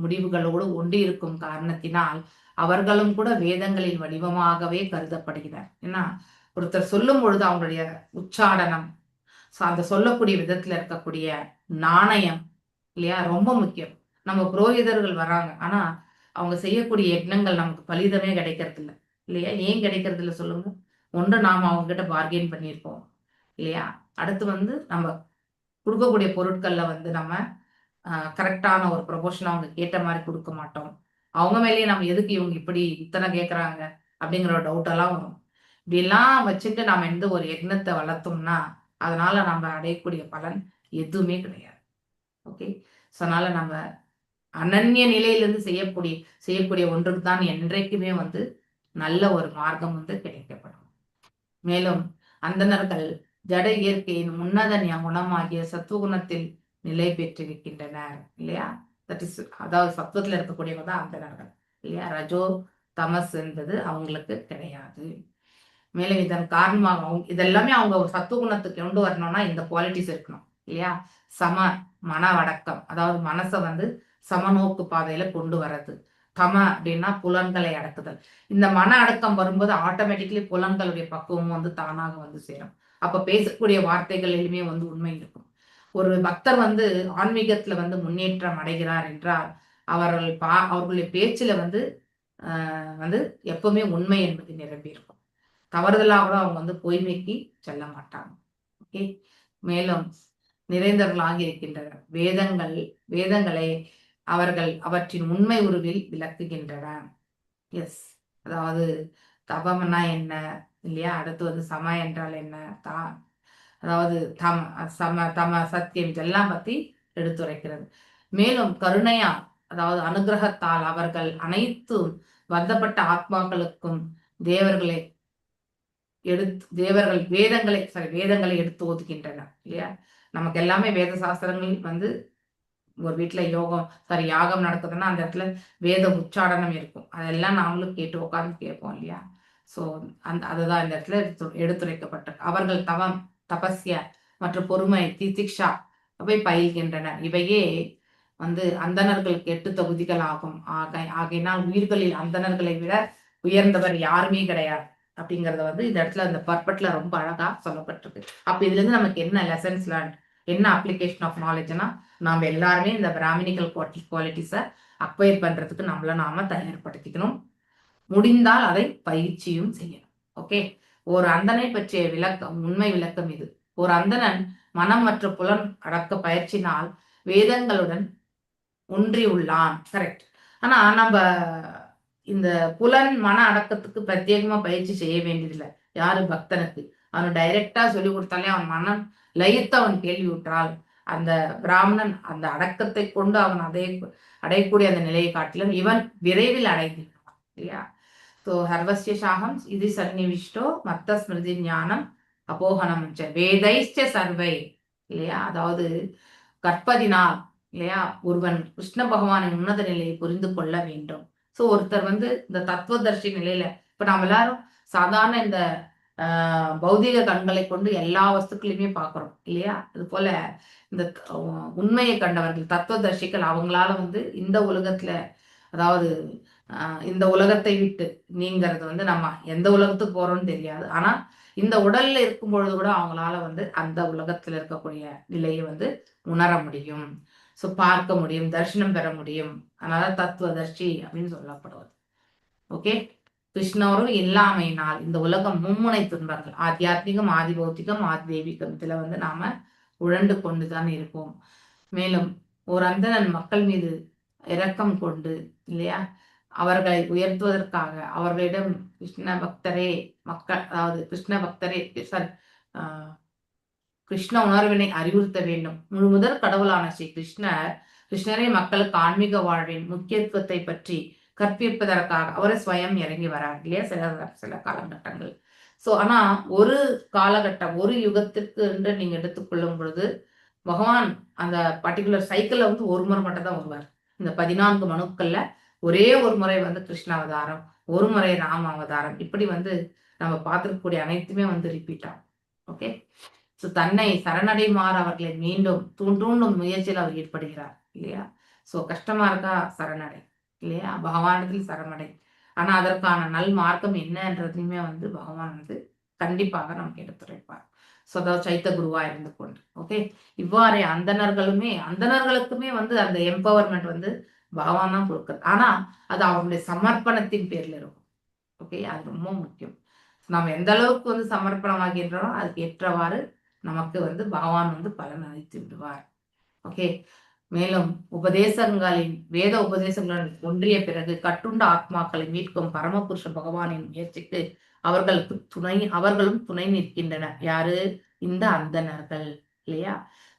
முடிவுகளோடு ஒன்றி இருக்கும் காரணத்தினால் அவர்களும் கூட வேதங்களின் வடிவமாகவே கருதப்படுகிறார். ஏன்னா ஒருத்தர் சொல்லும் பொழுது அவங்களுடைய உச்சாடனம், அந்த சொல்லக்கூடிய விதத்துல இருக்கக்கூடிய நாணயம் இல்லையா ரொம்ப முக்கியம். நம்ம புரோகிதர்கள் வராங்க, ஆனா அவங்க செய்யக்கூடிய யக்னங்கள் நமக்கு பலிதமே கிடைக்கிறது இல்லை இல்லையா. ஏன் கிடைக்கிறது இல்லை சொல்லுங்க? ஒன்று நாம அவங்க கிட்ட பார்கெயின் பண்ணியிருப்போம் இல்லையா. அடுத்து வந்து நம்ம கொடுக்கக்கூடிய பொருட்கள்ல வந்து நம்ம கரெக்டான ஒரு ப்ரொபோர்ஷன் அவங்க கேட்ட மாதிரி கொடுக்க மாட்டோம். அவங்க மேலேயே நம்ம எதுக்கு இவங்க இப்படி இத்தனை கேட்குறாங்க அப்படிங்கிற ஒரு டவுட் எல்லாம் வரும். இப்படிலாம் வச்சுட்டு நம்ம எந்த ஒரு யக்னத்தை வளர்த்தோம்னா அதனால நம்ம அடையக்கூடிய பலன் எதுவுமே கிடையாது. ஓகே. ஸோ அதனால நம்ம அனன்ய நிலையிலிருந்து செய்யக்கூடிய ஒன்றுக்கு தான் என்றைக்குமே வந்து நல்ல ஒரு மார்க்கம் வந்து கிடைக்கப்படும். மேலும் அந்தணர்கள் ஜட இயற்கையின் உன்னத குணமாகிய சத்துவகுணத்தில் நிலை பெற்றிருக்கின்றனர் இல்லையா. தட் இஸ் அதாவது சத்துவத்துல இருக்கக்கூடியவங்க தான் அந்தணர்கள் இல்லையா. ரஜோ தமஸ் என்பது அவங்களுக்கு கிடையாது. மேலும் இதன் காரணமாக அவங்க இதெல்லாமே அவங்க சத்துவகுணத்துக்கு கொண்டு வரணும்னா இந்த குவாலிட்டிஸ் இருக்கணும் இல்லையா. சம மன அடக்கம், அதாவது மனசை வந்து சமநோக்கு பாதையில கொண்டு வர்றது. தம அப்படின்னா புலன்களை அடக்குதல். இந்த மன அடக்கம் வரும்போது ஆட்டோமேட்டிக்லி புலன்களுடைய பக்குவமும் வந்து தானாக வந்து சேரும். அப்ப பேசக்கூடிய வார்த்தைகளிலுமே வந்து உண்மை இருக்கும். ஒரு பக்தர் வந்து ஆன்மீகத்துல வந்து முன்னேற்றம் அடைகிறார் என்றால் அவர்களுடைய பேச்சுல வந்து வந்து எப்பவுமே உண்மை என்பது நிரம்பி இருக்கும். தவறுதலாக கூட அவங்க வந்து பொய்மைக்கு செல்ல மாட்டாங்க. ஓகே. மேலும் நிறைந்தவர்களாக இருக்கின்றனர். வேதங்களை அவர்கள் அவற்றின் உண்மை உருவில் விளக்குகின்றன. எஸ், அதாவது தபம்னா என்ன இல்லையா. அடுத்து வந்து சம என்றால் என்ன, அதாவது தம சத்தியம் இதெல்லாம் பத்தி எடுத்துரைக்கிறது. மேலும் கருணையா அதாவது அனுகிரகத்தால் அவர்கள் அனைத்தும் வருத்தப்பட்ட ஆத்மாக்களுக்கும் வேதங்களை எடுத்து ஓதுகின்றனர் இல்லையா. நமக்கு எல்லாமே வேத சாஸ்திரங்கள் வந்து ஒரு வீட்டுல யாகம் நடக்குதுன்னா அந்த இடத்துல வேத உச்சாரணம் இருக்கும். அதெல்லாம் நாமளும் கேட்டு உட்கார்ந்து கேட்போம் இல்லையா. சோ அதுதான் இந்த இடத்துல எடுத்துரைக்கப்பட்ட அவர்கள் தவம் தபஸ்ய மற்றும் பொறுமை திதிக்ஷா பயில்கின்றனர். இவையே வந்து அந்தணர்களுக்கு 8 தொகுதிகள் ஆகும். ஆகையினால் உயிர்களில் அந்தணர்களை விட உயர்ந்தவர் யாருமே கிடையாது அப்படிங்கறத வந்து இந்த இடத்துல அந்த பர்பட்ல ரொம்ப அழகா சொல்லப்பட்டிருக்கு. அப்ப இதுல இருந்து நமக்கு என்ன லெசன்ஸ் லேர்ன், என்ன அப்ளிகேஷன் ஆஃப் நாலேஜ்னா நாம எல்லாருமே இந்த பிராமணிக்கல் குவாலிட்டிஸை அக்வயர் பண்றதுக்கு நாம தயார்படுத்திக்கணும். முடிந்தால் அதை பயிற்சியும் செய்யணும். ஓகே. ஒரு அந்தனை பற்றிய விளக்கம், உண்மை விளக்கம் இது. ஒரு அந்தணன் மனம் மற்றும் புலன் அடக்க பயிற்சினால் வேதங்களுடன் ஒன்றி உள்ளான். கரெக்ட். ஆனா நம்ம இந்த புலன் மன அடக்கத்துக்கு பிரத்யேகமா பயிற்சி செய்ய வேண்டியதில்லை. யாரு பக்தனுக்கு அவன் டைரக்டா சொல்லி கொடுத்தாலே அவன் மனம் லயித்து அவன் கேள்வி விட்டால் அந்த பிராமணன் அந்த அடக்கத்தை கொண்டு அவன் அடையக்கூடிய அந்த நிலையை காட்டிலும் இவன் விரைவில் அடைந்திருப்பான் இல்லையா. ஸோ ஹர்வஸ்ய சாகம் இது சன்னிவிஷ்டோ மத்த ஸ்மிருதி ஞானம் அபோகனம் வேதைச்ச சர்வை இல்லையா. அதாவது கற்பதினால் இல்லையா ஒருவன் கிருஷ்ண பகவானின் உன்னத நிலையை புரிந்து கொள்ள வேண்டும். ஸோ ஒருத்தர் வந்து இந்த தத்துவதர்ஷி நிலையில இப்ப நாம் எல்லாரும் சாதாரண இந்த பௌதிக கண்களை கொண்டு எல்லா வஸ்துக்களையுமே பார்க்கிறோம் இல்லையா. அது போல இந்த உண்மையை கண்டவர்கள் தத்துவதர்ஷிகள் அவங்களால வந்து இந்த உலகத்துல அதாவது இந்த உலகத்தை விட்டு நீங்கிறது வந்து நம்ம எந்த உலகத்துக்கு போறோம்னு தெரியாது. ஆனா இந்த உடல்ல இருக்கும் பொழுது கூட அவங்களால வந்து அந்த உலகத்துல இருக்கக்கூடிய நிலையை வந்து உணர முடியும். ஸோ பார்க்க முடியும், தரிசனம் பெற முடியும். அதனால தத்துவதர்ஷி அப்படின்னு சொல்லப்படுவது. ஓகே. கிருஷ்ணரும் இல்லாமையினால் இந்த உலகம் மும்முனை துன்பங்கள் ஆத்தியாத்மிகம், ஆதி பௌத்திகம், ஆதி தெய்வீகம் இதுல வந்து நாம உழண்டு கொண்டுதான் இருப்போம். மேலும் ஒரு அந்தணன் மக்கள் மீது இரக்கம் கொண்டு இல்லையா அவர்களை உயர்த்துவதற்காக அவர்களிடம் கிருஷ்ண பக்தரே மக்கள் அதாவது கிருஷ்ண பக்தரே சாரி கிருஷ்ண உணர்வினை அறிவுறுத்த வேண்டும். முழு முதற் கடவுளான ஸ்ரீ கிருஷ்ணரே மக்களுக்கு ஆன்மீக வாழ்வின் முக்கியத்துவத்தை பற்றி கற்பிப்பதற்காக அவரை ஸ்வயம் இறங்கி வரார் இல்லையா சில காலகட்டங்கள். சோ ஆனா ஒரு காலகட்டம் ஒரு யுகத்திற்கு என்று நீங்க எடுத்துக்கொள்ளும் பொழுது பகவான் அந்த பர்டிகுலர் சைக்கிள்ல வந்து ஒரு முறை மட்டும் தான் வருவார். இந்த 14 மனுக்கள்ல ஒரே ஒரு முறை வந்து கிருஷ்ண அவதாரம், ஒரு முறை ராம அவதாரம், இப்படி வந்து நம்ம பார்த்திருக்கக்கூடிய அனைத்துமே வந்து ரிப்பீட் ஆகும். ஓகே, ஸோ தன்னை சரணடைமாறு அவர்களை மீண்டும் தூண்டும் முயற்சியில் அவர் ஈடுபடுகிறார் இல்லையா. ஸோ கஷ்டமா இருக்கா சரணடை இல்லையா, பகவானத்தில் சரணடை. ஆனா அதற்கான நல் மார்க்கம் என்னன்றதையுமே வந்து பகவான் வந்து கண்டிப்பாக நமக்கு எடுத்துரைப்பார். ஸோ அதாவது சைத்த குருவா இருந்து கொண்டு. ஓகே, இவ்வாறே அந்தணர்களுக்குமே வந்து அந்த எம்பவர்மெண்ட் வந்து பகவான் தான் கொடுக்குறது. ஆனா அது அவருடைய சமர்ப்பணத்தின் பேர்ல இருக்கும். ஓகே, அது ரொம்ப முக்கியம். நம்ம எந்த அளவுக்கு வந்து சமர்ப்பணமாகின்றோம் அதுக்கு ஏற்றவாறு நமக்கு வந்து பகவான் வந்து பலன் அளித்து விடுவார். ஓகே, மேலும் வேத உபதேசங்களுடன் ஒன்றிய பிறகு கட்டுண்ட ஆத்மாக்களை மீட்கும் பரமபுருஷ பகவானின் முயற்சிக்கு அவர்களும் துணை நிற்கின்றனர். யாரு? இந்த அந்தணர்கள் இல்லையா.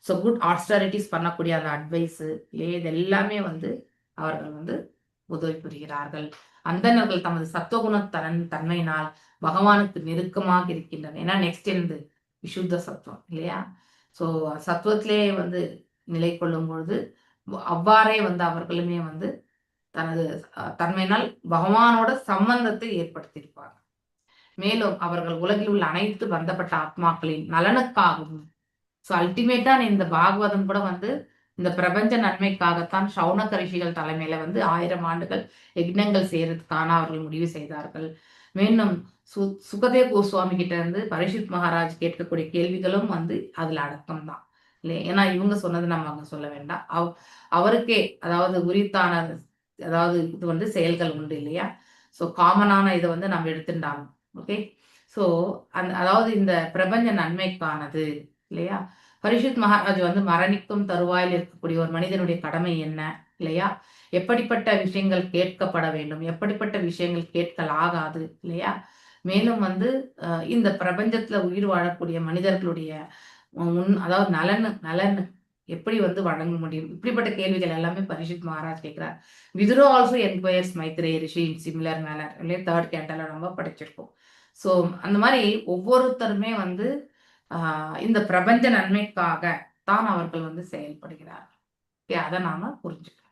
ஸோ குட் ஆஸ்டாரிட்டிஸ் பண்ணக்கூடிய அந்த அட்வைஸ் இல்லையா, இது எல்லாமே வந்து அவர்கள் வந்து உதவி புரிகிறார்கள். அந்தணர்கள் தமது சத்துவகுண தன்மையினால் பகவானுக்கு நெருக்கமாக இருக்கின்றனர். ஏன்னா நெக்ஸ்ட் இருந்து விசுத்த சத்துவம் இல்லையா. ஸோ சத்துவத்திலே வந்து நிலை கொள்ளும் பொழுது அவ்வாறே வந்து அவர்களுமே வந்து தனது தன்மையினால் பகவானோட சம்பந்தத்தை ஏற்படுத்தியிருப்பாங்க. மேலும் அவர்கள் உலகில் உள்ள அனைத்து பந்தப்பட்ட ஆத்மாக்களின் நலனுக்காகவும், ஸோ அல்டிமேட்டா இந்த பாகவதம் கூட வந்து இந்த பிரபஞ்ச நன்மைக்காகத்தான் சௌனக ரிஷிகள் தலைமையில வந்து 1000 ஆண்டுகள் யக்னங்கள் செய்யறதுக்கான அவர்கள் முடிவு செய்தார்கள். மேலும் சுகதேவ் கோஸ்வாமி கிட்ட இருந்து பரீட்சித் மகாராஜ் கேட்கக்கூடிய கேள்விகளும் வந்து அதுல அடக்கம் தான் இல்லையா. ஏன்னா இவங்க சொன்னது நம்ம அங்க சொல்ல வேண்டாம். அவருக்கே அதாவது உரித்தான அதாவது இது வந்து செயல்கள் உண்டு இல்லையா. ஸோ காமனான இதை வந்து நம்ம எடுத்துட்டாலும் ஓகே. ஸோ அதாவது இந்த பிரபஞ்ச நன்மைக்கானது இல்லையா. பரீட்சித் மகாராஜ் வந்து மரணிக்கும் தருவாயில் இருக்கக்கூடிய ஒரு மனிதனுடைய கடமை என்ன இல்லையா, எப்படிப்பட்ட விஷயங்கள் கேட்கப்பட வேண்டும், எப்படிப்பட்ட விஷயங்கள் கேட்கலாகாது இல்லையா. மேலும் வந்து இந்த பிரபஞ்சத்துல உயிர் வாழக்கூடிய மனிதர்களுடைய அதாவது நலன் எப்படி வந்து வழங்க முடியும், இப்படிப்பட்ட கேள்விகள் எல்லாமே பரீட்சித் மகாராஜ் கேட்கிறார். Vidura also enquires Maitreya rishi in similar manner இல்லையா, 3rd கேண்டல நம்ம படிச்சிருக்கோம். ஸோ அந்த மாதிரி ஒவ்வொருத்தருமே வந்து இந்த பிரபஞ்ச நன்மைக்காக தான் அவர்கள் வந்து செயல்படுகிறார்கள். அதை நாம புரிஞ்சுக்கணும்.